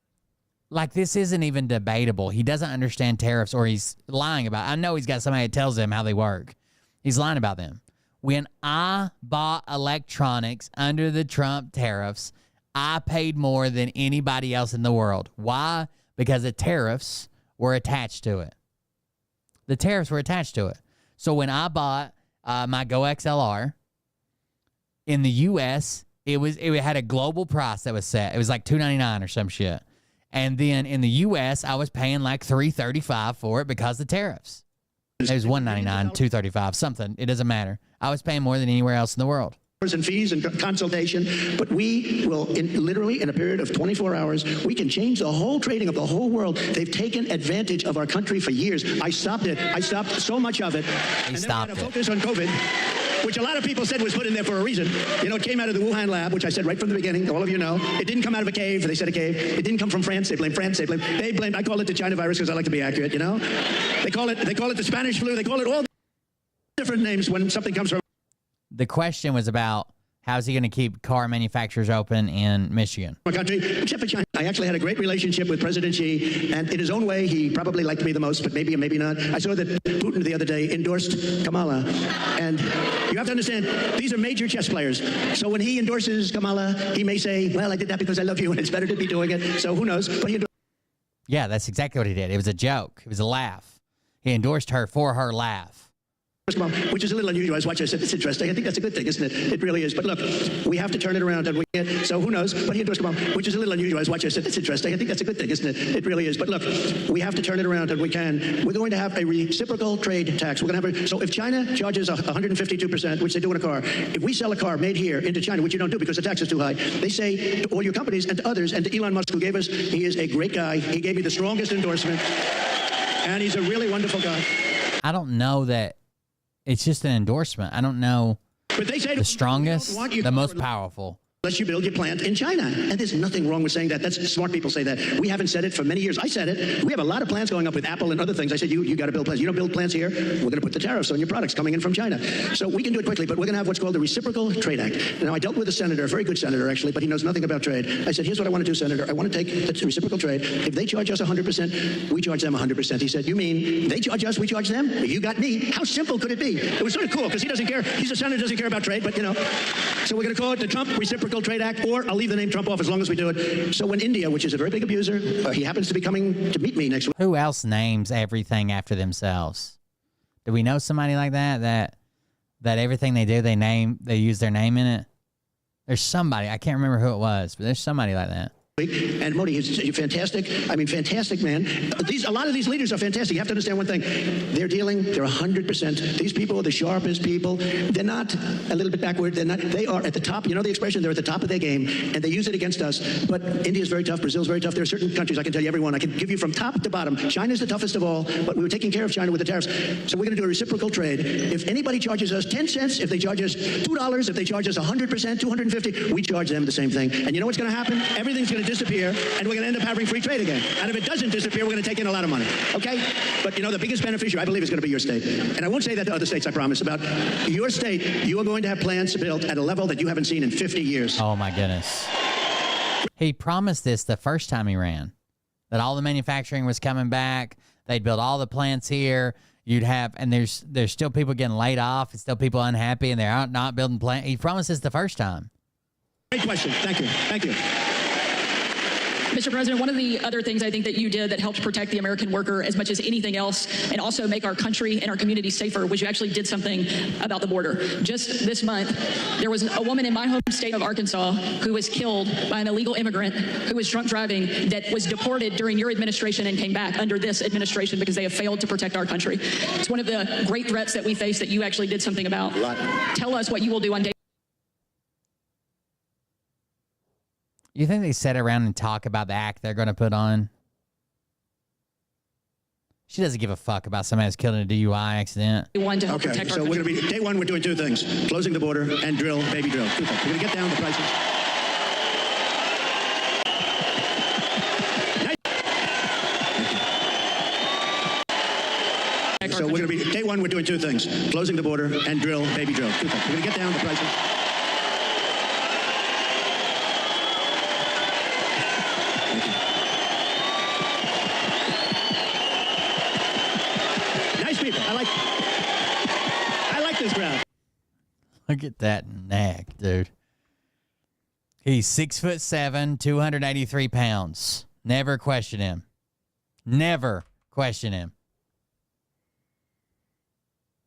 Like, this isn't even debatable. He doesn't understand tariffs, or he's lying about it. I know he's got somebody that tells him how they work. He's lying about them. When I bought electronics under the Trump tariffs, I paid more than anybody else in the world. Why? Because the tariffs were attached to it. The tariffs were attached to it. So when I bought my Go XLR in the U.S., it had a global price that was set. It was like $299 or some shit. And then in the U.S., I was paying like $335 for it because of the tariffs. It was $199, $235, something. It doesn't matter. I was paying more than anywhere else in the world. And fees and consultation, but we will, literally in a period of 24 hours, we can change the whole trading of the whole world. They've taken advantage of our country for years. I stopped it. I stopped so much of it. He stopped it. Focus on COVID, which a lot of people said was put in there for a reason. You know, it came out of the Wuhan lab, which I said right from the beginning. All of you know, it didn't come out of a cave. They said a cave. It didn't come from France. They blame France. They blame. I call it the China virus because I like to be accurate. You know, they call it the Spanish flu. They call it all different names when something comes from. The question was about How's he going to keep car manufacturers open in Michigan? Our country, except for China. I actually had a great relationship with President Xi, and in his own way, he probably liked me the most, but maybe or maybe not. I saw that Putin the other day endorsed Kamala, and you have to understand, these are major chess players. So when he endorses Kamala, he may say, well, I did that because I love you, and it's better to be doing it. So who knows? But he Yeah, that's exactly what he did. It was a joke. It was a laugh. He endorsed her for her laugh. Which is a little unusual. I was watching, I said, it's interesting. I think that's a good thing, isn't it? It really is. But look, we have to turn it around, and we can't. So who knows? But he endorsed Kamala, which is a little unusual. I was watching, I said, it's interesting. I think that's a good thing, isn't it? It really is. But look, we have to turn it around, and we can. We're going to have a reciprocal trade tax. We're going to have so if China charges 152%, which they do in a car, if we sell a car made here into China, which you don't do because the tax is too high, they say to all your companies and to others, and to Elon Musk, who gave us, he is a great guy. He gave me the strongest endorsement, and he's a really wonderful guy. I don't know that. It's just an endorsement. I don't know but they say the strongest, the most powerful. Unless you build your plant in China. And there's nothing wrong with saying that. That's smart people say that. We haven't said it for many years. I said it. We have a lot of plants going up with Apple and other things. I said, you got to build plants. You don't build plants here, we're going to put the tariffs on your products coming in from China. So we can do it quickly, but we're going to have what's called the Reciprocal Trade Act. Now, I dealt with a senator, a very good senator, actually, but he knows nothing about trade. I said, here's what I want to do, Senator. I want to take the reciprocal trade. If they charge us 100%, we charge them 100%. He said, you mean they charge us, we charge them? You got me. How simple could it be? It was sort of cool because he doesn't care. He's a senator, doesn't care about trade, but, you know. So we're going to call it the Trump Reciprocal Trade Act, or I'll leave the name Trump off as long as we do it. So when India, which is a very big abuser, he happens to be coming to meet me next week. Who else names everything after themselves? Do we know somebody like that everything they do, they use their name in it? There's somebody. I can't remember who it was, but there's somebody like that. And Modi is fantastic. I mean, fantastic man. A lot of these leaders are fantastic. You have to understand one thing. They're 100%. These people are the sharpest people. They're not a little bit backward. They are at the top. You know the expression, they're at the top of their game, and they use it against us. But India's very tough. Brazil's very tough. There are certain countries, I can tell you everyone. I can give you from top to bottom. China's the toughest of all, but we were taking care of China with the tariffs. So we're going to do a reciprocal trade. If anybody charges us 10 cents, if they charge us $2, if they charge us 100%, $250, we charge them the same thing. And you know what's going to happen? Everything's going to disappear, and we're going to end up having free trade again. And if it doesn't disappear, we're going to take in a lot of money. Okay? But you know, the biggest beneficiary, I believe, is going to be your state. And I won't say that to other states, I promise. About your state, you are going to have plants built at a level that you haven't seen in 50 years. Oh, my goodness. He promised this the first time he ran, that all the manufacturing was coming back. They'd build all the plants here. You'd have, and there's still people getting laid off. It's still people unhappy, and they're out not building plants. He promised this the first time. Great question. Thank you. Thank you. Mr. President, one of the other things I think that you did that helped protect the American worker as much as anything else, and also make our country and our communities safer, was you actually did something about the border. Just this month, there was a woman in my home state of Arkansas who was killed by an illegal immigrant who was drunk driving, that was deported during your administration and came back under this administration because they have failed to protect our country. It's one of the great threats that we face that you actually did something about. Tell us what you will do on day. You think they sit around and talk about the act they're going to put on? She doesn't give a fuck about somebody who's killed in a DUI accident. Okay, so we're going to be, day one, we're doing two things. Closing the border and drill, baby drill. Two things. We're going to get down the prices. So we're going to be, day one, we're doing two things. Closing the border and drill, baby drill. Two things. We're going to get down the prices. I like this crowd. Look at that neck, dude. He's 6'7", 283 pounds. Never question him. Never question him.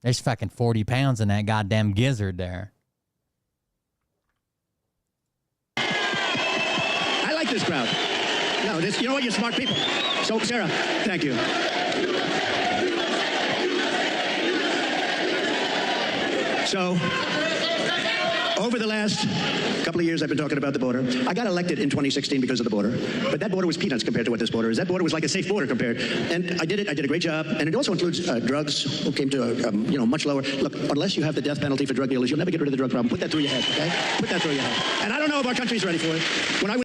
There's fucking 40 pounds in that goddamn gizzard there. I like this crowd. No, you know what? You're smart people. So, Sarah, thank you. So, over the last couple of years, I've been talking about the border. I got elected in 2016 because of the border, but that border was peanuts compared to what this border is. That border was like a safe border compared, and I did it. I did a great job, and it also includes drugs. Who came to a much lower. Look, unless you have the death penalty for drug dealers, you'll never get rid of the drug problem. Put that through your head, okay? Put that through your head. And I don't know if our country's ready for it. When I was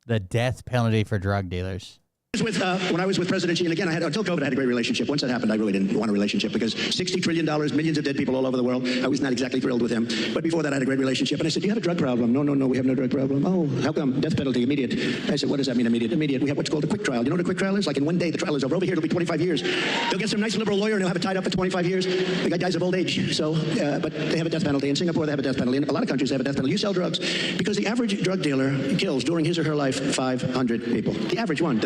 the death penalty for drug dealers. When I was with President Xi, and again, until COVID, I had a great relationship. Once that happened, I really didn't want a relationship because $60 trillion, millions of dead people all over the world. I was not exactly thrilled with him. But before that, I had a great relationship. And I said, do you have a drug problem? No, we have no drug problem. Oh, how come? Death penalty, immediate. I said, what does that mean, immediate? Immediate. We have what's called a quick trial. You know what a quick trial is? Like in one day, the trial is over. Over here, it'll be 25 years. They'll get some nice liberal lawyer and they'll have it tied up for 25 years. The guy dies of old age. So, but they have a death penalty. In Singapore, they have a death penalty. In a lot of countries, they have a death penalty. You sell drugs because the average drug dealer kills during his or her life 500 people. The average one.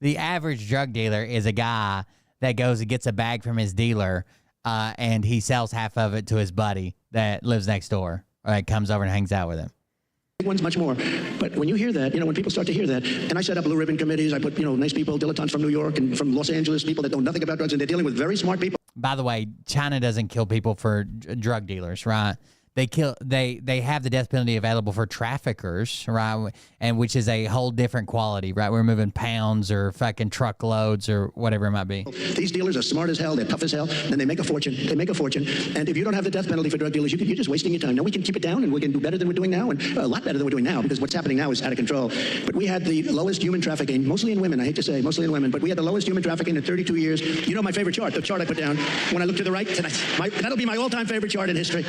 The average drug dealer is a guy that goes and gets a bag from his dealer, and he sells half of it to his buddy that lives next door, or that comes over and hangs out with him. One's much more. But when you hear that, when people start to hear that, and I set up blue ribbon committees, I put, nice people, dilettantes from New York and from Los Angeles, people that know nothing about drugs, and they're dealing with very smart people. By the way, China doesn't kill people for drug dealers, right? They have the death penalty available for traffickers, right? And which is a whole different quality, right? We're moving pounds or fucking truckloads or whatever it might be. These dealers are smart as hell. They're tough as hell. And they make a fortune. And if you don't have the death penalty for drug dealers, you're just wasting your time. Now we can keep it down and we can do better than we're doing now, and a lot better than we're doing now, because what's happening now is out of control. But we had the lowest human trafficking, mostly in women, I hate to say, mostly in women, but we had the lowest human trafficking in 32 years. You know my favorite chart, the chart I put down when I look to the right tonight. That'll be my all-time favorite chart in history.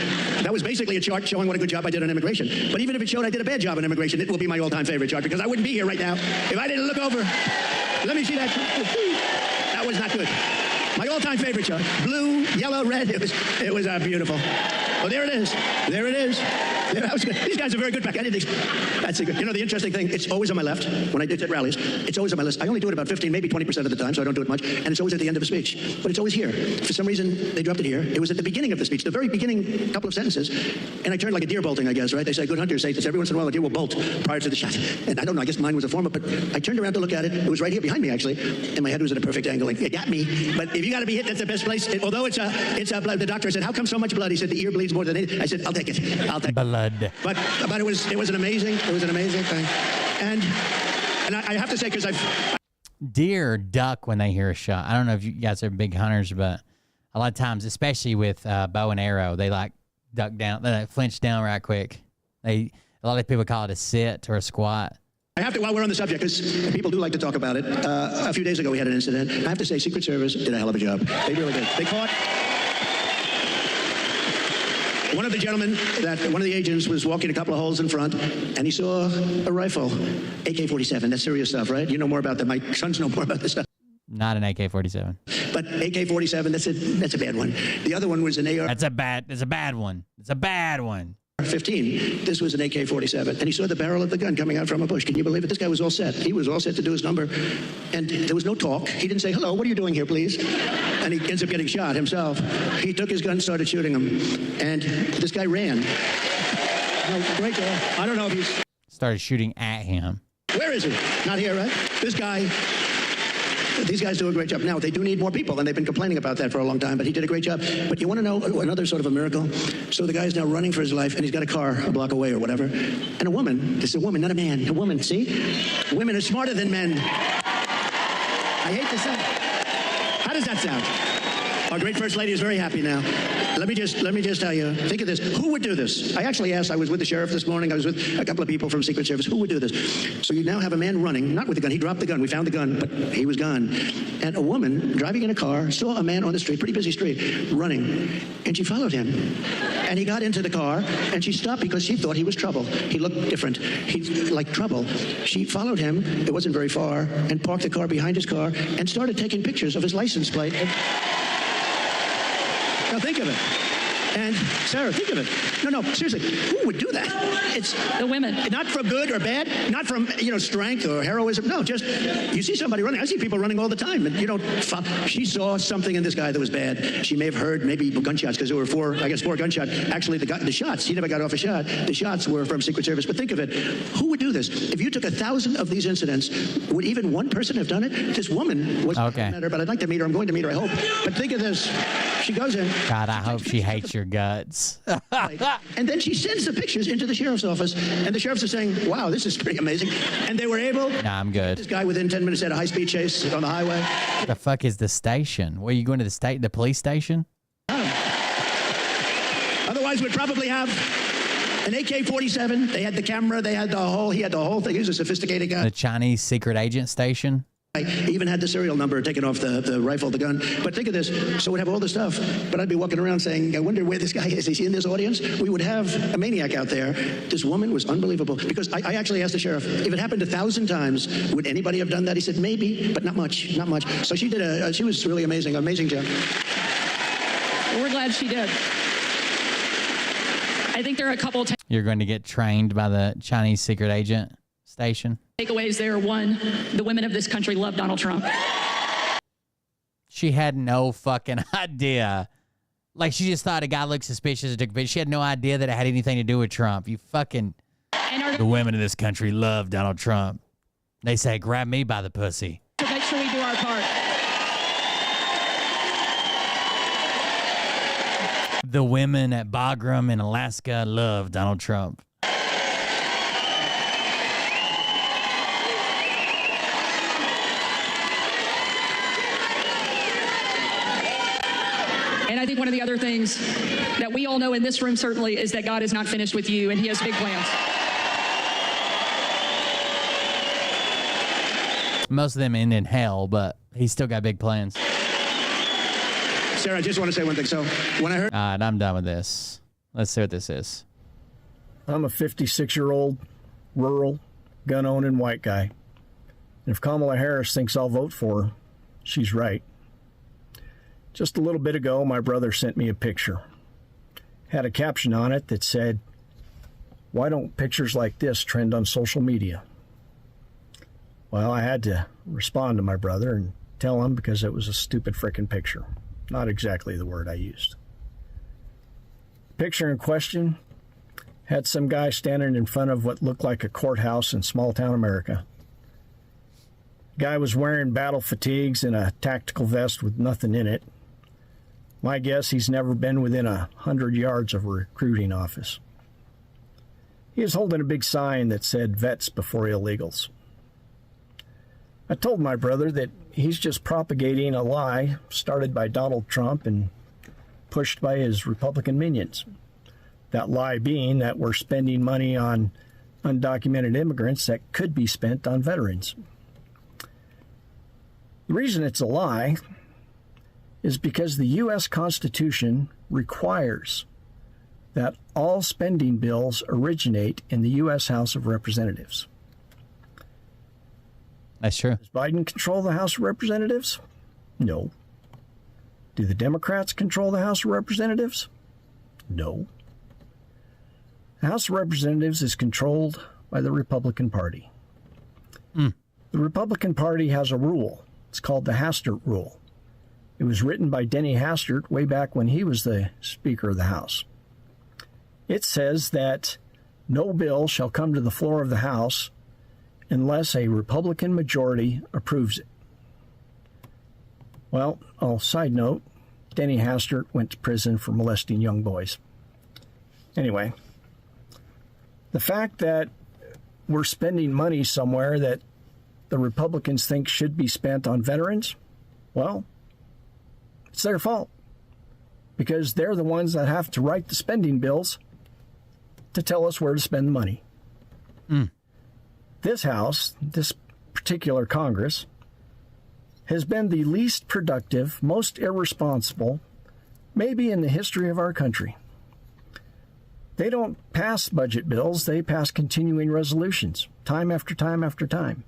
That was basically a chart showing what a good job I did on immigration. But even if it showed I did a bad job on immigration, it will be my all-time favorite chart, because I wouldn't be here right now if I didn't look over. Let me see that. That was not good. My all-time favorite chart. Blue, yellow, red. It was beautiful. Oh, there it is. There it is. Yeah, that was good. These guys are very good back. That's a good. The interesting thing, it's always on my left. When I do it at rallies, it's always on my list. I only do it about 15, maybe 20% of the time, so I don't do it much. And it's always at the end of a speech. But it's always here. For some reason, they dropped it here. It was at the beginning of the speech, the very beginning couple of sentences. And I turned like a deer bolting, I guess, right? They say good hunters say this every once in a while, a deer will bolt prior to the shot. And I don't know, I guess mine was a form of, but I turned around to look at it. It was right here behind me, actually. And my head was at a perfect angle. Like, it got me. But if you got to be hit, that's the best place. Although it's a blood. The doctor said, how come so much blood? He said, the ear bleeds more than it. I said, I'll take it. I'll take blood. But it was an amazing thing. And I have to say, because deer duck when they hear a shot. I don't know if you guys are big hunters, but a lot of times, especially with bow and arrow, they like duck down, they like flinch down right quick. A lot of people call it a sit or a squat. I have to, while we're on the subject, because people do like to talk about it, a few days ago we had an incident. I have to say, Secret Service did a hell of a job. They really did. They caught one of the gentlemen, one of the agents was walking a couple of holes in front, and he saw a rifle, AK-47. That's serious stuff, right? You know more about that. My sons know more about this stuff. Not an AK-47. But AK-47, that's a bad one. The other one was an AR. That's a bad one. It's a bad one. 15. This was an AK-47, and he saw the barrel of the gun coming out from a bush. Can you believe it? This guy was all set. He was all set to do his number, and there was no talk. He didn't say, hello, what are you doing here, please? And he ends up getting shot himself. He took his gun and started shooting him, and this guy ran. Great guy. I don't know if he's... Started shooting at him. Where is he? Not here, right? This guy... These guys do a great job. Now, they do need more people, and they've been complaining about that for a long time, but he did a great job. But you want to know another sort of a miracle? So the guy's now running for his life, and he's got a car a block away or whatever. And a woman, this is a woman, not a man, a woman, see? Women are smarter than men. I hate to say. How does that sound? Our great First Lady is very happy now. Let me just tell you, think of this. Who would do this? I actually asked, I was with the sheriff this morning, I was with a couple of people from Secret Service, who would do this? So you now have a man running, not with the gun, he dropped the gun, we found the gun, but he was gone. And a woman driving in a car saw a man on the street, pretty busy street, running, and she followed him. And he got into the car, and she stopped because she thought he was trouble. He looked different. He like trouble. She followed him, it wasn't very far, and parked the car behind his car, and started taking pictures of his license plate. Now think of it. And Sarah, think of it. No, seriously, who would do that? It's the women. Not from good or bad, not from strength or heroism. No, just you see somebody running. I see people running all the time, and you don't. She saw something in this guy that was bad. She may have heard maybe gunshots because there were four gunshots. Actually, the shots. He never got off a shot. The shots were from Secret Service. But think of it. Who would do this? If you took 1,000 of these incidents, would even one person have done it? This woman was okay. Met her, but I'd like to meet her. I'm going to meet her. I hope. But think of this. She goes in. God, I hope she hates your guts. And then she sends the pictures into the sheriff's office, and the sheriffs are saying, wow, this is pretty amazing. And they were able... Nah, I'm good. This guy within 10 minutes had a high-speed chase on the highway. What the fuck is the station? Where are you going to the police station? Otherwise, we'd probably have An AK-47, they had the camera, he had the whole thing. He was a sophisticated guy. The Chinese secret agent station. He even had the serial number taken off the rifle, the gun. But think of this. So we'd have all this stuff, but I'd be walking around saying, I wonder where this guy is. Is he in this audience? We would have a maniac out there. This woman was unbelievable. Because I actually asked the sheriff, if it happened 1,000 times, would anybody have done that? He said, maybe, but not much, not much. So she did she was really amazing job. We're glad she did. I think there are a couple You're going to get trained by the Chinese secret agent station. takeaways there. One, the women of this country love Donald Trump. She had no fucking idea. Like, she just thought a guy looked suspicious and took a picture. She had no idea that it had anything to do with Trump. You fucking... The women of this country love Donald Trump. They say, grab me by the pussy. To make sure we do our part. The women at Bagram in Alaska love Donald Trump. And I think one of the other things that we all know in this room certainly is that God is not finished with you and he has big plans. Most of them end in hell, but he's still got big plans. Sarah, I just want to say one thing. So when I heard... All right, I'm done with this. Let's see what this is. I'm a 56-year-old, rural, gun-owning white guy. And if Kamala Harris thinks I'll vote for her, she's right. Just a little bit ago, my brother sent me a picture. Had a caption on it that said, "Why don't pictures like this trend on social media?" Well, I had to respond to my brother and tell him because it was a stupid frickin' picture. Not exactly the word I used. The picture in question had some guy standing in front of what looked like a courthouse in small-town America. Guy was wearing battle fatigues and a tactical vest with nothing in it. My guess, he's never been within 100 yards of a recruiting office. He was holding a big sign that said, "Vets before illegals." I told my brother that he's just propagating a lie started by Donald Trump and pushed by his Republican minions. That lie being that we're spending money on undocumented immigrants that could be spent on veterans. The reason it's a lie is because the U.S. Constitution requires that all spending bills originate in the U.S. House of Representatives. That's true. Does Biden control the House of Representatives? No. Do the Democrats control the House of Representatives? No. The House of Representatives is controlled by the Republican Party. The Republican Party has a rule. It's called the Hastert Rule. It was written by Denny Hastert way back when he was the Speaker of the House. It says that no bill shall come to the floor of the House unless a Republican majority approves it. Well, side note, Denny Hastert went to prison for molesting young boys. Anyway, the fact that we're spending money somewhere that the Republicans think should be spent on veterans, well, it's their fault. Because they're the ones that have to write the spending bills to tell us where to spend the money. This House, this particular Congress, has been the least productive, most irresponsible, maybe in the history of our country. They don't pass budget bills, they pass continuing resolutions, time after time after time.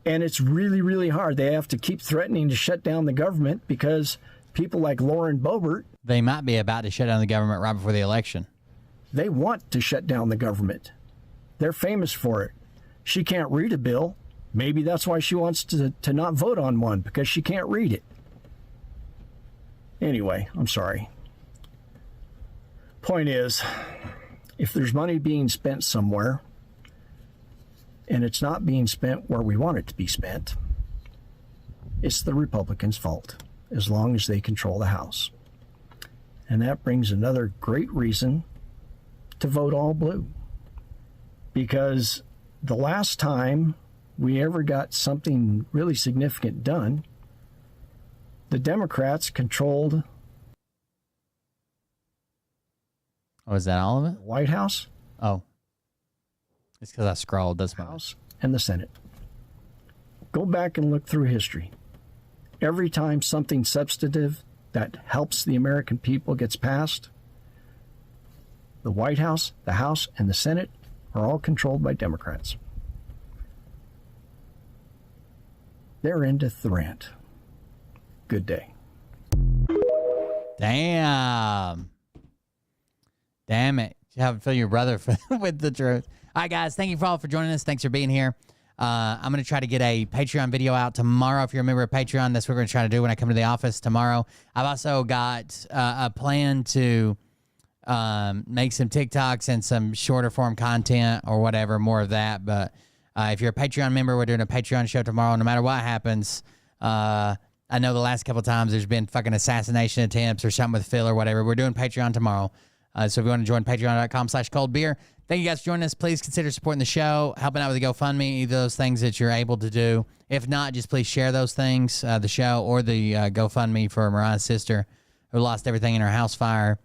And it's really, really hard. They have to keep threatening to shut down the government because people like Lauren Boebert... They might be about to shut down the government right before the election. They want to shut down the government. They're famous for it. She can't read a bill. Maybe that's why she wants to not vote on one, because she can't read it. Anyway, I'm sorry. Point is, if there's money being spent somewhere, and it's not being spent where we want it to be spent, it's the Republicans' fault, as long as they control the House. And that brings another great reason to vote all blue. Because the last time we ever got something really significant done, the Democrats controlled Oh, is that all of it? The White House. Oh. It's because I scrolled this one. House and the Senate. Go back and look through history. Every time something substantive that helps the American people gets passed, the White House, the House, and the Senate are all controlled by Democrats. They're into Thorant. Good day. Damn it. You haven't filled your brother with the truth. All right, guys. Thank you all for joining us. Thanks for being here. I'm going to try to get a Patreon video out tomorrow. If you're a member of Patreon, that's what we're going to try to do when I come to the office tomorrow. I've also got a plan to make some TikToks and some shorter form content or whatever, more of that. But if you're a Patreon member, we're doing a Patreon show tomorrow. No matter what happens, I know the last couple times there's been fucking assassination attempts or something with Phil or whatever. We're doing Patreon tomorrow. So if you want to join, patreon.com/coldbeer. Thank you guys for joining us. Please consider supporting the show, helping out with the GoFundMe, either of those things that you're able to do. If not, just please share those things, the show or the GoFundMe for Mariah's sister who lost everything in her house fire.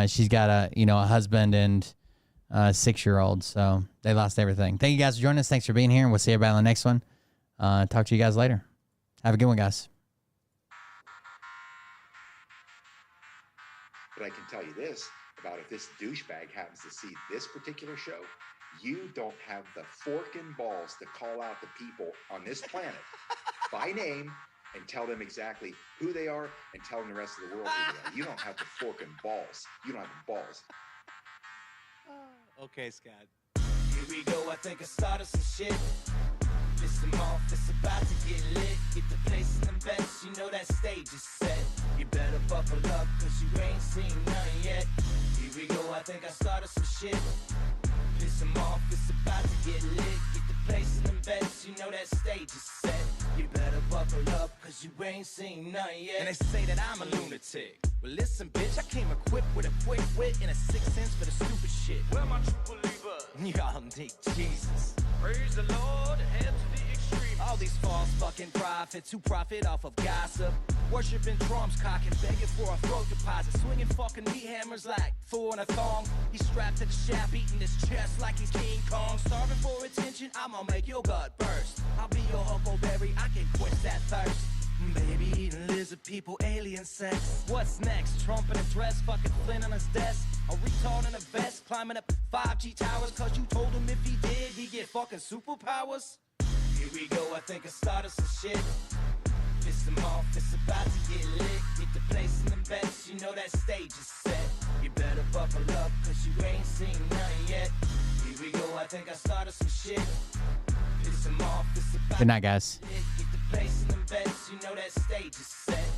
She's got a husband and a 6-year-old, so they lost everything. Thank you guys for joining us. Thanks for being here, and we'll see everybody on the next one. Talk to you guys later. Have a good one, guys. But I can tell you this about if this douchebag happens to see this particular show, you don't have the forking balls to call out the people on this planet by name and tell them exactly who they are and tell them the rest of the world who they are. You don't have the forking balls. You don't have the balls. Okay, Scott. Here we go, I think I started some shit. Listen off, it's about to get lit. Get the place in the best, you know that stage is set. You better buckle up, cause you ain't seen none yet. Here we go, I think I started some shit. Piss them off, it's about to get lit. Get the place in the best, you know that stage is set. You better buckle up, cause you ain't seen none yet. And they say that I'm a lunatic. Well, listen, bitch, I came equipped with a quick wit and a 6th sense for the stupid shit. Where my true believers? Y'all need Jesus. Praise the Lord, head to the extreme. All these false fucking prophets who profit off of gossip. Worshipping drums, cocking, begging for a throat deposit. Swinging fucking meat hammers like Thor in a thong. He's strapped to the shaft, beating his chest like he's King Kong. Starving for attention, I'ma make your gut burst. I'll be your huckleberry, I can quench that thirst. Baby eating lizard people, alien sex. What's next? Trump in a dress, fucking Flynn on his desk. A retard in a vest, climbing up 5G towers. Cause you told him if he did, he'd get fucking superpowers. Here we go, I think I started some shit. Piss them off, it's about to get lit. Get the place in the best, you know that stage is set. You better buckle up, cause you ain't seen none yet. Here we go, I think I started some shit. Piss them off, it's about Good night, guys. to get the place in the best, you know that stage is set.